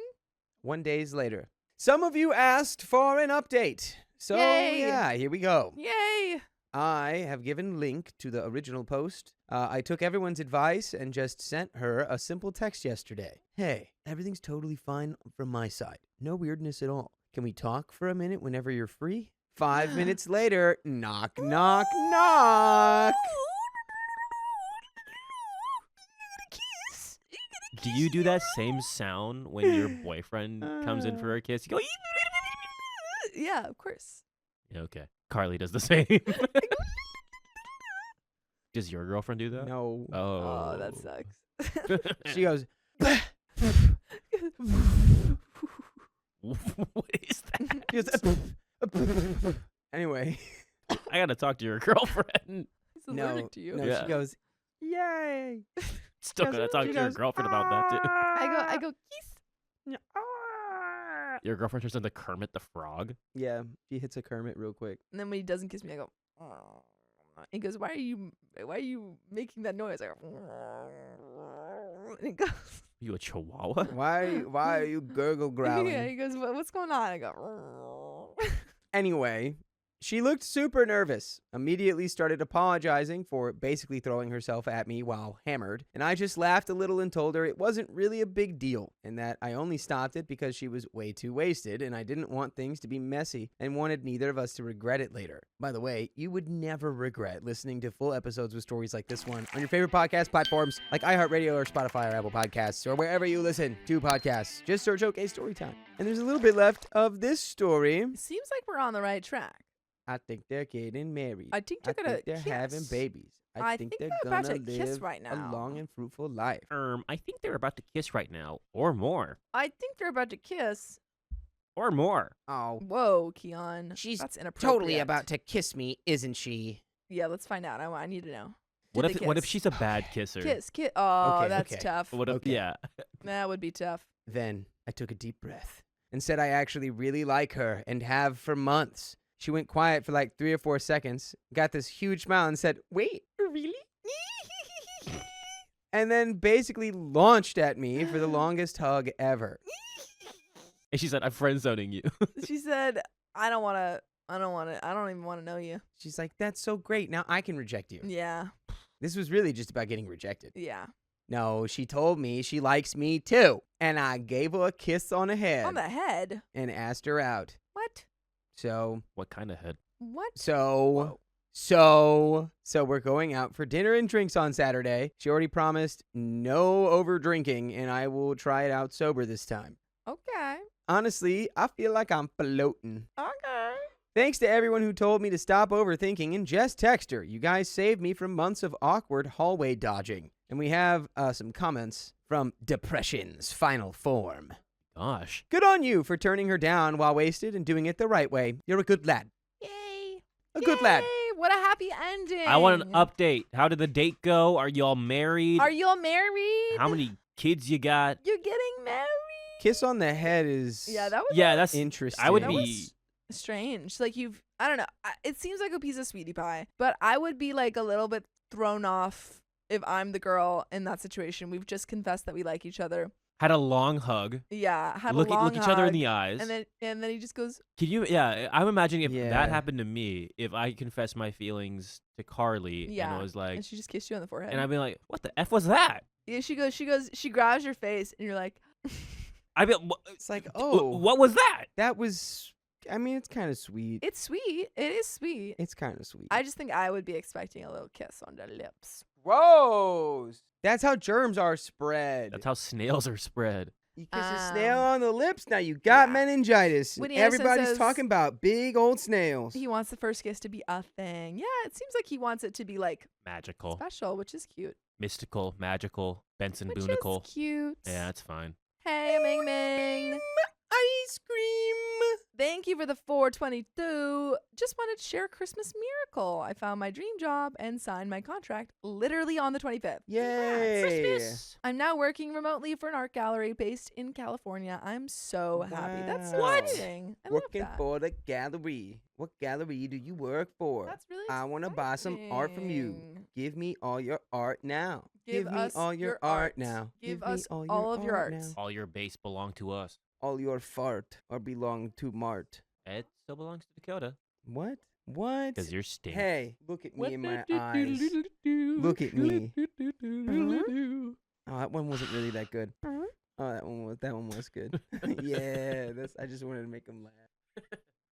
1 day later. Some of you asked for an update. So, Yay. yeah, here we go. Yay. I have given link to the original post. I took everyone's advice and just sent her a simple text yesterday. Hey, everything's totally fine from my side. No weirdness at all. Can we talk for a minute whenever you're free? 5 minutes later, knock, knock, knock. Do you do that same sound when your boyfriend comes in for a kiss? You go, Yeah, of course. yeah, okay. Carly does the same. Does your girlfriend do that? No. Oh. Oh, that sucks. She goes, What is that? she goes anyway. I gotta talk to your girlfriend. He's allergic to you. No, Yeah. she goes, yay. Still She gotta goes- talk she to your goes, girlfriend about that too. I go kiss. Your girlfriend turns into Kermit the Frog. Yeah, she hits a Kermit real quick. And then when he doesn't kiss me, I go. "Oh." He goes, "Why are you making that noise?" I go. And he goes, Are you a chihuahua? Why are you gurgle growling? yeah. He goes, "What's going on?" I go. Anyway, she looked super nervous, immediately started apologizing for basically throwing herself at me while hammered, and I just laughed a little and told her it wasn't really a big deal, and that I only stopped it because she was way too wasted, and I didn't want things to be messy, and wanted neither of us to regret it later. By the way, you would never regret listening to full episodes with stories like this one on your favorite podcast platforms like iHeartRadio or Spotify or Apple Podcasts, or wherever you listen to podcasts. Just search OK Storytime. And there's a little bit left of this story. It seems like we're on the right track. I think they're getting married. I think they're gonna they're having kiss. babies. I think think they're they're about gonna to kiss live right now. a long and fruitful life. I think they're about to kiss right now, or more, I think they're about to kiss. or more. Oh, Whoa, Keon. She's That's inappropriate. to kiss me, isn't she? Yeah, let's find out. I need to know. What Did if they what if kiss? she's a bad kisser? Kiss. Oh, Okay, that's okay. tough. What if Okay. yeah? That would be tough. Then I took a deep breath and said I actually really like her and have for months. She went quiet for like 3 or 4 seconds, got this huge smile and said, "Wait, really?" And then basically launched at me for the longest hug ever. And she said, "I'm friend zoning you." She said, I don't even want to know you. She's like, "That's so great. Now I can reject you." Yeah. This was really just about getting rejected. Yeah. No, she told me she likes me too. And I gave her a kiss on the head On the head. and asked her out. What? So, What kind of head? What? so we're going out for dinner and drinks on Saturday. She already promised no over drinking, and I will try it out sober this time. Okay. Honestly, I feel like I'm floating. Okay. Thanks to everyone who told me to stop overthinking and just text her. You guys saved me from months of awkward hallway dodging. And we have some comments from Depression's final form. Gosh. Good on you for turning her down while wasted and doing it the right way. You're a good lad. Yay. A good lad. Yay, what a happy ending. I want an update. How did the date go? Are y'all married? Are you all married? How many kids you got? You're getting married? Kiss on the head is Yeah, that was Yeah, that's. interesting. I would That be. was strange. Like I don't know. It seems like a piece of sweetie pie, but I would be like a little bit thrown off if I'm the girl in that situation. We've just confessed that we like each other. Had a long hug. Yeah, had Look a long look each other in hug, the eyes. and then he just goes, Can you? Yeah, I'm imagining if Yeah. that happened to me, if I confessed my feelings to Carly, Yeah, and it was like, and she just kissed you on the forehead. and I'd be like, what the f was that? Yeah, she grabs your face, and you're like, I mean, It's like, oh, what was that? that was. I mean, it's kind of sweet. it's sweet. It is sweet. It's kind of sweet. I just think I would be expecting a little kiss on the lips. Gross. That's how germs are spread. That's how snails are spread. You kiss a snail Um, on the lips, now you got yeah. meningitis. When And Anderson everybody's says- talking about big old snails. He wants the first kiss to be a thing. Yeah, it seems like he wants it to be like Magical, special, which is cute. mystical, magical, Benson Which Boonicle. is cute. Yeah, that's fine. Hey, Ming Ming. Ice cream. Thank you for the 422. Just wanted to share a Christmas miracle. I found my dream job and signed my contract literally on the 25th. Yay. I'm now working remotely for an art gallery based in California. I'm so happy. That's so Wow. exciting. I love Working that. for the gallery. What gallery do you work for? That's really I want to buy some art from you. exciting. Give me all your art now. Give me us all your your art art. now. Give me us all all of your art. now. All your base belong to us. All your fart or belong to Mart. It still belongs to Dakota What? What? because you're stink. Hey, look at me in my eyes. Look at me. Oh, that one wasn't really that good. Oh, that one was good. Yeah, I just wanted to make him laugh.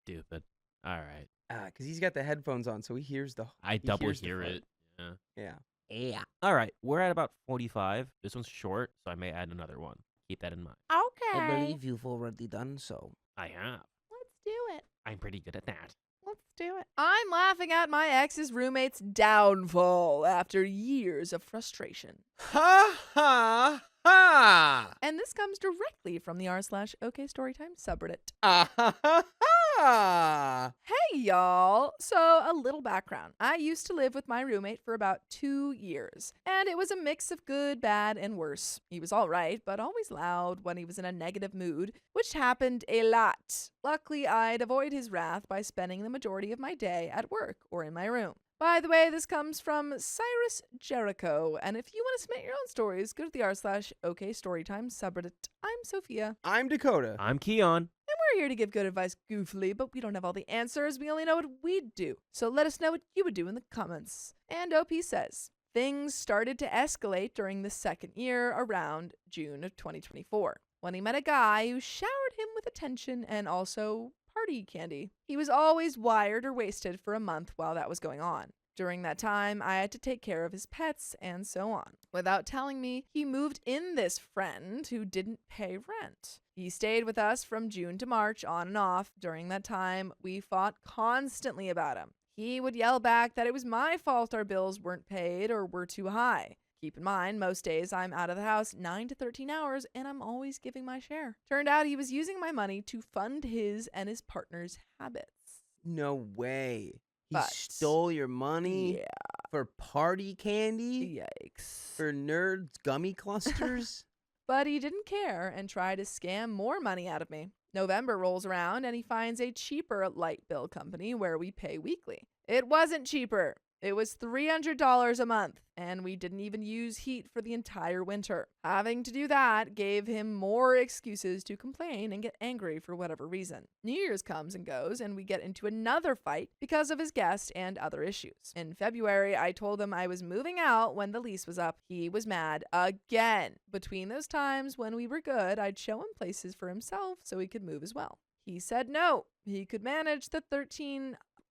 Stupid. All right. Because he's got the headphones on, so he hears the. I He double hears the hear fart. it. Yeah. Yeah. Yeah. All right, we're at about 45. This one's short, so I may add another one. Keep that in mind. Okay. I believe you've already done so. I have. Let's do it. I'm pretty good at that. Let's do it. I'm laughing at my ex's roommate's downfall after years of frustration. Ha ha ha! And this comes directly from the r/OK Storytime subreddit. Ah ha ha ha! Hey, y'all. So, a little background. I used to live with my roommate for about 2 years, and it was a mix of good, bad, and worse. He was all right, but always loud when he was in a negative mood, which happened a lot. Luckily, I'd avoid his wrath by spending the majority of my day at work or in my room. By the way, this comes from Cyrus Jericho, and if you want to submit your own stories, go to the r/OK Storytime subreddit. I'm Sophia. I'm Dakota. I'm Keon. And we're here to give good advice goofily, but we don't have all the answers. We only know what we'd do. So let us know what you would do in the comments. And OP says, things started to escalate during the second year around June of 2024, when he met a guy who showered him with attention and also party candy. He was always wired or wasted for a month while that was going on. During that time, I had to take care of his pets and so on. Without telling me, he moved in this friend who didn't pay rent. He stayed with us from June to March on and off. During that time, we fought constantly about him. He would yell back that it was my fault our bills weren't paid or were too high. Keep in mind, most days I'm out of the house 9 to 13 hours and I'm always giving my share. Turned out he was using my money to fund his and his partner's habits. No way. He But- stole your money Yeah, for party candy? yikes. For nerds gummy clusters? But he didn't care and tried to scam more money out of me. November rolls around and he finds a cheaper light bill company where we pay weekly. It wasn't cheaper. It was $300 a month, and we didn't even use heat for the entire winter. Having to do that gave him more excuses to complain and get angry for whatever reason. New Year's comes and goes, and we get into another fight because of his guest and other issues. In February, I told him I was moving out when the lease was up. He was mad again. Between those times when we were good, I'd show him places for himself so he could move as well. He said no. He could manage the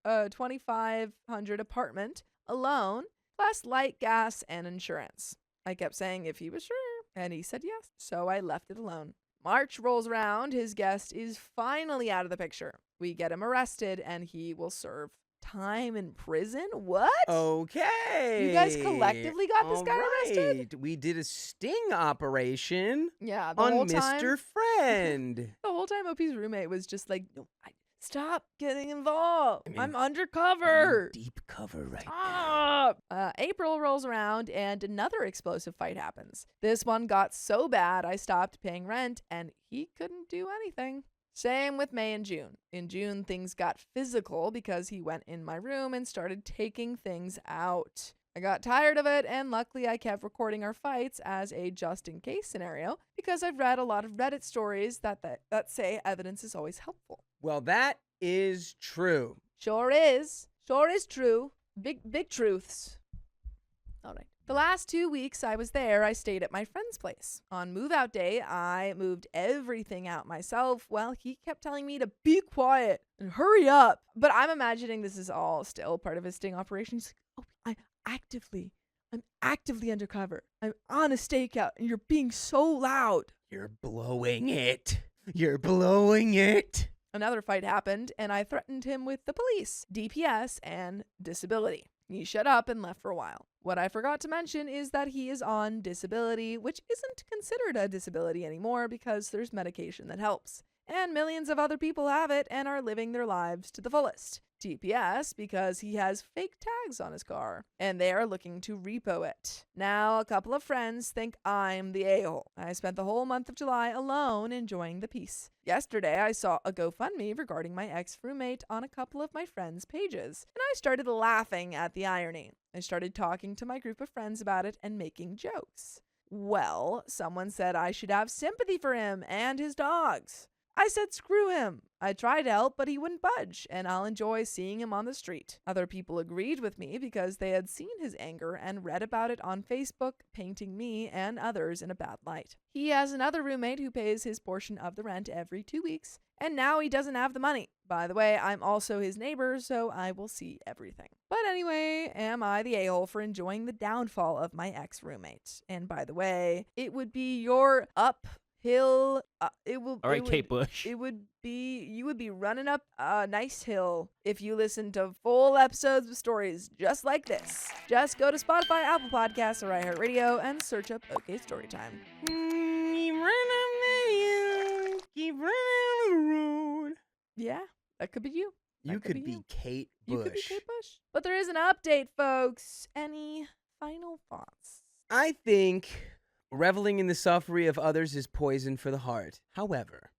$2,500 apartment alone, plus light, gas, and insurance. I kept saying if he was sure, and he said yes, so I left it alone. March rolls around, his guest is finally out of the picture. We get him arrested, and he will serve time in prison? What? Okay. You guys collectively got this guy arrested? Alright, we did a sting operation Yeah, the on whole Mr. time. Friend. The whole time OP's roommate was just like, no, stop getting involved. I'm in- I'm undercover. I'm in deep cover right now. Stop. April rolls around and another explosive fight happens. This one got so bad I stopped paying rent and he couldn't do anything. Same with May and June. In June, things got physical because he went in my room and started taking things out. I got tired of it, and luckily I kept recording our fights as a just-in-case scenario because I've read a lot of Reddit stories that say evidence is always helpful. Well, that is true. Sure is. Sure is true. Big truths. All right. The last 2 weeks I was there, I stayed at my friend's place. On move-out day, I moved everything out myself while he kept telling me to be quiet and hurry up. But I'm imagining this is all still part of his sting operation. He's like, oh, I'm actively undercover. I'm on a stakeout and you're being so loud. You're blowing it. You're blowing it. Another fight happened, and I threatened him with the police, DPS, and disability. He shut up and left for a while. What I forgot to mention is that he is on disability, which isn't considered a disability anymore because there's medication that helps. And millions of other people have it and are living their lives to the fullest. DPS because he has fake tags on his car, and they are looking to repo it. Now, a couple of friends think I'm the a-hole. I spent the whole month of July alone enjoying the peace. Yesterday, I saw a GoFundMe regarding my ex-roommate on a couple of my friends' pages, and I started laughing at the irony. I started talking to my group of friends about it and making jokes. Well, someone said I should have sympathy for him and his dogs. I said screw him. I tried to help, but he wouldn't budge, and I'll enjoy seeing him on the street. Other people agreed with me because they had seen his anger and read about it on Facebook, painting me and others in a bad light. He has another roommate who pays his portion of the rent every 2 weeks, and now he doesn't have the money. By the way, I'm also his neighbor, so I will see everything. But anyway, am I the a-hole for enjoying the downfall of my ex-roommate? And by the way, it would be your uphill. All right, Kate Bush. You would be running up a nice hill if you listen to full episodes of stories just like this. Just go to Spotify, Apple Podcasts, or iHeartRadio and search up OK Storytime. Keep running on the road. Yeah, that could be you. You could be you. Kate Bush. You could be Kate Bush. But there is an update, folks. Any final thoughts? I think reveling in the suffering of others is poison for the heart. However,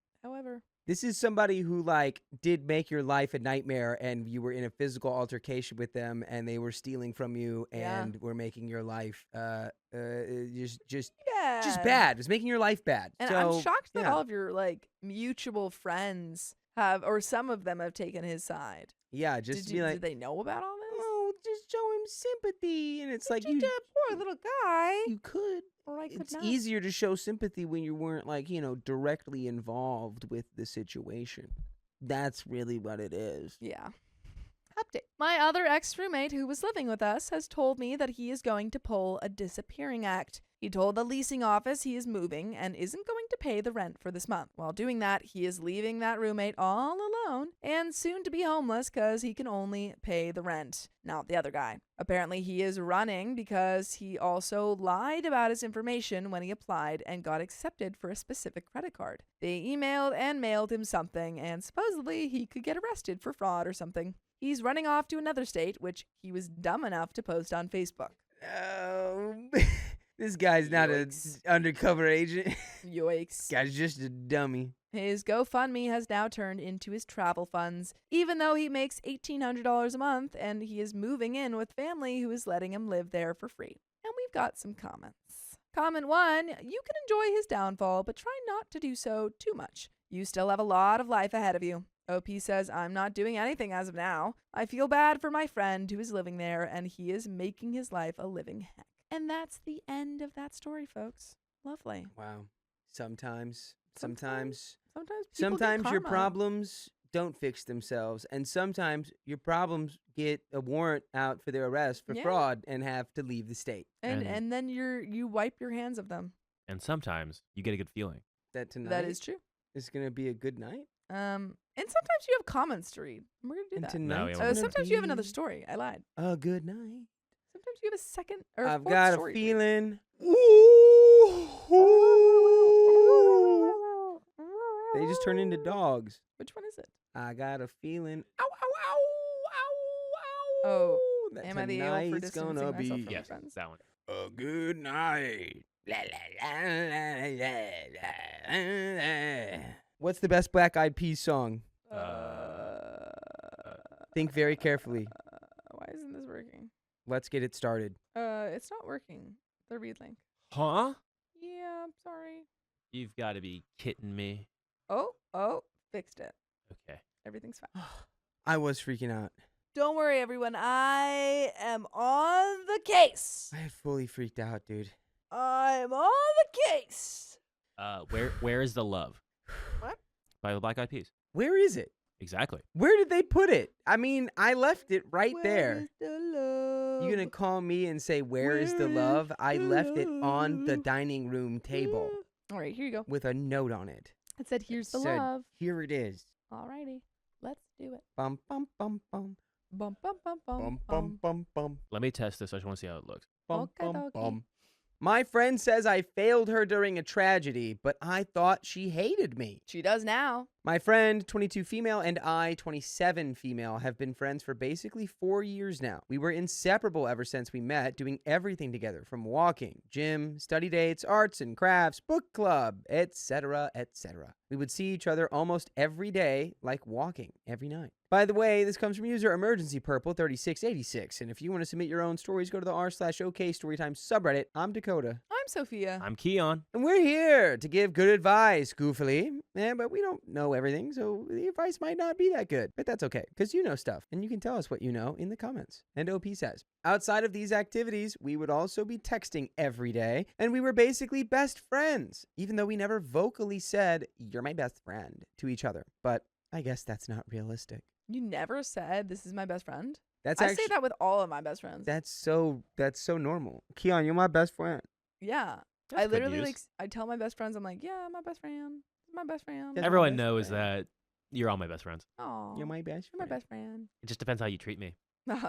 this is somebody who did make your life a nightmare, and you were in a physical altercation with them, and they were stealing from you and were making your life just bad. It was making your life bad. And so, I'm shocked that all of your mutual friends have, or some of them have taken his side. Yeah, just to be like, did they know about all this? oh, just show him sympathy, and it's like you, poor little guy. you could. Or I could It's not. easier to show sympathy when you weren't directly involved with the situation. That's really what it is. Yeah. Update. My other ex-roommate who was living with us has told me that he is going to pull a disappearing act. He told the leasing office he is moving and isn't going to pay the rent for this month. While doing that, he is leaving that roommate all alone and soon to be homeless because he can only pay the rent, not the other guy. Apparently, he is running because he also lied about his information when he applied and got accepted for a specific credit card. They emailed and mailed him something, and supposedly he could get arrested for fraud or something. He's running off to another state, which he was dumb enough to post on Facebook. Oh, this guy's not an undercover agent. Yikes. Guy's just a dummy. His GoFundMe has now turned into his travel funds, even though he makes $1,800 a month and he is moving in with family who is letting him live there for free. And we've got some comments. Comment 1, you can enjoy his downfall, but try not to do so too much. You still have a lot of life ahead of you. OP says, I'm not doing anything as of now. I feel bad for my friend who is living there, and he is making his life a living heck. And that's the end of that story, folks. Lovely. Wow. Sometimes Sometimes your problems don't fix themselves, and sometimes your problems get a warrant out for their arrest for fraud and have to leave the state. And then you wipe your hands of them. And sometimes you get a good feeling. That tonight That is true. is going to be a good night. And sometimes you have comments to read. We're gonna do And that. tonight's No, gonna Sometimes you have be another story. I lied. a good night. Sometimes you have a second or I've fourth got story a to read. feeling. They just turn into dogs. Which one is it? I got a feeling. Oh, that am I the a-hole for tonight's distancing gonna myself be from my Yes, friends? that one. a good night. What's the best Black Eyed Peas song? Think very carefully. Why isn't this working? Let's get it started. It's not working. The read link. Huh? Yeah, I'm sorry. You've got to be kidding me. Oh, fixed it. Okay. Everything's fine. I was freaking out. Don't worry, everyone. I am on the case. I fully freaked out, dude. I'm on the case. Where is the love? What? By the Black Eyed Peas. Where is it? Exactly. Where did they put it? I mean, I left it right Where there. is the love? You gonna call me and say, where is the Where is love? I the left it on the love? dining room table All right, here you go. with a note on it. It said, "Here's the Said, love." Here it is. Alrighty, let's do it. Bum, bum, bum, bum. Bum bum bum bum Bum, bum, bum, bum. Let me test this. I just want to see how it looks. Bum, bum, Okey-dokey. bum. My friend says I failed her during a tragedy, but I thought she hated me. She does now. My friend, 22 female, and I, 27 female, have been friends for basically 4 years now. We were inseparable ever since we met, doing everything together, from walking, gym, study dates, arts and crafts, book club, etc., etc. We would see each other almost every day, like walking every night. By the way, this comes from user emergencypurple3686, and if you want to submit your own stories, go to the r/OK Storytime subreddit. I'm Dakota. I'm Sophia. I'm Keon. And we're here to give good advice, goofily, but we don't know know everything, so the advice might not be that good. But that's okay, because you know stuff, and you can tell us what you know in the comments. And OP says, outside of these activities, we would also be texting every day, and we were basically best friends, even though we never vocally said, "You're my best friend," to each other. But I guess that's not realistic. You never said this is my best friend. That's I say that with all of my best friends. That's so normal. Keon, you're my best friend. Yeah. That's I good literally news. I tell my best friends, I'm like, yeah, my best friend. My best friend. That's Everyone best knows friend. that you're all my best friends. Oh, You're my best you're my friend. best friend. It just depends how you treat me.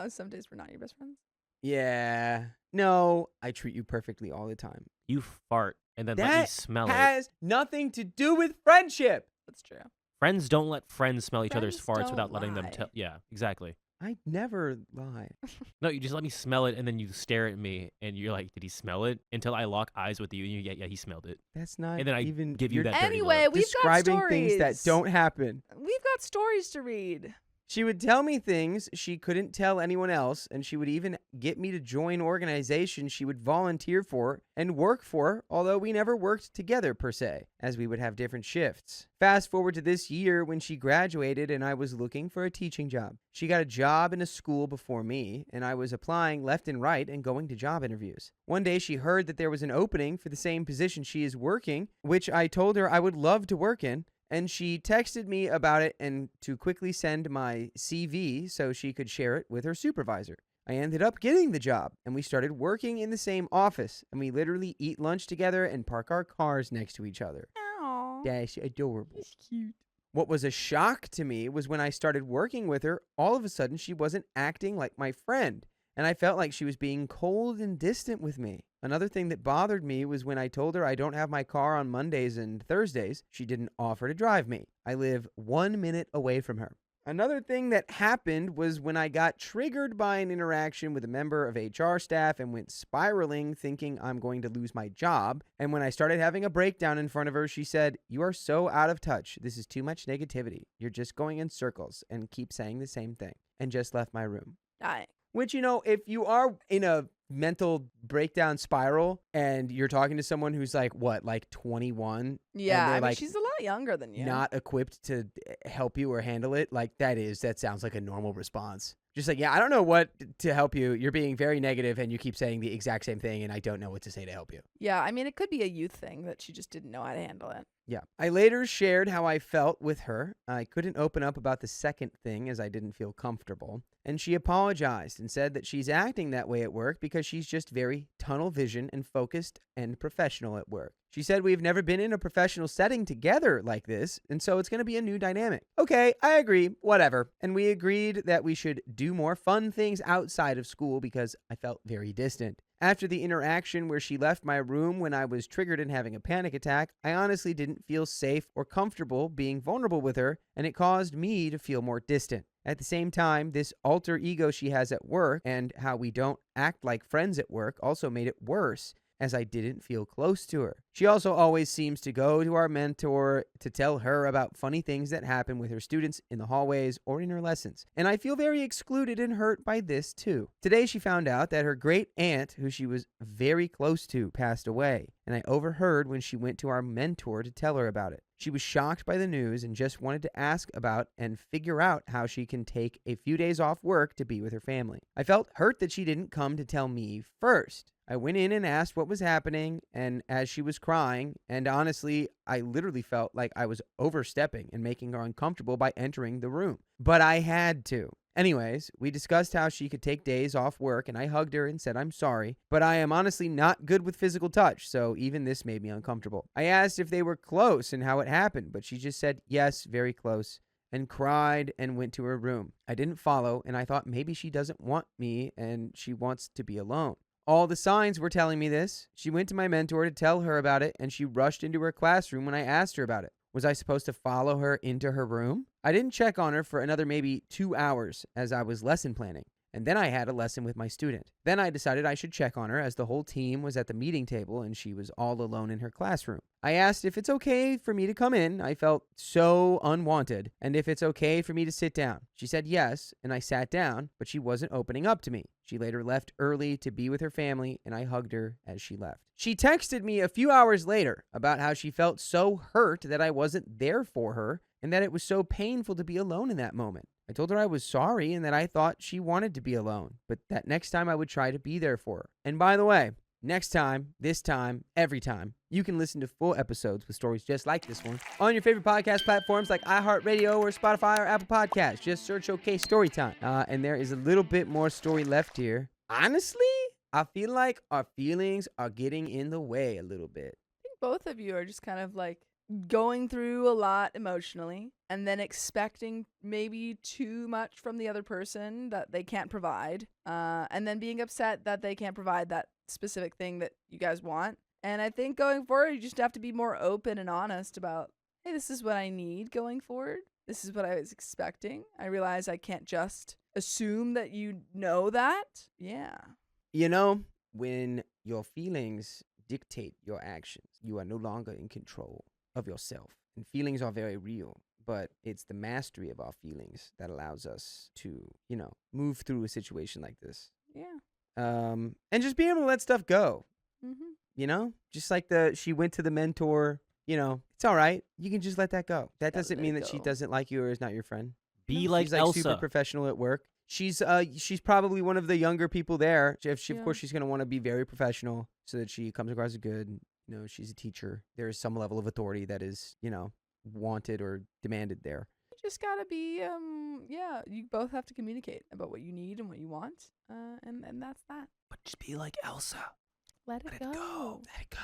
Some days we're not your best friends. Yeah. No, I treat you perfectly all the time. You fart and then let me That smell it. has nothing to do with friendship. That's true. Friends don't let friends smell each other's Friends farts without don't letting them lie. tell. Yeah, exactly. I never lie. No, you just let me smell it and then you stare at me and you're like, did he smell it? Until I lock eyes with you and you, yeah, he smelled it. That's not And then I even give you you're that dirty Anyway, look. we've got describing things that stories. don't happen. We've got stories to read. She would tell me things she couldn't tell anyone else, and she would even get me to join organizations she would volunteer for and work for, although we never worked together per se, as we would have different shifts. Fast forward to this year when she graduated and I was looking for a teaching job. She got a job in a school before me, and I was applying left and right and going to job interviews. One day she heard that there was an opening for the same position she is working, which I told her I would love to work in. And she texted me about it and to quickly send my CV so she could share it with her supervisor. I ended up getting the job, and we started working in the same office, and we literally eat lunch together and park our cars next to each other. Aww. That's adorable. He's cute. What was a shock to me was when I started working with her, all of a sudden she wasn't acting like my friend, and I felt like she was being cold and distant with me. Another thing that bothered me was when I told her I don't have my car on Mondays and Thursdays, she didn't offer to drive me. I live 1 minute away from her. Another thing that happened was when I got triggered by an interaction with a member of HR staff and went spiraling thinking I'm going to lose my job. And when I started having a breakdown in front of her, she said, "You are so out of touch. This is too much negativity. You're just going in circles and keep saying the same thing," and just left my room. Dying. Which, if you are in a mental breakdown spiral and you're talking to someone who's like 21, Yeah, they're I mean, like she's a lot younger than you. not equipped to help you or handle it, like that sounds like a normal response. Just like, yeah, I don't know what to help you. You're being very negative and you keep saying the exact same thing and I don't know what to say to help you. Yeah, I mean, it could be a youth thing that she just didn't know how to handle it. Yeah. I later shared how I felt with her. I couldn't open up about the second thing as I didn't feel comfortable. And she apologized and said that she's acting that way at work because she's just very tunnel vision and focused and professional at work. She said we've never been in a professional setting together like this, and so it's going to be a new dynamic. Okay, I agree, whatever. And we agreed that we should do more fun things outside of school because I felt very distant. After the interaction where she left my room when I was triggered and having a panic attack, I honestly didn't feel safe or comfortable being vulnerable with her, and it caused me to feel more distant. At the same time, this alter ego she has at work and how we don't act like friends at work also made it worse, as I didn't feel close to her. She also always seems to go to our mentor to tell her about funny things that happen with her students in the hallways or in her lessons. And I feel very excluded and hurt by this too. Today she found out that her great aunt, who she was very close to, passed away. And I overheard when she went to our mentor to tell her about it. She was shocked by the news and just wanted to ask about and figure out how she can take a few days off work to be with her family. I felt hurt that she didn't come to tell me first. I went in and asked what was happening, and as she was crying, and honestly, I literally felt like I was overstepping and making her uncomfortable by entering the room. But I had to. Anyways, we discussed how she could take days off work, and I hugged her and said I'm sorry, but I am honestly not good with physical touch, so even this made me uncomfortable. I asked if they were close and how it happened, but she just said yes, very close, and cried and went to her room. I didn't follow, and I thought maybe she doesn't want me and she wants to be alone. All the signs were telling me this. She went to my mentor to tell her about it, and she rushed into her classroom when I asked her about it. Was I supposed to follow her into her room? I didn't check on her for another maybe 2 hours as I was lesson planning. And then I had a lesson with my student. Then I decided I should check on her as the whole team was at the meeting table and she was all alone in her classroom. I asked if it's okay for me to come in. I felt so unwanted. And if it's okay for me to sit down. She said yes, and I sat down, but she wasn't opening up to me. She later left early to be with her family, and I hugged her as she left. She texted me a few hours later about how she felt so hurt that I wasn't there for her and that it was so painful to be alone in that moment. I told her I was sorry and that I thought she wanted to be alone, but that next time I would try to be there for her. And by the way, next time, this time, every time, you can listen to full episodes with stories just like this one on your favorite podcast platforms like iHeartRadio or Spotify or Apple Podcasts. Just search OK Storytime. And there is a little bit more story left here. Honestly, I feel like our feelings are getting in the way a little bit. I think both of you are just kind of like going through a lot emotionally and then expecting maybe too much from the other person that they can't provide, and then being upset that they can't provide that specific thing that you guys want. And I think going forward, you just have to be more open and honest about, hey, this is what I need going forward. This is what I was expecting. I realize I can't just assume that you know that. Yeah. You know, when your feelings dictate your actions, you are no longer in control of yourself. And feelings are very real, but it's the mastery of our feelings that allows us to, move through a situation like this. Yeah. And just being able to let stuff go. Mm-hmm. Just like she went to the mentor, it's all right. You can just let that go. That doesn't mean that she doesn't like you or is not your friend. Be like She's Elsa. super professional at work. She's probably one of the younger people there. Of course, she's going to want to be very professional so that she comes across as good. She's a teacher. There is some level of authority that is, wanted or demanded there. You just gotta be, you both have to communicate about what you need and what you want, and that's that. But just be like Elsa. Let it go. Let it go.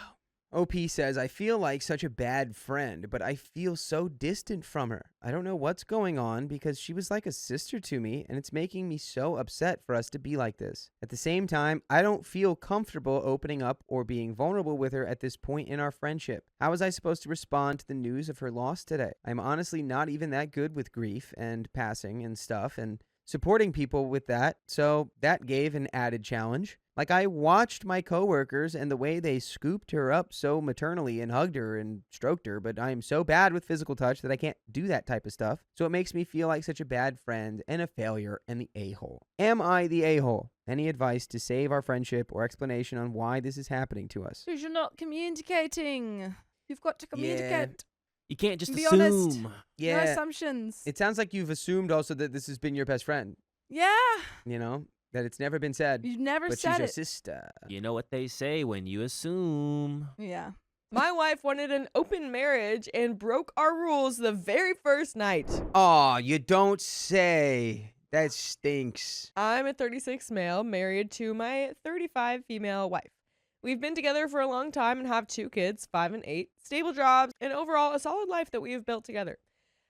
OP says, I feel like such a bad friend, but I feel so distant from her. I don't know what's going on because she was like a sister to me, and it's making me so upset for us to be like this. At the same time, I don't feel comfortable opening up or being vulnerable with her at this point in our friendship. How was I supposed to respond to the news of her loss today? I'm honestly not even that good with grief and passing and stuff and supporting people with that, so that gave an added challenge. Like, I watched my coworkers and the way they scooped her up so maternally and hugged her and stroked her, but I am so bad with physical touch that I can't do that type of stuff. So it makes me feel like such a bad friend and a failure and the a-hole. Am I the a-hole? Any advice to save our friendship or explanation on why this is happening to us? Because you're not communicating. You've got to communicate. You can't just Be assume. honest. Yeah. No assumptions. It sounds like you've assumed also that this has been your best friend. Yeah. That it's never been said. You never but said she's your it. sister. You know what they say when you assume. Yeah. My wife wanted an open marriage and broke our rules the very first night. Aw, you don't say. That stinks. I'm a 36 male married to my 35 female wife. We've been together for a long time and have 2 kids, 5 and 8, stable jobs, and overall a solid life that we have built together.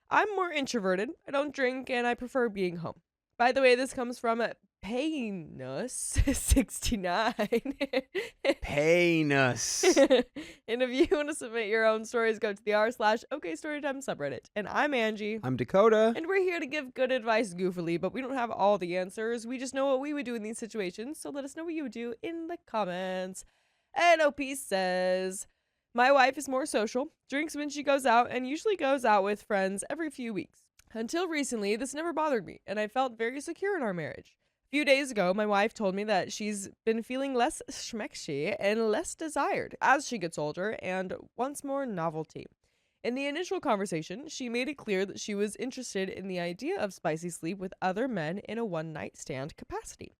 I'm more introverted, I don't drink, and I prefer being home. By the way, this comes from Painus69. Painus. And if you want to submit your own stories, go to the r/OKStorytime subreddit. And I'm Angie. I'm Dakota. And we're here to give good advice goofily, but we don't have all the answers. We just know what we would do in these situations, so let us know what you would do in the comments. And OP says, my wife is more social, drinks when she goes out, and usually goes out with friends every few weeks. Until recently, this never bothered me, and I felt very secure in our marriage. A few days ago, my wife told me that she's been feeling less schmexy and less desired as she gets older and wants more novelty. In the initial conversation, she made it clear that she was interested in the idea of spicy sleep with other men in a one-night stand capacity.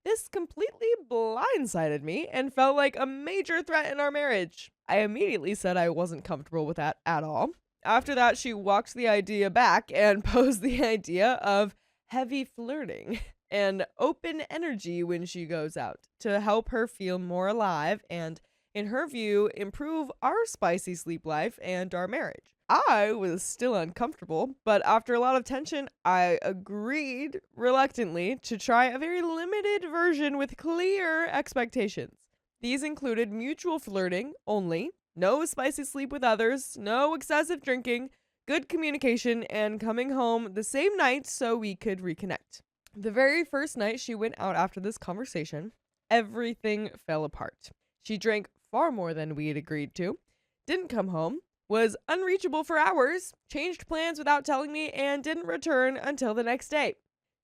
This completely blindsided me and felt like a major threat in our marriage. I immediately said I wasn't comfortable with that at all. After that, she walked the idea back and posed the idea of heavy flirting and open energy when she goes out to help her feel more alive and, in her view, improve our spicy sleep life and our marriage. I was still uncomfortable, but after a lot of tension, I agreed reluctantly to try a very limited version with clear expectations. These included mutual flirting only, no spicy sleep with others, no excessive drinking, good communication, and coming home the same night so we could reconnect. The very first night she went out after this conversation, everything fell apart. She drank far more than we had agreed to, didn't come home, was unreachable for hours, changed plans without telling me, and didn't return until the next day.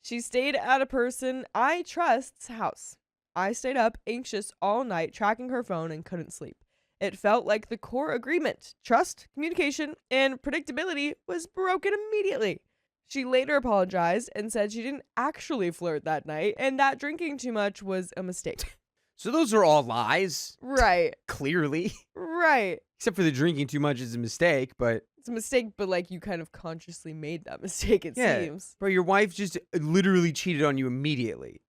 She stayed at a person I trust's house. I stayed up anxious all night, tracking her phone, and couldn't sleep. It felt like the core agreement, trust, communication, and predictability was broken immediately. She later apologized and said she didn't actually flirt that night and that drinking too much was a mistake. So those are all lies. Right. Clearly. Right. Except for the drinking too much is a mistake, but It's a mistake, but like you kind of consciously made that mistake, it yeah. seems. Bro, your wife just literally cheated on you immediately.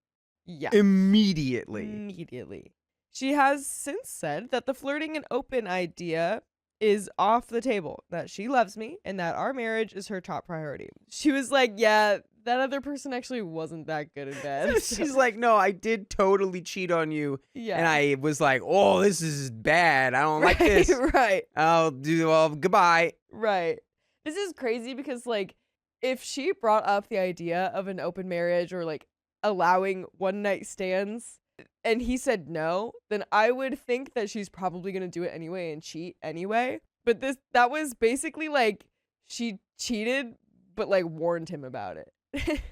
Yeah. Immediately. She has since said that the flirting and open idea is off the table, that she loves me and that our marriage is her top priority. She was like, yeah, that other person actually wasn't that good in bed. She's like, no, I did totally cheat on you. Yeah. And I was like, oh, this is bad. I don't like this. Right. Goodbye. Right. This is crazy because, like, if she brought up the idea of an open marriage or, like, allowing one night stands and he said no, then I would think that she's probably going to do it anyway and cheat anyway. But that was basically, like, she cheated, but, like, warned him about it.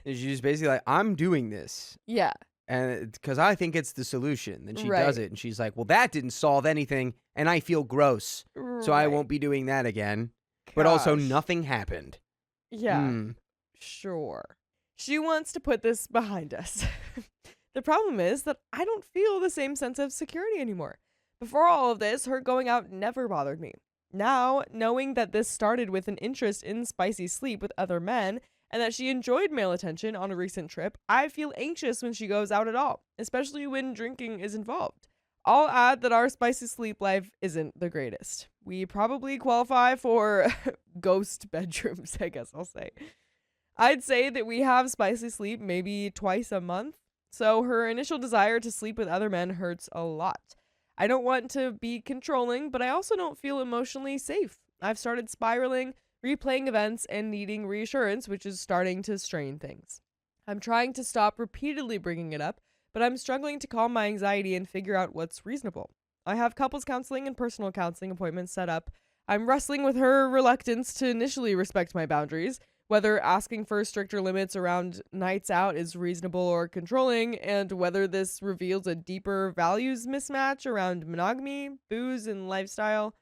And she's basically like, I'm doing this. Yeah. And because I think it's the solution. Then she Right. does it. And she's like, well, that didn't solve anything. And I feel gross. So I won't be doing that again. But also Gosh. nothing happened. Yeah. Sure. She wants to put this behind us. The problem is that I don't feel the same sense of security anymore. Before all of this, her going out never bothered me. Now, knowing that this started with an interest in spicy sleep with other men and that she enjoyed male attention on a recent trip, I feel anxious when she goes out at all, especially when drinking is involved. I'll add that our spicy sleep life isn't the greatest. We probably qualify for ghost bedrooms, I guess I'll say. I'd say that we have spicy sleep maybe twice a month, so her initial desire to sleep with other men hurts a lot. I don't want to be controlling, but I also don't feel emotionally safe. I've started spiraling, replaying events, and needing reassurance, which is starting to strain things. I'm trying to stop repeatedly bringing it up, but I'm struggling to calm my anxiety and figure out what's reasonable. I have couples counseling and personal counseling appointments set up. I'm wrestling with her reluctance to initially respect my boundaries, whether asking for stricter limits around nights out is reasonable or controlling, and whether this reveals a deeper values mismatch around monogamy, booze, and lifestyle.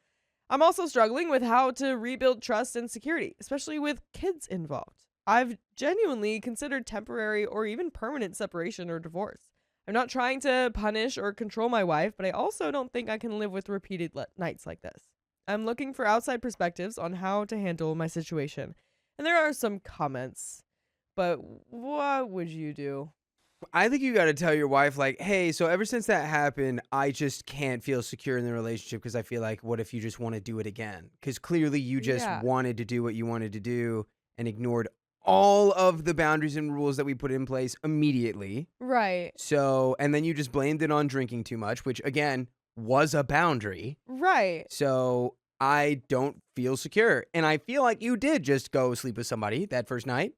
I'm also struggling with how to rebuild trust and security, especially with kids involved. I've genuinely considered temporary or even permanent separation or divorce. I'm not trying to punish or control my wife, but I also don't think I can live with repeated nights like this. I'm looking for outside perspectives on how to handle my situation. And there are some comments, but what would you do? I think you got to tell your wife, like, hey, so ever since that happened, I just can't feel secure in the relationship because I feel like, what if you just want to do it again? Because clearly you just wanted to do what you wanted to do and ignored all of the boundaries and rules that we put in place immediately. Right. So, and then you just blamed it on drinking too much, which again was a boundary. Right. So I don't feel secure. And I feel like you did just go sleep with somebody that first night.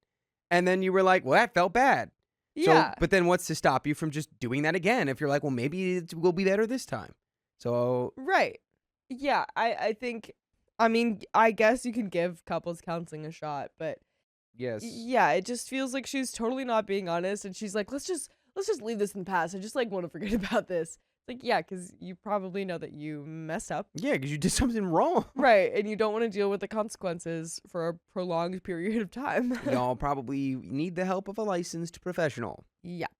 And then you were like, well, that felt bad. Yeah. So, but then what's to stop you from just doing that again if you're like, well, maybe it will be better this time? So. Right. Yeah. I think, I mean, I guess you can give couples counseling a shot, but Yes. yeah, it just feels like she's totally not being honest. And she's like, let's just leave this in the past. I just like want to forget about this. Like, yeah, because you probably know that you messed up. Yeah, because you did something wrong. Right. And you don't want to deal with the consequences for a prolonged period of time. Y'all probably need the help of a licensed professional. Yep.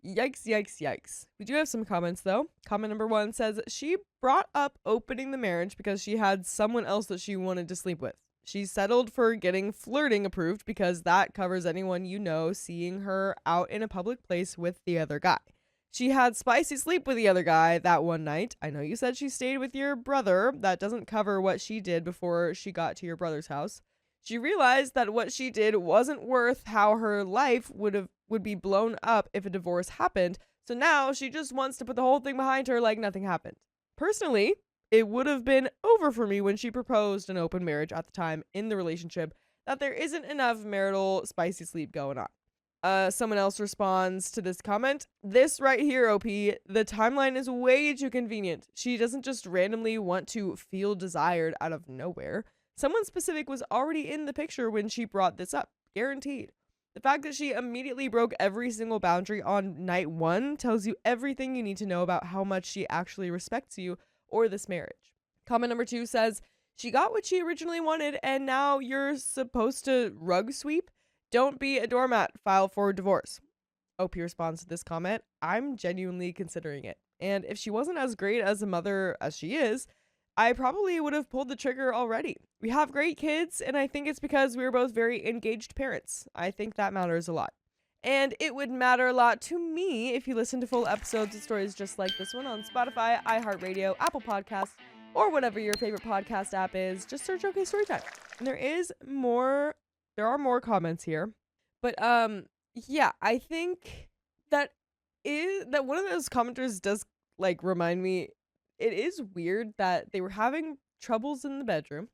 Yikes, yikes, yikes. We do have some comments, though. Comment number 1 says, she brought up opening the marriage because she had someone else that she wanted to sleep with. She settled for getting flirting approved because that covers anyone you know seeing her out in a public place with the other guy. She had spicy sleep with the other guy that one night. I know you said she stayed with your brother. That doesn't cover what she did before she got to your brother's house. She realized that what she did wasn't worth how her life would be blown up if a divorce happened. So now she just wants to put the whole thing behind her like nothing happened. Personally, it would have been over for me when she proposed an open marriage at the time in the relationship that there isn't enough marital spicy sleep going on. Someone else responds to this comment. This right here, OP, the timeline is way too convenient. She doesn't just randomly want to feel desired out of nowhere. Someone specific was already in the picture when she brought this up. Guaranteed. The fact that she immediately broke every single boundary on night 1 tells you everything you need to know about how much she actually respects you or this marriage. Comment number 2 says, she got what she originally wanted and now you're supposed to rug sweep? Don't be a doormat. File for divorce. OP responds to this comment, I'm genuinely considering it. And if she wasn't as great as a mother as she is, I probably would have pulled the trigger already. We have great kids, and I think it's because we were both very engaged parents. I think that matters a lot. And it would matter a lot to me if you listen to full episodes of stories just like this one on Spotify, iHeartRadio, Apple Podcasts, or whatever your favorite podcast app is. Just search OK Storytime. And there are more comments here. But yeah, I think that one of those commenters does like remind me, it is weird that they were having troubles in the bedroom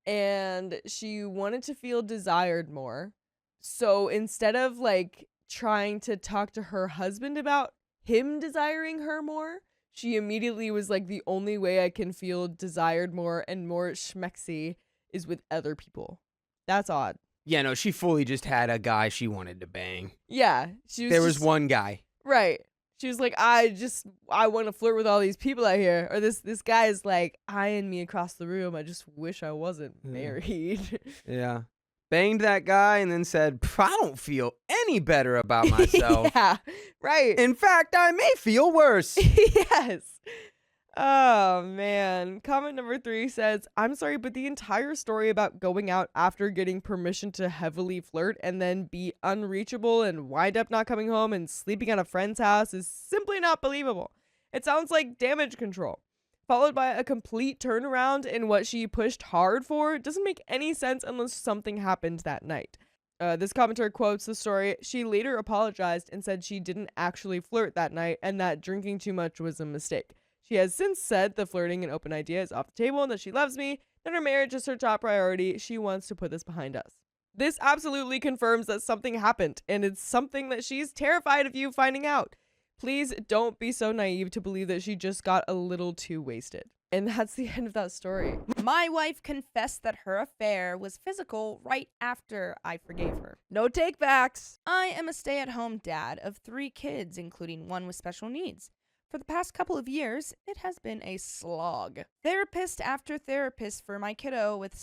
and she wanted to feel desired more. So instead of like trying to talk to her husband about him desiring her more, she immediately was like, the only way I can feel desired more and more schmexy is with other people. That's odd. Yeah, no, she fully just had a guy she wanted to bang. Yeah. There was one guy. Right. She was like, I want to flirt with all these people out here. Or this guy is like eyeing me across the room. I just wish I wasn't married. Yeah. Banged that guy and then said, I don't feel any better about myself. Yeah, right. In fact, I may feel worse. Yes. Oh, man. Comment number 3 says, I'm sorry, but the entire story about going out after getting permission to heavily flirt and then be unreachable and wind up not coming home and sleeping at a friend's house is simply not believable. It sounds like damage control. Followed by a complete turnaround in what she pushed hard for doesn't make any sense unless something happened that night. This commenter quotes the story. She later apologized and said she didn't actually flirt that night and that drinking too much was a mistake. She has since said the flirting and open idea is off the table and that she loves me, that her marriage is her top priority. She wants to put this behind us. This absolutely confirms that something happened, and it's something that she's terrified of you finding out. Please don't be so naive to believe that she just got a little too wasted. And that's the end of that story. My wife confessed that her affair was physical right after I forgave her. No takebacks. I am a stay-at-home dad of 3 kids, including one with special needs. For the past couple of years, it has been a slog. Therapist after therapist for my kiddo with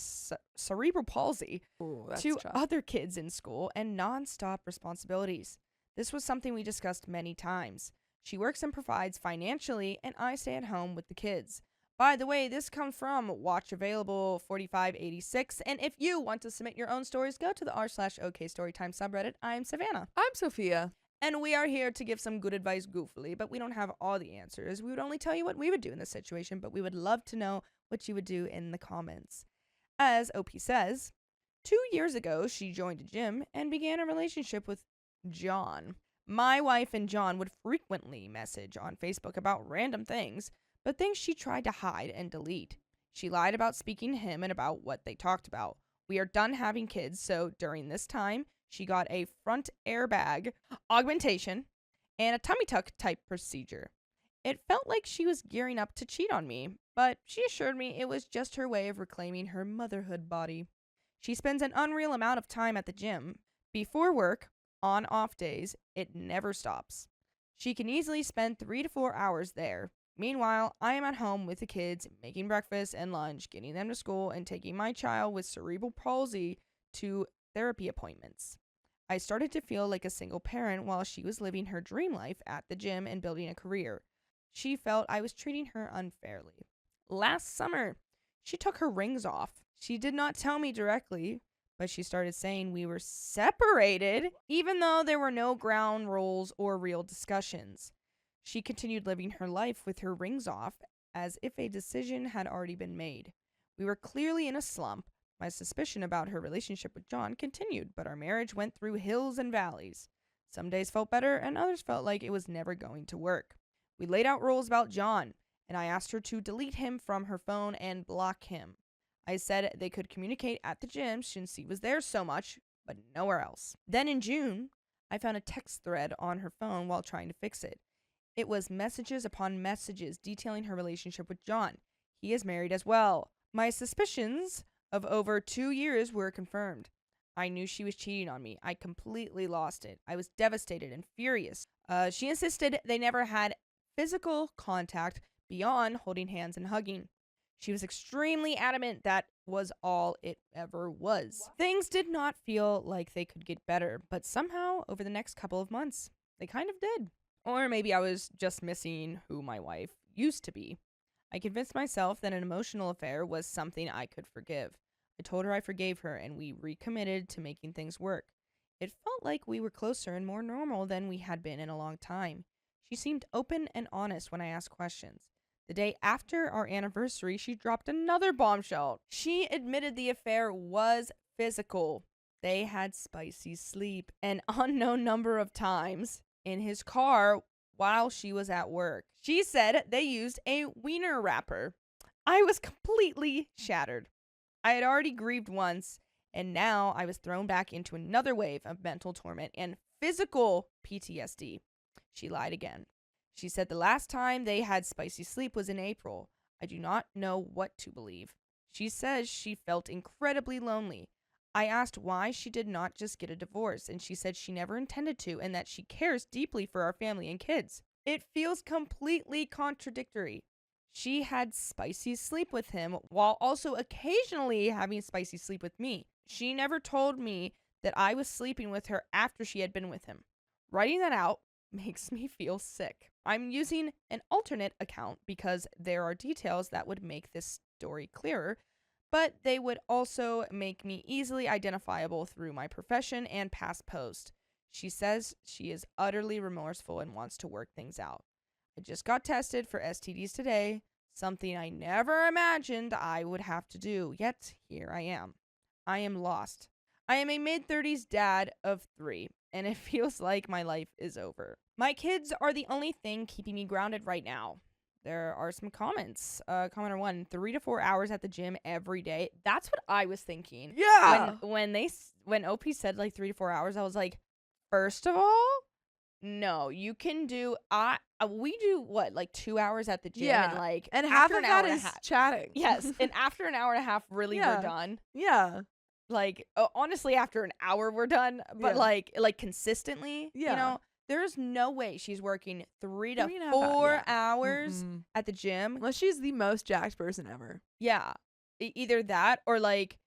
cerebral palsy, Ooh, that's 2 tough. other kids in school, and non-stop responsibilities. This was something we discussed many times. She works and provides financially, and I stay at home with the kids. By the way, this comes from Watch Available 4586, and if you want to submit your own stories, go to the r/OK Storytime subreddit. I'm Savannah. I'm Sophia. And we are here to give some good advice goofily, but we don't have all the answers. We would only tell you what we would do in this situation, but we would love to know what you would do in the comments. As OP says, 2 years ago, she joined a gym and began a relationship with John. My wife and John would frequently message on Facebook about random things, but things she tried to hide and delete. She lied about speaking to him and about what they talked about. We are done having kids, so during this time, she got a front airbag augmentation and a tummy tuck type procedure. It felt like she was gearing up to cheat on me, but she assured me it was just her way of reclaiming her motherhood body. She spends an unreal amount of time at the gym. Before work, on off days, it never stops. She can easily spend 3 to 4 hours there. Meanwhile, I am at home with the kids, making breakfast and lunch, getting them to school, and taking my child with cerebral palsy to therapy appointments. I started to feel like a single parent while she was living her dream life at the gym and building a career. She felt I was treating her unfairly. Last summer, she took her rings off. She did not tell me directly, but she started saying we were separated, even though there were no ground rules or real discussions. She continued living her life with her rings off, as if a decision had already been made. We were clearly in a slump. My suspicion about her relationship with John continued, but our marriage went through hills and valleys. Some days felt better, and others felt like it was never going to work. We laid out rules about John, and I asked her to delete him from her phone and block him. I said they could communicate at the gym since he was there so much, but nowhere else. Then in June, I found a text thread on her phone while trying to fix it. It was messages upon messages detailing her relationship with John. He is married as well. My suspicions of over 2 years were confirmed. I knew she was cheating on me. I completely lost it. I was devastated and furious. She insisted they never had physical contact beyond holding hands and hugging. She was extremely adamant that was all it ever was. Things did not feel like they could get better, but somehow over the next couple of months, they kind of did. Or maybe I was just missing who my wife used to be. I convinced myself that an emotional affair was something I could forgive. I told her I forgave her and we recommitted to making things work. It felt like we were closer and more normal than we had been in a long time. She seemed open and honest when I asked questions. The day after our anniversary, she dropped another bombshell. She admitted the affair was physical. They had spicy sleep an unknown number of times in his car while she was at work. She said they used a wiener wrapper. I was completely shattered. I had already grieved once, and now I was thrown back into another wave of mental torment and physical PTSD. She lied again. She said the last time they had spicy sleep was in April. I do not know what to believe. She says she felt incredibly lonely. I asked why she did not just get a divorce, and she said she never intended to and that she cares deeply for our family and kids. It feels completely contradictory. She had spicy sleep with him while also occasionally having spicy sleep with me. She never told me that I was sleeping with her after she had been with him. Writing that out makes me feel sick. I'm using an alternate account because there are details that would make this story clearer, but they would also make me easily identifiable through my profession and past posts. She says she is utterly remorseful and wants to work things out. I just got tested for STDs today, something I never imagined I would have to do, yet here I am. I am lost. I am a mid-30s dad of 3, and it feels like my life is over. My kids are the only thing keeping me grounded right now. There are some comments. Commenter 1, 3 to 4 hours at the gym every day. That's what I was thinking. Yeah. When OP said like 3 to 4 hours, I was like, first of all, no, you can do. We do what, like 2 hours at the gym, Yeah. and like And half after of an hour that and is a half. chatting. Yes, and after an hour and a half, really Yeah. we're done. Yeah. Like honestly, after an hour we're done. But Yeah. like consistently, Yeah. you know, there's no way she's working 3 to 3.5 4 yeah. hours Mm-mm. at the gym. Unless she's the most jacked person ever. Yeah, either that or like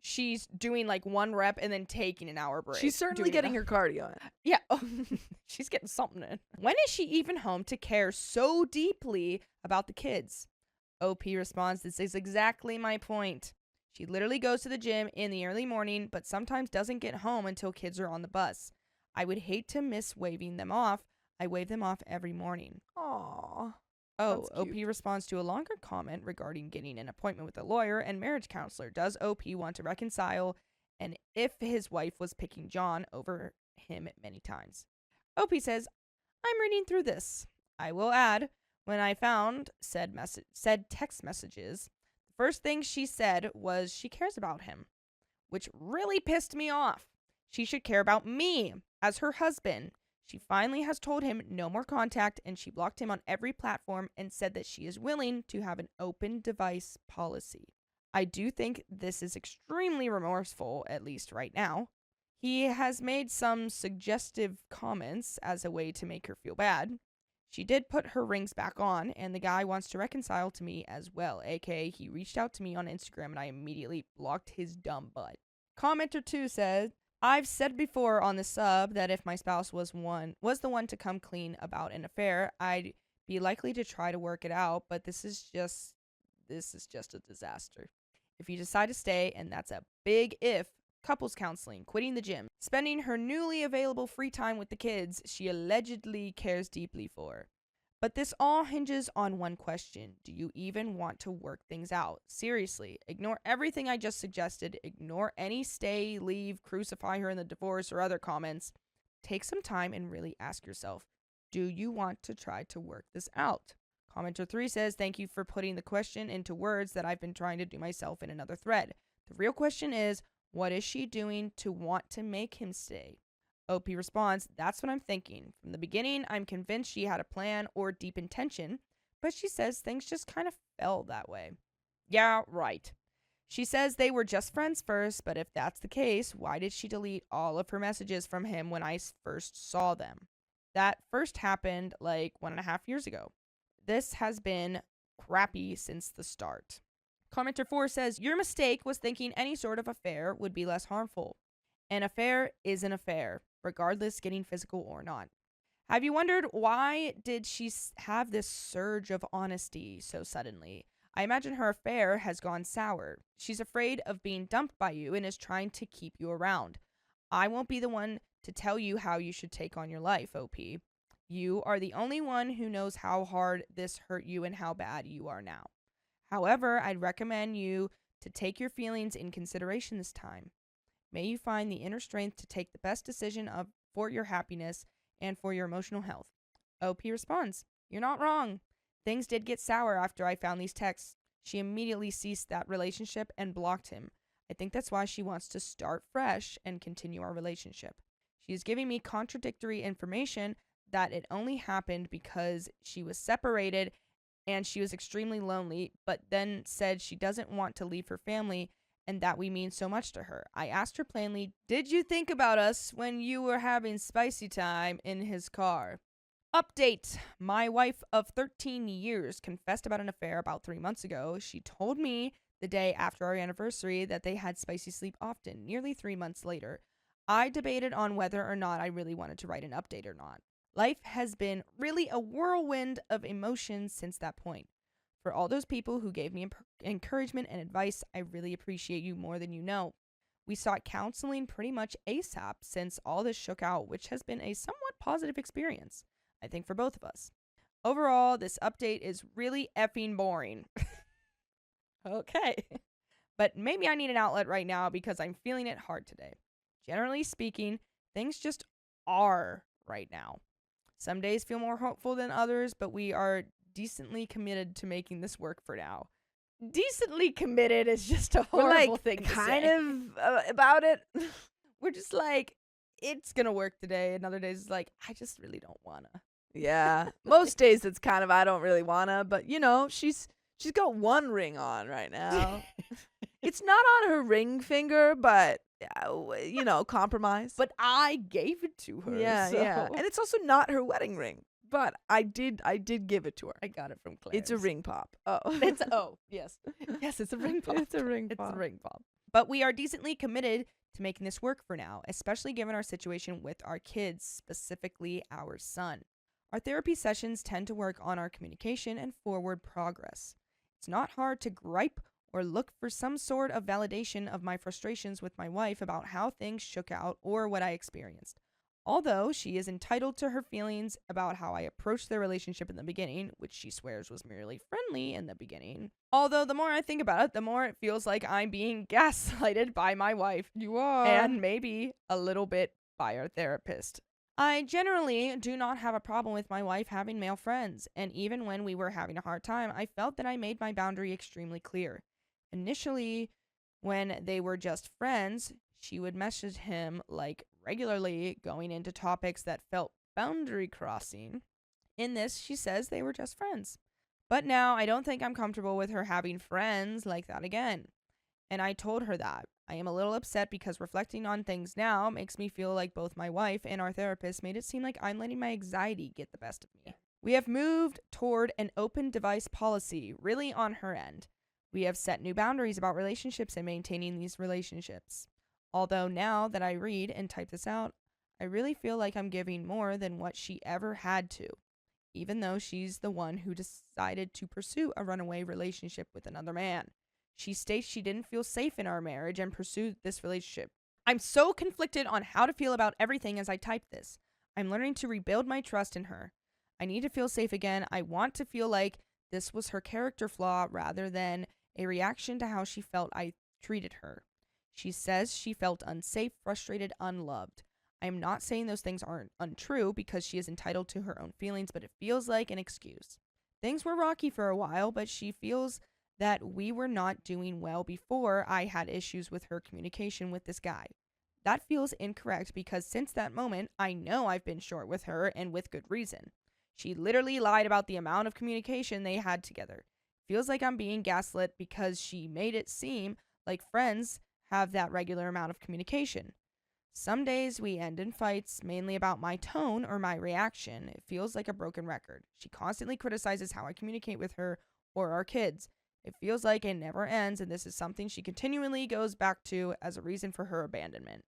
she's doing like 1 rep and then taking an hour break. She's certainly getting her. her cardio in. Yeah. She's getting something in. When is she even home to care so deeply about the kids? OP responds, this is exactly my point. She literally goes to the gym in the early morning, but sometimes doesn't get home until kids are on the bus. I would hate to miss waving them off. I wave them off every morning. Aww. Oh, That's OP cute. responds to a longer comment regarding getting an appointment with a lawyer and marriage counselor. Does OP want to reconcile? And if his wife was picking John over him many times. OP says, I'm reading through this. I will add, when I found said text messages, the first thing she said was she cares about him, which really pissed me off. She should care about me as her husband. She finally has told him no more contact, and she blocked him on every platform and said that she is willing to have an open device policy. I do think this is extremely remorseful, at least right now. He has made some suggestive comments as a way to make her feel bad. She did put her rings back on, and the guy wants to reconcile to me as well, aka he reached out to me on Instagram and I immediately blocked his dumb butt. Commenter 2 said, I've said before on the sub that if my spouse was the one to come clean about an affair, I'd be likely to try to work it out, but this is just a disaster. If you decide to stay, and that's a big if, couples counseling, quitting the gym, spending her newly available free time with the kids she allegedly cares deeply for. But this all hinges on one question. Do you even want to work things out? Seriously, ignore everything I just suggested. Ignore any stay, leave, crucify her in the divorce or other comments. Take some time and really ask yourself, do you want to try to work this out? Commenter 3 says, thank you for putting the question into words that I've been trying to do myself in another thread. The real question is, what is she doing to want to make him stay? OP responds, that's what I'm thinking. From the beginning, I'm convinced she had a plan or deep intention, but she says things just kind of fell that way. Yeah, right. She says they were just friends first, but if that's the case, why did she delete all of her messages from him when I first saw them? That first happened like 1.5 years ago. This has been crappy since the start. Commenter 4 says, your mistake was thinking any sort of affair would be less harmful. An affair is an affair, regardless getting physical or not. Have you wondered why did she have this surge of honesty so suddenly? I imagine her affair has gone sour. She's afraid of being dumped by you and is trying to keep you around. I won't be the one to tell you how you should take on your life, OP. You are the only one who knows how hard this hurt you and how bad you are now. However, I'd recommend you to take your feelings in consideration this time. May you find the inner strength to take the best decision for your happiness and for your emotional health. OP responds, you're not wrong. Things did get sour after I found these texts. She immediately ceased that relationship and blocked him. I think that's why she wants to start fresh and continue our relationship. She is giving me contradictory information that it only happened because she was separated and she was extremely lonely, but then said she doesn't want to leave her family and that we mean so much to her. I asked her plainly, did you think about us when you were having spicy time in his car? Update. My wife of 13 years confessed about an affair about 3 months ago. She told me the day after our anniversary that they had spicy sleep often, nearly 3 months later. I debated on whether or not I really wanted to write an update or not. Life has been really a whirlwind of emotions since that point. For all those people who gave me encouragement and advice, I really appreciate you more than you know. We sought counseling pretty much ASAP since all this shook out, which has been a somewhat positive experience, I think, for both of us. Overall, this update is really effing boring. Okay. But maybe I need an outlet right now because I'm feeling it hard today. Generally speaking, things just are right now. Some days feel more hopeful than others, but we are decently committed to making this work for now. Decently committed is just a horrible thing to kind say. of about it. We're just like, it's gonna work today, and other days it's like, I just really don't wanna. Yeah. Most days it's kind of I don't really wanna, but you know, she's got one ring on right now. It's not on her ring finger, but you know, compromise. But I gave it to her. yeah, so yeah. And it's also not her wedding ring, but I did give it to her. I got it from Claire. It's a ring pop. Oh. Yes. Yes, it's a ring pop. It's a ring It's pop. a ring pop. But we are decently committed to making this work for now, especially given our situation with our kids, specifically our son. Our therapy sessions tend to work on our communication and forward progress. It's not hard to gripe or look for some sort of validation of my frustrations with my wife about how things shook out or what I experienced. Although she is entitled to her feelings about how I approached their relationship in the beginning, which she swears was merely friendly in the beginning. Although the more I think about it, the more it feels like I'm being gaslighted by my wife. You are. And maybe a little bit by our therapist. I generally do not have a problem with my wife having male friends, and even when we were having a hard time, I felt that I made my boundary extremely clear. Initially, when they were just friends, she would message him like regularly, going into topics that felt boundary crossing. In this, she says they were just friends. But now I don't think I'm comfortable with her having friends like that again. And I told her that. I am a little upset because reflecting on things now makes me feel like both my wife and our therapist made it seem like I'm letting my anxiety get the best of me. We have moved toward an open device policy, really on her end. We have set new boundaries about relationships and maintaining these relationships. Although now that I read and type this out, I really feel like I'm giving more than what she ever had to, even though she's the one who decided to pursue a runaway relationship with another man. She states she didn't feel safe in our marriage and pursued this relationship. I'm so conflicted on how to feel about everything as I type this. I'm learning to rebuild my trust in her. I need to feel safe again. I want to feel like this was her character flaw rather than a reaction to how she felt I treated her. She says she felt unsafe, frustrated, unloved. I am not saying those things aren't untrue because she is entitled to her own feelings, but it feels like an excuse. Things were rocky for a while, but she feels that we were not doing well before I had issues with her communication with this guy. That feels incorrect because since that moment, I know I've been short with her and with good reason. She literally lied about the amount of communication they had together. Feels like I'm being gaslit because she made it seem like friends have that regular amount of communication. Some days we end in fights, mainly about my tone or my reaction. It feels like a broken record. She constantly criticizes how I communicate with her or our kids. It feels like it never ends, and this is something she continually goes back to as a reason for her abandonment.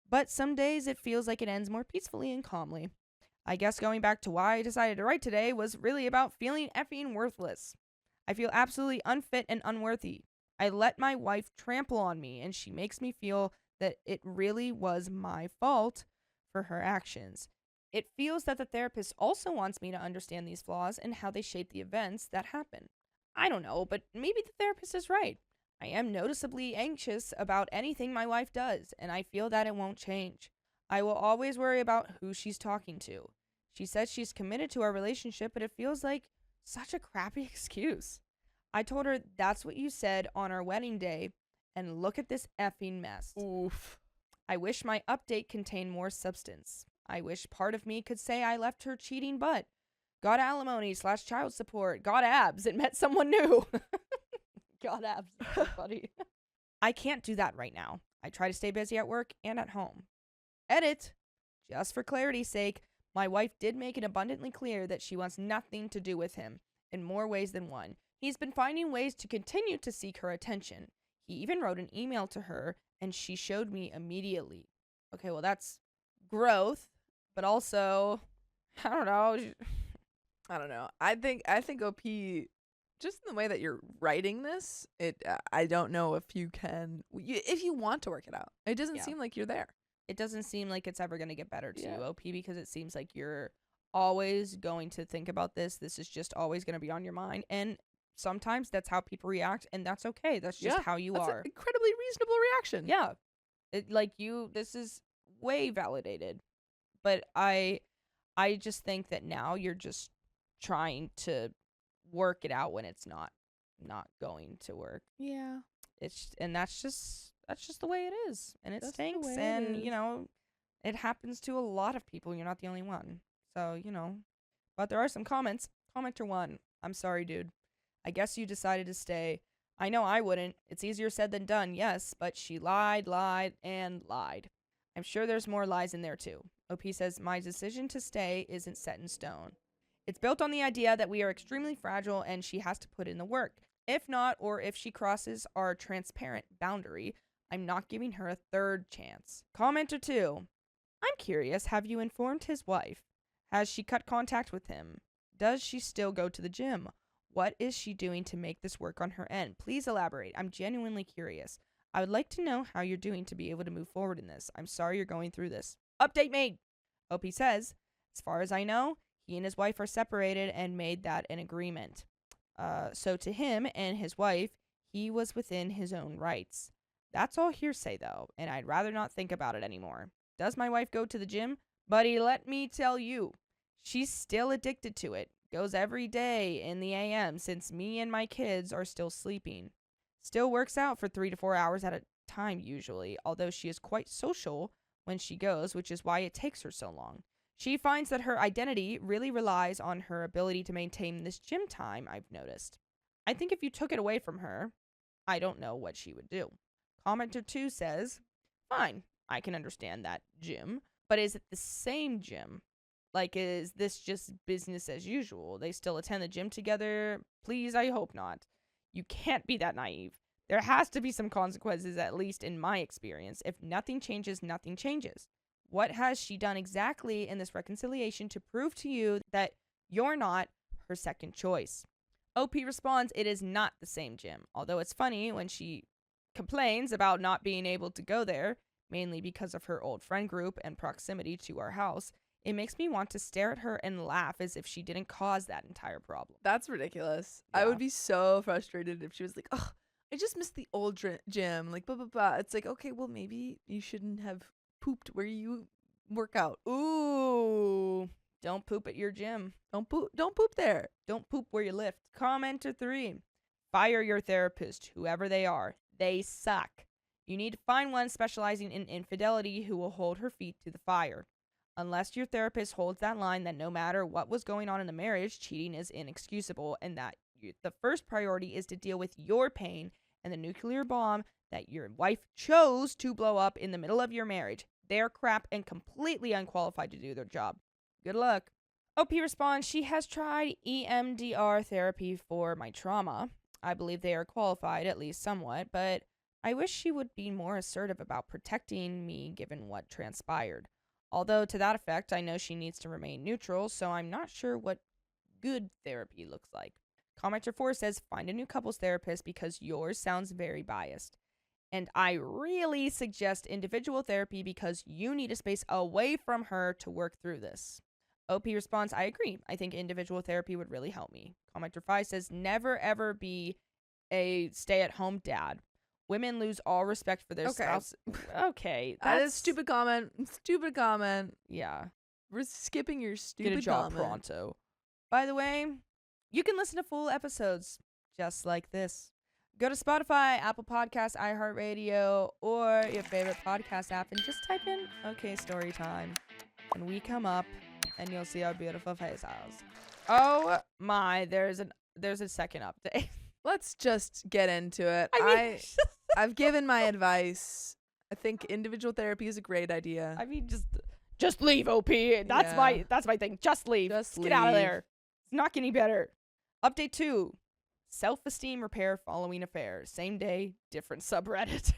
But some days it feels like it ends more peacefully and calmly. I guess going back to why I decided to write today was really about feeling effing worthless. I feel absolutely unfit and unworthy. I let my wife trample on me, and she makes me feel that it really was my fault for her actions. It feels that the therapist also wants me to understand these flaws and how they shape the events that happen. I don't know, but maybe the therapist is right. I am noticeably anxious about anything my wife does, and I feel that it won't change. I will always worry about who she's talking to. She says she's committed to our relationship, but it feels like such a crappy excuse. I told her that's what you said on our wedding day, and look at this effing mess. Oof. I wish my update contained more substance. I wish part of me could say I left her cheating but got alimony / child support, got abs, and met someone new. Got abs, buddy. I can't do that right now. I try to stay busy at work and at home. Edit. Just for clarity's sake, my wife did make it abundantly clear that she wants nothing to do with him, in more ways than one. He's been finding ways to continue to seek her attention. He even wrote an email to her, and she showed me immediately. Okay, well, that's growth, but also, I don't know. I don't know. I think OP, just in the way that you're writing this, I don't know if you can, if you want to work it out. It doesn't seem like you're there. It doesn't seem like it's ever going to get better to you, Yeah. OP, because it seems like you're always going to think about this. This is just always going to be on your mind. And sometimes that's how people react, and that's okay. That's just how you That's are. an incredibly reasonable reaction. Yeah. This is way validated. But I just think that now you're just trying to work it out when it's not going to work. Yeah. That's just the way it is, and it That's the stinks, way it and is. it happens to a lot of people. You're not the only one. So, but there are some comments. Commenter 1, I'm sorry, dude. I guess you decided to stay. I know I wouldn't. It's easier said than done, yes, but she lied, and lied. I'm sure there's more lies in there too. OP says, my decision to stay isn't set in stone. It's built on the idea that we are extremely fragile and she has to put in the work. If not, or if she crosses our transparent boundary, I'm not giving her a third chance. Commenter 2, I'm curious, have you informed his wife? Has she cut contact with him? Does she still go to the gym? What is she doing to make this work on her end? Please elaborate. I'm genuinely curious. I would like to know how you're doing to be able to move forward in this. I'm sorry you're going through this. Update made. OP says, as far as I know, he and his wife are separated and made that an agreement. So to him and his wife, he was within his own rights. That's all hearsay, though, and I'd rather not think about it anymore. Does my wife go to the gym? Buddy, let me tell you, she's still addicted to it. Goes every day in the AM since me and my kids are still sleeping. Still works out for 3 to 4 hours at a time usually, although she is quite social when she goes, which is why it takes her so long. She finds that her identity really relies on her ability to maintain this gym time, I've noticed. I think if you took it away from her, I don't know what she would do. Commenter 2 says, fine, I can understand that gym, but is it the same gym? Like, is this just business as usual? They still attend the gym together? Please, I hope not. You can't be that naive. There has to be some consequences, at least in my experience. If nothing changes, nothing changes. What has she done exactly in this reconciliation to prove to you that you're not her second choice? OP responds, it is not the same gym. Although it's funny when she complains about not being able to go there, mainly because of her old friend group and proximity to our house, it makes me want to stare at her and laugh as if she didn't cause that entire problem. That's ridiculous. Yeah. I would be so frustrated if she was like, oh, I just missed the old gym. Like, blah, blah, blah. It's like, okay, well, maybe you shouldn't have pooped where you work out. Ooh, don't poop at your gym. Don't poop there. Don't poop where you lift. Commenter 3, fire your therapist, whoever they are. They suck. You need to find one specializing in infidelity who will hold her feet to the fire. Unless your therapist holds that line that no matter what was going on in the marriage, cheating is inexcusable, and that the first priority is to deal with your pain and the nuclear bomb that your wife chose to blow up in the middle of your marriage. They're crap and completely unqualified to do their job. Good luck. OP responds, she has tried EMDR therapy for my trauma. I believe they are qualified, at least somewhat, but I wish she would be more assertive about protecting me given what transpired. Although, to that effect, I know she needs to remain neutral, so I'm not sure what good therapy looks like. Commenter 4 says, find a new couples therapist because yours sounds very biased. And I really suggest individual therapy because you need a space away from her to work through this. OP responds, I agree. I think individual therapy would really help me. Commenter 5 says, never ever be a stay-at-home dad. Women lose all respect for their spouse. Okay. That is stupid comment. Stupid comment. Yeah. We're skipping your stupid Get a job comment. pronto. By the way, you can listen to full episodes just like this. Go to Spotify, Apple Podcasts, iHeartRadio, or your favorite podcast app and just type in OK Story Time. And we come up and you'll see our beautiful faces. Oh my, there's a second update. Let's just get into it. I've given my advice. I think individual therapy is a great idea. I mean, just leave, OP. That's my thing. Just leave. Just get out of leave. there. It's not getting better. Update 2. Self-esteem repair following affair. Same day, different subreddit.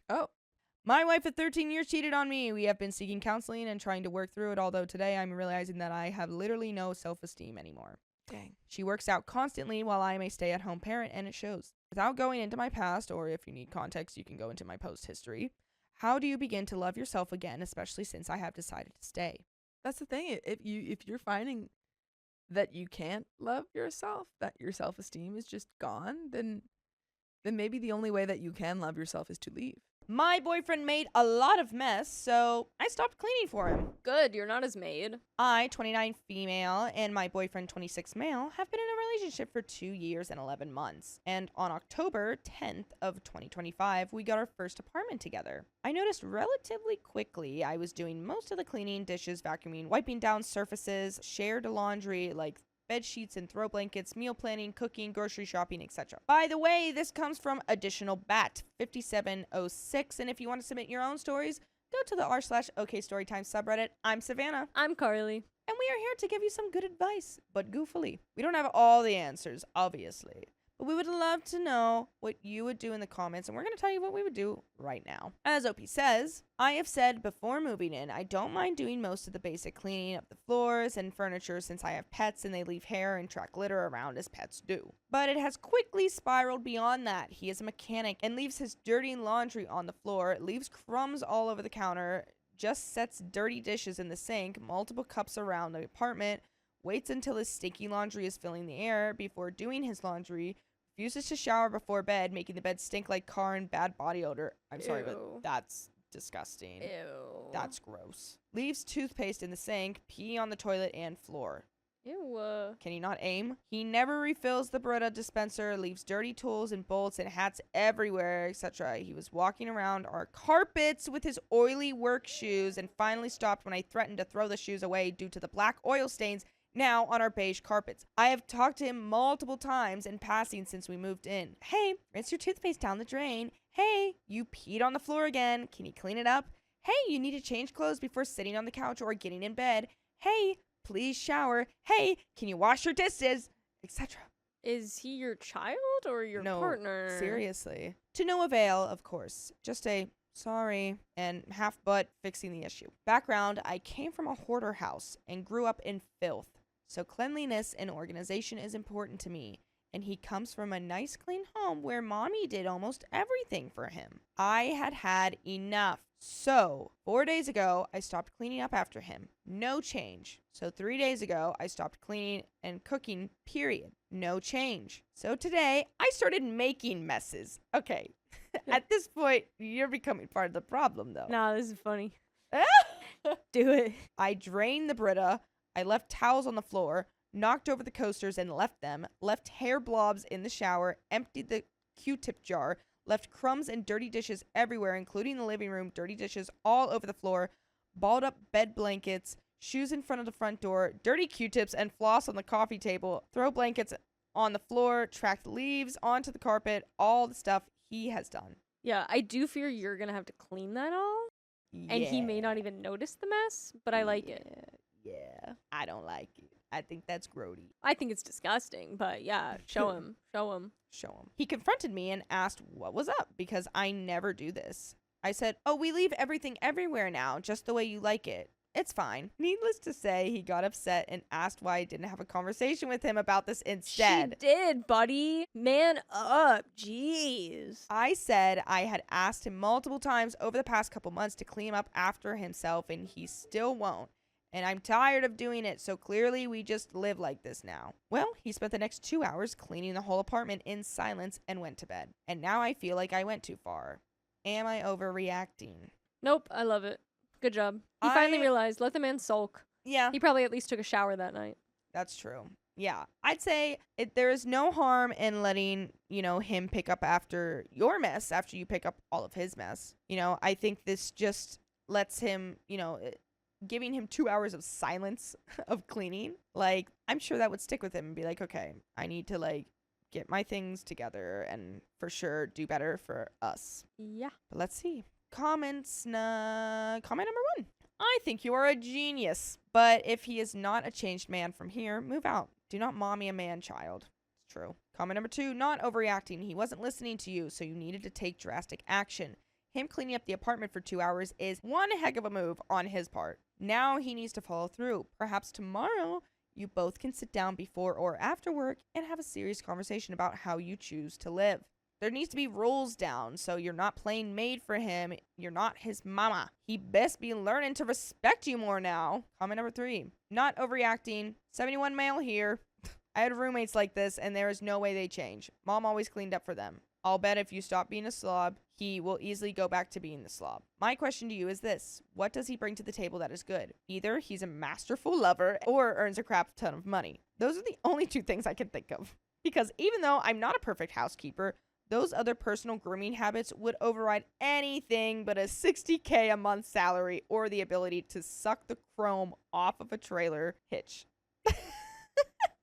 Oh. My wife of 13 years cheated on me. We have been seeking counseling and trying to work through it, although today I'm realizing that I have literally no self-esteem anymore. Dang. She works out constantly while I am a stay-at-home parent, and it shows. Without going into my past, or if you need context, you can go into my post history. How do you begin to love yourself again, especially since I have decided to stay? That's the thing. If you're finding that you can't love yourself, that your self-esteem is just gone, then maybe the only way that you can love yourself is to leave. My boyfriend made a lot of mess, so I stopped cleaning for him. Good, you're not his maid. I, 29 female, and my boyfriend, 26 male, have been in a relationship for 2 years and 11 months. And on October 10th of 2025, we got our first apartment together. I noticed relatively quickly I was doing most of the cleaning, dishes, vacuuming, wiping down surfaces, shared laundry, like bed sheets and throw blankets, meal planning, cooking, grocery shopping, etc. By the way, this comes from Additional Bat 5706, and if you want to submit your own stories, go to the r/OK Storytime subreddit. I'm Savannah, I'm Carly. and we are here to give you some good advice, but goofily. We don't have all the answers, obviously, but we would love to know what you would do in the comments, and we're going to tell you what we would do right now. As OP says, I have said before moving in, I don't mind doing most of the basic cleaning of the floors and furniture since I have pets and they leave hair and track litter around as pets do. But it has quickly spiraled beyond that. He is a mechanic and leaves his dirty laundry on the floor, leaves crumbs all over the counter, just sets dirty dishes in the sink, multiple cups around the apartment, waits until his stinky laundry is filling the air before doing his laundry, refuses to shower before bed, making the bed stink like car and bad body odor. I'm sorry, but Ew. that's disgusting. Ew. That's gross. Leaves toothpaste in the sink, pee on the toilet and floor. Ew. Can he not aim? He never refills the Brita dispenser, leaves dirty tools and bolts and hats everywhere, etc. He was walking around our carpets with his oily work shoes and finally stopped when I threatened to throw the shoes away due to the black oil stains now on our beige carpets. I have talked to him multiple times in passing since we moved in. Hey, rinse your toothpaste down the drain. Hey, you peed on the floor again. Can you clean it up? Hey, you need to change clothes before sitting on the couch or getting in bed. Hey, please shower. Hey, can you wash your dishes? Etc. Is he your child or your No, partner? seriously. To no avail, of course. Just a sorry and half butt fixing the issue. Background, I came from a hoarder house and grew up in filth. So cleanliness and organization is important to me. And he comes from a nice clean home where mommy did almost everything for him. I had enough. So 4 days ago, I stopped cleaning up after him. No change. So 3 days ago, I stopped cleaning and cooking, period. No change. So today, I started making messes. Okay. At this point, you're becoming part of the problem, though. Nah, this is funny. Do it. I drained the Brita. I left towels on the floor, knocked over the coasters and left them, left hair blobs in the shower, emptied the Q-tip jar, left crumbs and dirty dishes everywhere, including the living room, dirty dishes all over the floor, balled up bed blankets, shoes in front of the front door, dirty Q-tips and floss on the coffee table, throw blankets on the floor, tracked leaves onto the carpet, all the stuff he has done. Yeah, I do fear you're gonna have to clean that all. And he may not even notice the mess, but I like it. Yeah, I don't like it. I think that's grody. I think it's disgusting, but yeah, show him. Show him. Show him. He confronted me and asked what was up because I never do this. I said, oh, we leave everything everywhere now, just the way you like it. It's fine. Needless to say, he got upset and asked why I didn't have a conversation with him about this instead. She did, buddy. Man up. Jeez. I said I had asked him multiple times over the past couple months to clean up after himself, and he still won't. And I'm tired of doing it, so clearly we just live like this now. Well, he spent the next 2 hours cleaning the whole apartment in silence and went to bed. And now I feel like I went too far. Am I overreacting? Nope, I love it. Good job. He finally realized, let the man sulk. Yeah, He probably at least took a shower that night. that's true. Yeah, I'd say there is no harm in letting, him pick up after your mess, after you pick up all of his mess. I think this just lets him, giving him 2 hours of silence of cleaning. Like, I'm sure that would stick with him and be like, okay, I need to, get my things together and for sure do better for us. Yeah. But let's see. Comment number 1. I think you are a genius, but if he is not a changed man from here, move out. Do not mommy a man child. It's true. Comment number 2, not overreacting. He wasn't listening to you, so you needed to take drastic action. Him cleaning up the apartment for 2 hours is one heck of a move on his part. Now he needs to follow through. Perhaps tomorrow you both can sit down before or after work and have a serious conversation about how you choose to live. There needs to be rules down, so you're not playing maid for him. You're not his mama. He best be learning to respect you more now. Comment number 3. Not overreacting. 71 male here. I had roommates like this, and there is no way they change. Mom always cleaned up for them. I'll bet if you stop being a slob, he will easily go back to being the slob. My question to you is this. What does he bring to the table that is good? Either he's a masterful lover or earns a crap ton of money. Those are the only 2 things I can think of. Because even though I'm not a perfect housekeeper, those other personal grooming habits would override anything but a $60K a month salary or the ability to suck the chrome off of a trailer hitch.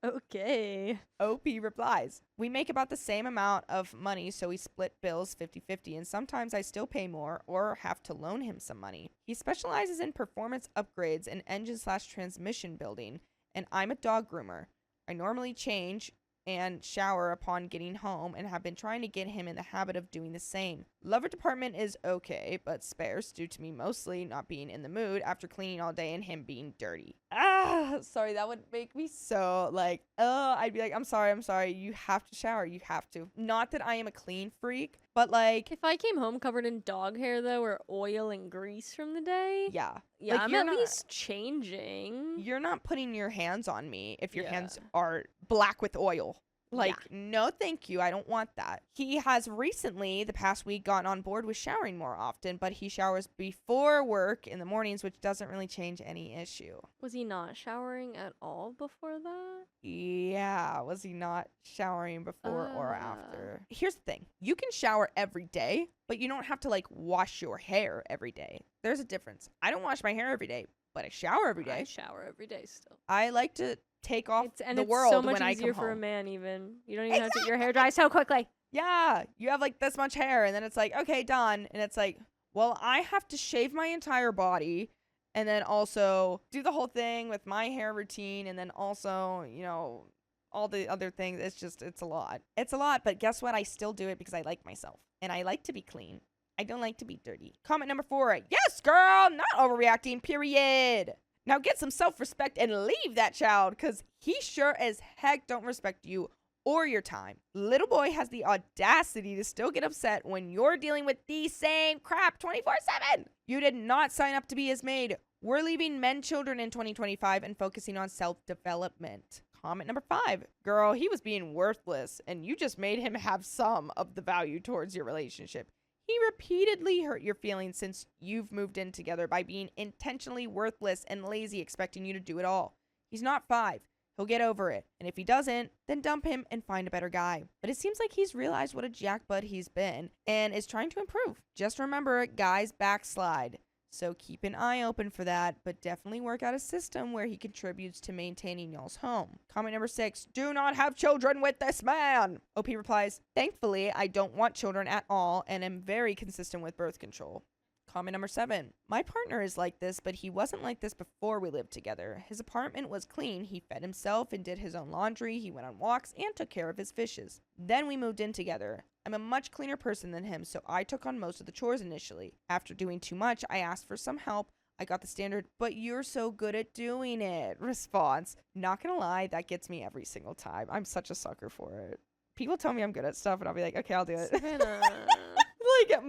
Okay. OP replies, we make about the same amount of money, so we split bills 50-50, and sometimes I still pay more or have to loan him some money. He specializes in performance upgrades and engine/transmission building, and I'm a dog groomer. I normally change and shower upon getting home and have been trying to get him in the habit of doing the same. Lover department is okay, but sparse due to me mostly not being in the mood after cleaning all day and him being dirty. Sorry, that would make me so I'd be like, I'm sorry, you have to shower, you have to. Not that I am a clean freak, but If I came home covered in dog hair though, or oil and grease from the day, yeah. I'm at least changing. You're not putting your hands on me if your Yeah. hands are black with oil. No, thank you. I don't want that. He has recently, the past week, gotten on board with showering more often, but he showers before work in the mornings, which doesn't really change any issue. Was he not showering at all before that? Yeah, was he not showering before or after? Here's the thing. You can shower every day, but you don't have to, wash your hair every day. There's a difference. I don't wash my hair every day, but I shower every day. I shower every day still. I like to take off And the it's world so much when I easier come for a home. man even. You don't even have to, your hair dries so quickly. Yeah, you have this much hair, and then it's okay, done. And it's well, I have to shave my entire body and then also do the whole thing with my hair routine, and then also, all the other things. It's a lot. It's a lot, but guess what? I still do it because I like myself, and I like to be clean. I don't like to be dirty. Comment number 4. Yes, girl, not overreacting, period. Now get some self-respect and leave that child, because he sure as heck don't respect you or your time. Little boy has the audacity to still get upset when you're dealing with the same crap 24/7. You did not sign up to be his maid. We're leaving men children in 2025 and focusing on self-development. Comment number 5. Girl, he was being worthless, and you just made him have some of the value towards your relationship. He repeatedly hurt your feelings since you've moved in together by being intentionally worthless and lazy, expecting you to do it all. He's not 5. He'll get over it. And if he doesn't, then dump him and find a better guy. But it seems like he's realized what a jackbud he's been and is trying to improve. Just remember, guys backslide. So keep an eye open for that, but definitely work out a system where he contributes to maintaining y'all's home. Comment number 6, do not have children with this man. OP replies, thankfully, I don't want children at all and am very consistent with birth control. Comment number 7. My partner is like this, but he wasn't like this before we lived together. His apartment was clean. He fed himself and did his own laundry. He went on walks and took care of his fishes. Then we moved in together. I'm a much cleaner person than him, so I took on most of the chores initially. After doing too much, I asked for some help. I got the standard, but you're so good at doing it response. Not gonna lie, that gets me every single time. I'm such a sucker for it. People tell me I'm good at stuff, and I'll be like, okay, I'll do it. Like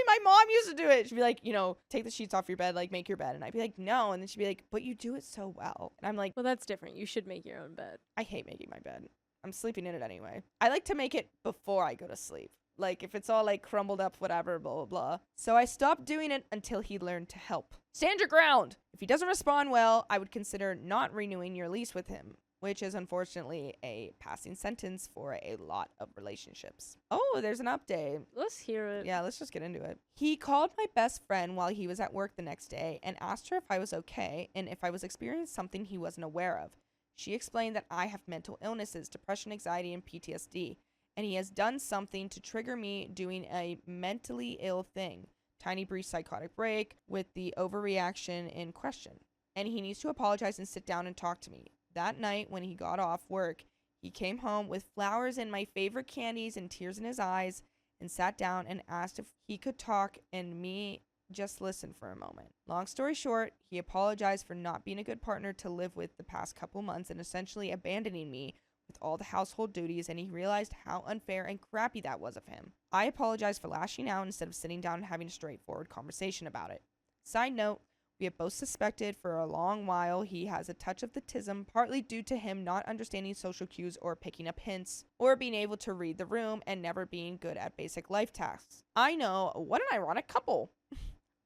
my mom used to do it. She'd be like, take the sheets off your bed, like make your bed. And I'd be like, no. And then she'd be like, but you do it so well. And I'm like, Well, that's different. You should make your own bed. I hate making my bed. I'm sleeping in it anyway. I like to make it before I go to sleep. Like if it's all like crumbled up, whatever, blah, blah, blah. So I stopped doing it until he learned to help. Stand your ground. If he doesn't respond well, I would consider not renewing your lease with him, which is unfortunately a passing sentence for a lot of relationships. Oh, there's an update. Let's hear it. Yeah, let's just get into it. He called my best friend while he was at work the next day and asked her if I was okay and if I was experiencing something he wasn't aware of. She explained that I have mental illnesses, depression, anxiety, and PTSD, and he has done something to trigger me doing a mentally ill thing. Tiny brief psychotic break with the overreaction in question. And he needs to apologize and sit down and talk to me. That night, when he got off work, he came home with flowers and my favorite candies and tears in his eyes and sat down and asked if he could talk and me just listen for a moment. Long story short, he apologized for not being a good partner to live with the past couple months and essentially abandoning me with all the household duties, and he realized how unfair and crappy that was of him. I apologized for lashing out instead of sitting down and having a straightforward conversation about it. Side note, we have both suspected for a long while he has a touch of autism, partly due to him not understanding social cues or picking up hints, or being able to read the room and never being good at basic life tasks. I know, what an ironic couple.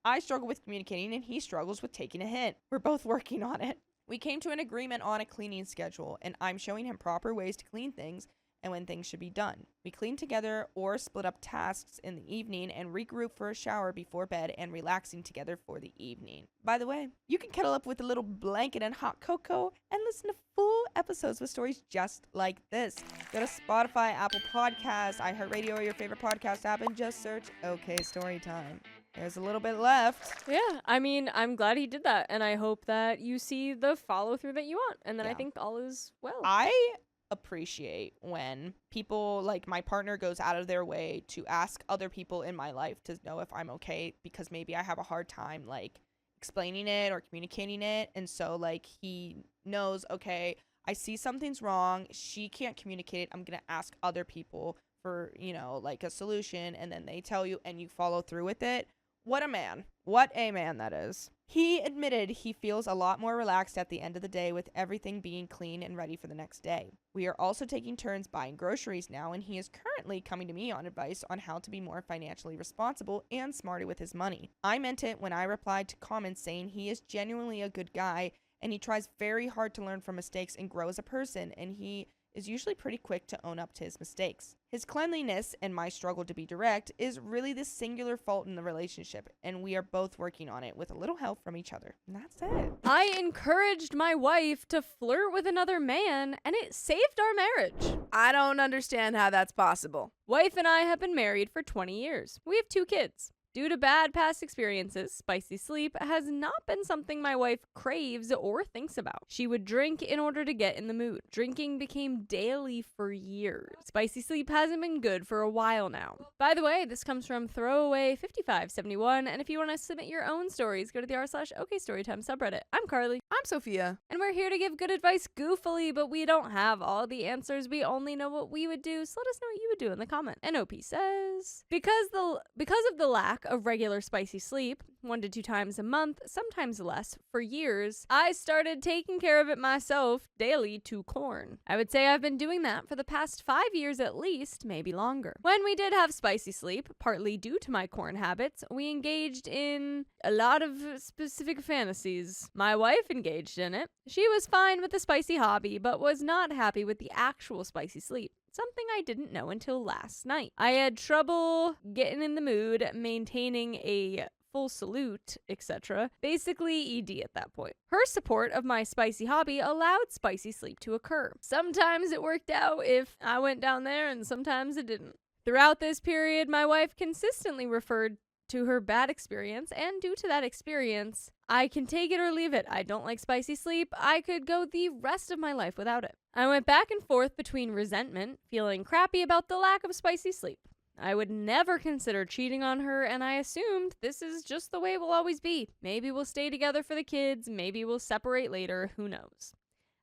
I struggle with communicating and he struggles with taking a hint. We're both working on it. We came to an agreement on a cleaning schedule, and I'm showing him proper ways to clean things and when things should be done. We clean together or split up tasks in the evening and regroup for a shower before bed and relaxing together for the evening. By the way, you can cuddle up with a little blanket and hot cocoa and listen to full episodes with stories just like this. Go to Spotify, Apple Podcasts, iHeartRadio, or your favorite podcast app and just search OK Storytime. There's a little bit left. Yeah, I mean, I'm glad he did that, and I hope that you see the follow through that you want, and then I think all is well. I appreciate when people, like my partner, goes out of their way to ask other people in my life to know if I'm okay, because maybe I have a hard time like explaining it or communicating it, and so like he knows, okay, I see something's wrong, she can't communicate it, I'm gonna ask other people for, like a solution, and then they tell you and you follow through with it. What a man. What a man that is. He admitted he feels a lot more relaxed at the end of the day with everything being clean and ready for the next day. We are also taking turns buying groceries now, and he is currently coming to me on advice on how to be more financially responsible and smarter with his money. I meant it when I replied to comments saying he is genuinely a good guy and he tries very hard to learn from mistakes and grow as a person, and he is usually pretty quick to own up to his mistakes. His cleanliness and my struggle to be direct is really the singular fault in the relationship, and we are both working on it with a little help from each other. And that's it. I encouraged my wife to flirt with another man, and it saved our marriage. I don't understand how that's possible. Wife and I have been married for 20 years. We have 2 kids. Due to bad past experiences, spicy sleep has not been something my wife craves or thinks about. She would drink in order to get in the mood. Drinking became daily for years. Spicy sleep hasn't been good for a while now. By the way, this comes from Throwaway5571, and if you want to submit your own stories, go to the r/OKStorytime subreddit. I'm Carly. I'm Sophia. And we're here to give good advice goofily, but we don't have all the answers. We only know what we would do, so let us know what you would do in the comment. And OP says, because of the lack of regular spicy sleep, 1 to 2 times a month, sometimes less, for years, I started taking care of it myself daily to corn. I would say I've been doing that for the past 5 years at least, maybe longer. When we did have spicy sleep, partly due to my corn habits, we engaged in a lot of specific fantasies. My wife engaged in it. She was fine with the spicy hobby, but was not happy with the actual spicy sleep. Something I didn't know until last night. I had trouble getting in the mood, maintaining a full salute, etc. Basically ED at that point. Her support of my spicy hobby allowed spicy sleep to occur. Sometimes it worked out if I went down there, and sometimes it didn't. Throughout this period, my wife consistently referred to her bad experience, and due to that experience, I can take it or leave it. I don't like spicy sleep. I could go the rest of my life without it. I went back and forth between resentment, feeling crappy about the lack of spicy sleep. I would never consider cheating on her, and I assumed this is just the way we'll always be. Maybe we'll stay together for the kids, maybe we'll separate later, who knows.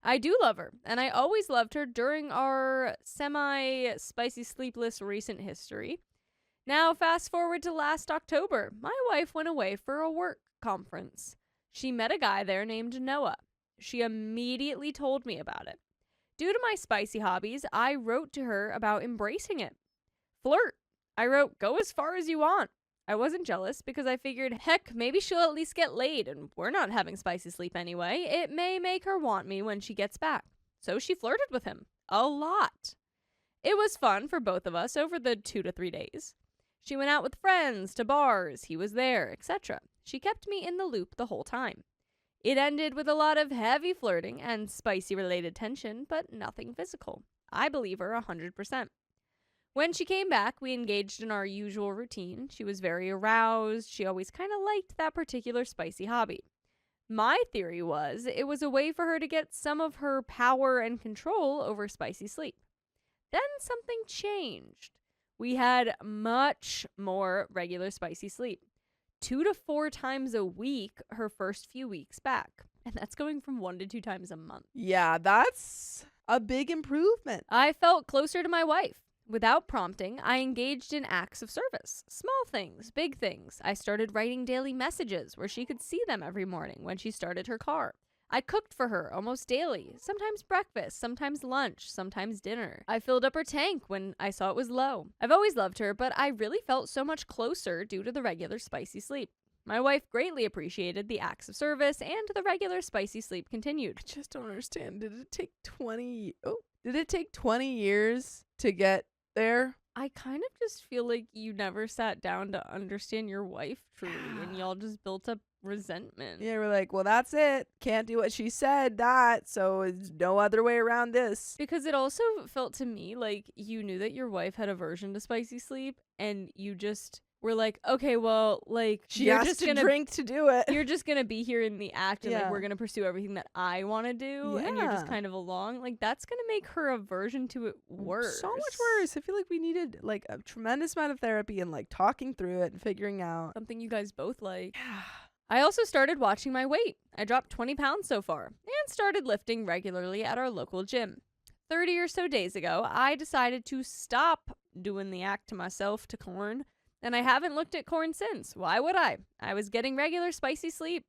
I do love her, and I always loved her during our semi-spicy sleepless recent history. Now, fast forward to last October. My wife went away for a work conference. She met a guy there named Noah. She immediately told me about it. Due to my spicy hobbies, I wrote to her about embracing it. Flirt. I wrote, go as far as you want. I wasn't jealous because I figured, heck, maybe she'll at least get laid, and we're not having spicy sleep anyway. It may make her want me when she gets back. So she flirted with him. A lot. It was fun for both of us over the 2 to 3 days. She went out with friends, to bars, he was there, etc. She kept me in the loop the whole time. It ended with a lot of heavy flirting and spicy-related tension, but nothing physical. I believe her 100%. When she came back, we engaged in our usual routine. She was very aroused. She always kind of liked that particular spicy hobby. My theory was it was a way for her to get some of her power and control over spicy sleep. Then something changed. We had much more regular spicy sleep. 2 to 4 times a week her first few weeks back. And that's going from 1 to 2 times a month. Yeah, that's a big improvement. I felt closer to my wife. Without prompting, I engaged in acts of service. Small things, big things. I started writing daily messages where she could see them every morning when she started her car. I cooked for her almost daily, sometimes breakfast, sometimes lunch, sometimes dinner. I filled up her tank when I saw it was low. I've always loved her, but I really felt so much closer due to the regular spicy sleep. My wife greatly appreciated the acts of service, and the regular spicy sleep continued. I just don't understand. Did it take 20 years to get there? I kind of just feel like you never sat down to understand your wife truly, and y'all just built up resentment. Yeah, we're like, well, that's it. Can't do what she said, so there's no other way around this. Because it also felt to me like you knew that your wife had aversion to spicy sleep, and you just were like, okay, well, like, She you're has just to gonna drink to do it. you're just gonna be here in the act, and like Yeah. we're gonna pursue everything that I want to do, and you're just Yeah. kind of along. Like, that's gonna make her aversion to it worse. So much worse. I feel like we needed like a tremendous amount of therapy and like talking through it and figuring out. Something you guys both like. I also started watching my weight. I dropped 20 pounds so far, and started lifting regularly at our local gym. 30 or so days ago, I decided to stop doing the act to myself to corn, and I haven't looked at corn since. Why would I? I was getting regular spicy sleep.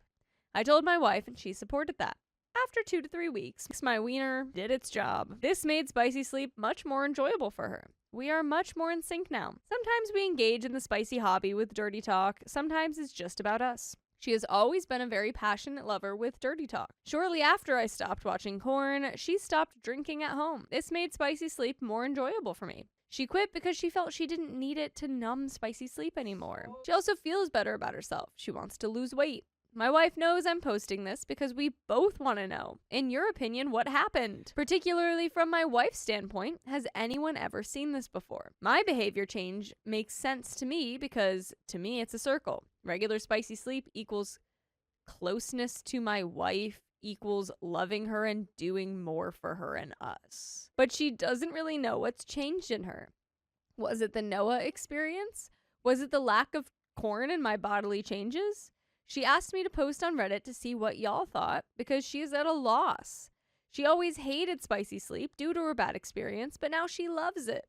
I told my wife, and she supported that. After 2 to 3 weeks, my wiener did its job. This made spicy sleep much more enjoyable for her. We are much more in sync now. Sometimes we engage in the spicy hobby with dirty talk. Sometimes it's just about us. She has always been a very passionate lover with dirty talk. Shortly after I stopped watching corn, she stopped drinking at home. This made spicy sleep more enjoyable for me. She quit because she felt she didn't need it to numb spicy sleep anymore. She also feels better about herself. She wants to lose weight. My wife knows I'm posting this because we both want to know, in your opinion, what happened? Particularly from my wife's standpoint, has anyone ever seen this before? My behavior change makes sense to me because, to me, it's a circle. Regular spicy sleep equals closeness to my wife equals loving her and doing more for her and us. But she doesn't really know what's changed in her. Was it the Noah experience? Was it the lack of corn in my bodily changes? She asked me to post on Reddit to see what y'all thought because she is at a loss. She always hated spicy sleep due to her bad experience, but now she loves it.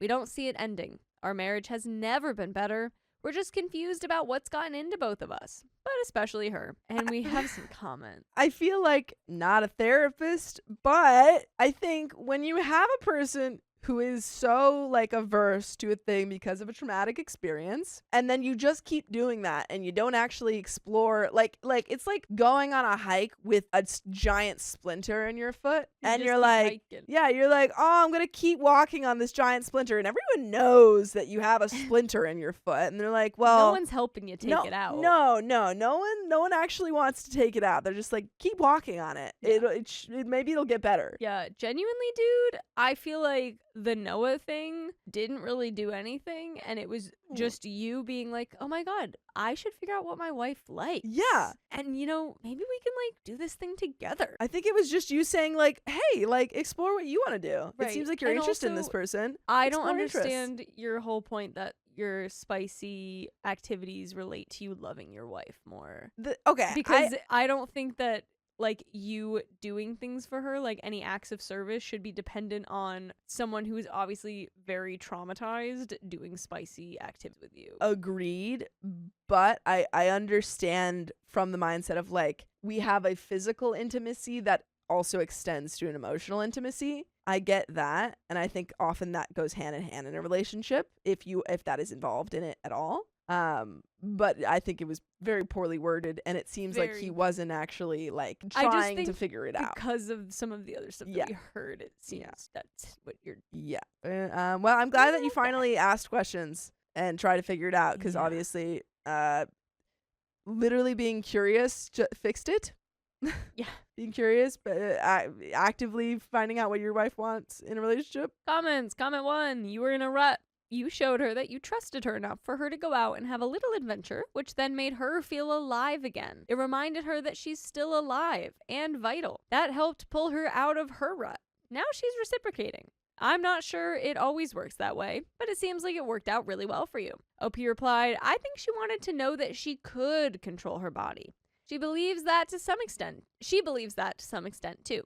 We don't see it ending. Our marriage has never been better. We're just confused about what's gotten into both of us, but especially her. And we have some comments. I feel like not a therapist, but I think when you have a person who is so like averse to a thing because of a traumatic experience, and then you just keep doing that and you don't actually explore, like it's like going on a hike with a giant splinter in your foot, and you're like, yeah, you're like, oh, I'm gonna keep walking on this giant splinter, and everyone knows that you have a splinter in your foot, and they're like, well, no one's helping you take it out. No one actually wants to take it out. They're just like, keep walking on it. Yeah. Maybe it'll get better. Yeah, genuinely, dude, I feel like the Noah thing didn't really do anything, and it was just you being like, oh my God, I should figure out what my wife likes. Yeah. And, you know, maybe we can, like, do this thing together. I think it was just you saying, like, hey, like, explore what you want to do. Right. It seems like you're And interested in this also, person. I don't Explore interests. understand your whole point that your spicy activities relate to you loving your wife more. Okay. Because I don't think that, like, you doing things for her, like any acts of service, should be dependent on someone who is obviously very traumatized doing spicy activities with you. Agreed, but I understand from the mindset of, like, we have a physical intimacy that also extends to an emotional intimacy. I get that, and I think often that goes hand in hand in a relationship if that is involved in it at all. But I think it was very poorly worded, and it seems like he wasn't actually, like, trying to figure it out because of some of the other stuff that we heard. It seems that's what you're. Yeah. Well, I'm glad that you finally asked questions and try to figure it out, because obviously, literally being curious fixed it. Yeah. Being curious, but actively finding out what your wife wants in a relationship. Comments. Comment 1. You were in a rut. You showed her that you trusted her enough for her to go out and have a little adventure, which then made her feel alive again. It reminded her that she's still alive and vital. That helped pull her out of her rut. Now she's reciprocating. I'm not sure it always works that way, but it seems like it worked out really well for you. OP replied, I think she wanted to know that she could control her body. She believes that to some extent. She believes that to some extent too.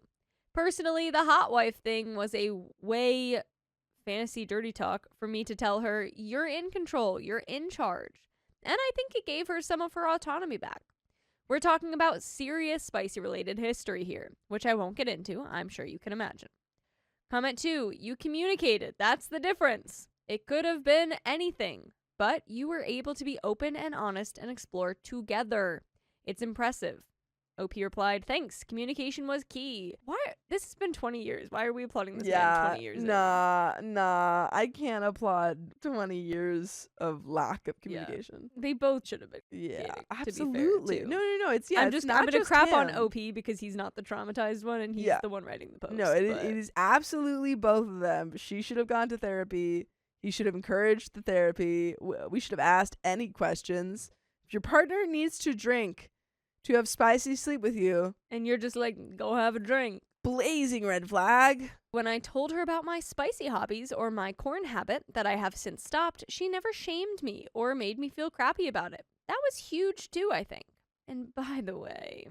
Personally, the hot wife thing was a way fantasy dirty talk for me to tell her, you're in control, you're in charge. And I think it gave her some of her autonomy back. We're talking about serious spicy related history here, which I won't get into, I'm sure you can imagine. Comment 2, you communicated, that's the difference. It could have been anything, but you were able to be open and honest and explore together. It's impressive. OP replied, thanks, communication was key. Why? This has been 20 years. Why are we applauding this man 20 years Nah. I can't applaud 20 years of lack of communication. They both should have been. Yeah, absolutely. No. It's I'm it's gonna just crap on him. OP because he's not the traumatized one and he's the one writing the post. No, it is absolutely both of them. She should have gone to therapy. He should have encouraged the therapy. We should have asked any questions. If your partner needs to drink to have spicy sleep with you, and you're just like, go have a drink. Blazing red flag. When I told her about my spicy hobbies or my corn habit that I have since stopped, she never shamed me or made me feel crappy about it. That was huge too, I think. And by the way,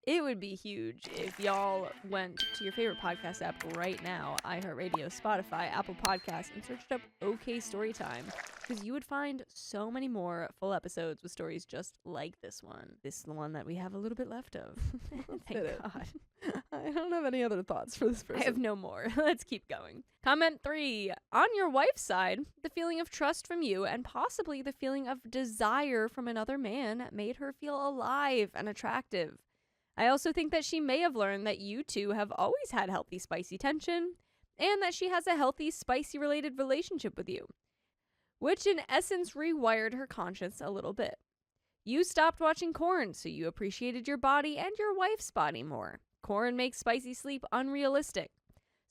it would be huge if y'all went to your favorite podcast app right now, iHeartRadio, Spotify, Apple Podcasts, and searched up OK Storytime, because you would find so many more full episodes with stories just like this one. This is the one that we have a little bit left of. Thank God. I don't have any other thoughts for this person. I have no more. Let's keep going. Comment 3. On your wife's side, the feeling of trust from you and possibly the feeling of desire from another man made her feel alive and attractive. I also think that she may have learned that you two have always had healthy spicy tension and that she has a healthy spicy related relationship with you, which in essence rewired her conscience a little bit. You stopped watching Corn, so you appreciated your body and your wife's body more. Corn makes spicy sleep unrealistic.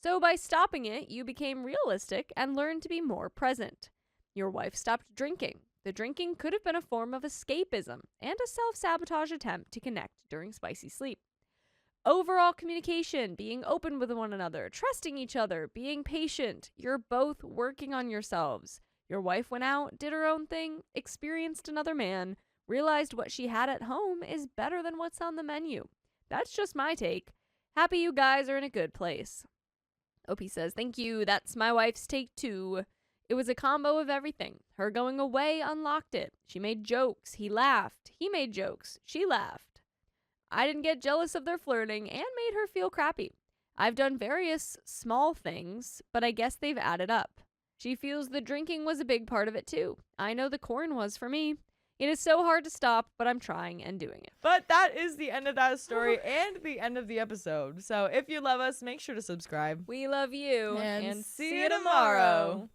So by stopping it, you became realistic and learned to be more present. Your wife stopped drinking. The drinking could have been a form of escapism and a self-sabotage attempt to connect during spicy sleep. Overall communication, being open with one another, trusting each other, being patient. You're both working on yourselves. Your wife went out, did her own thing, experienced another man, realized what she had at home is better than what's on the menu. That's just my take. Happy you guys are in a good place. OP says, thank you. That's my wife's take too. It was a combo of everything. Her going away unlocked it. She made jokes. He laughed. He made jokes. She laughed. I didn't get jealous of their flirting and made her feel crappy. I've done various small things, but I guess they've added up. She feels the drinking was a big part of it too. I know the corn was for me. It is so hard to stop, but I'm trying and doing it. But that is the end of that story and the end of the episode. So if you love us, make sure to subscribe. We love you. And see you tomorrow.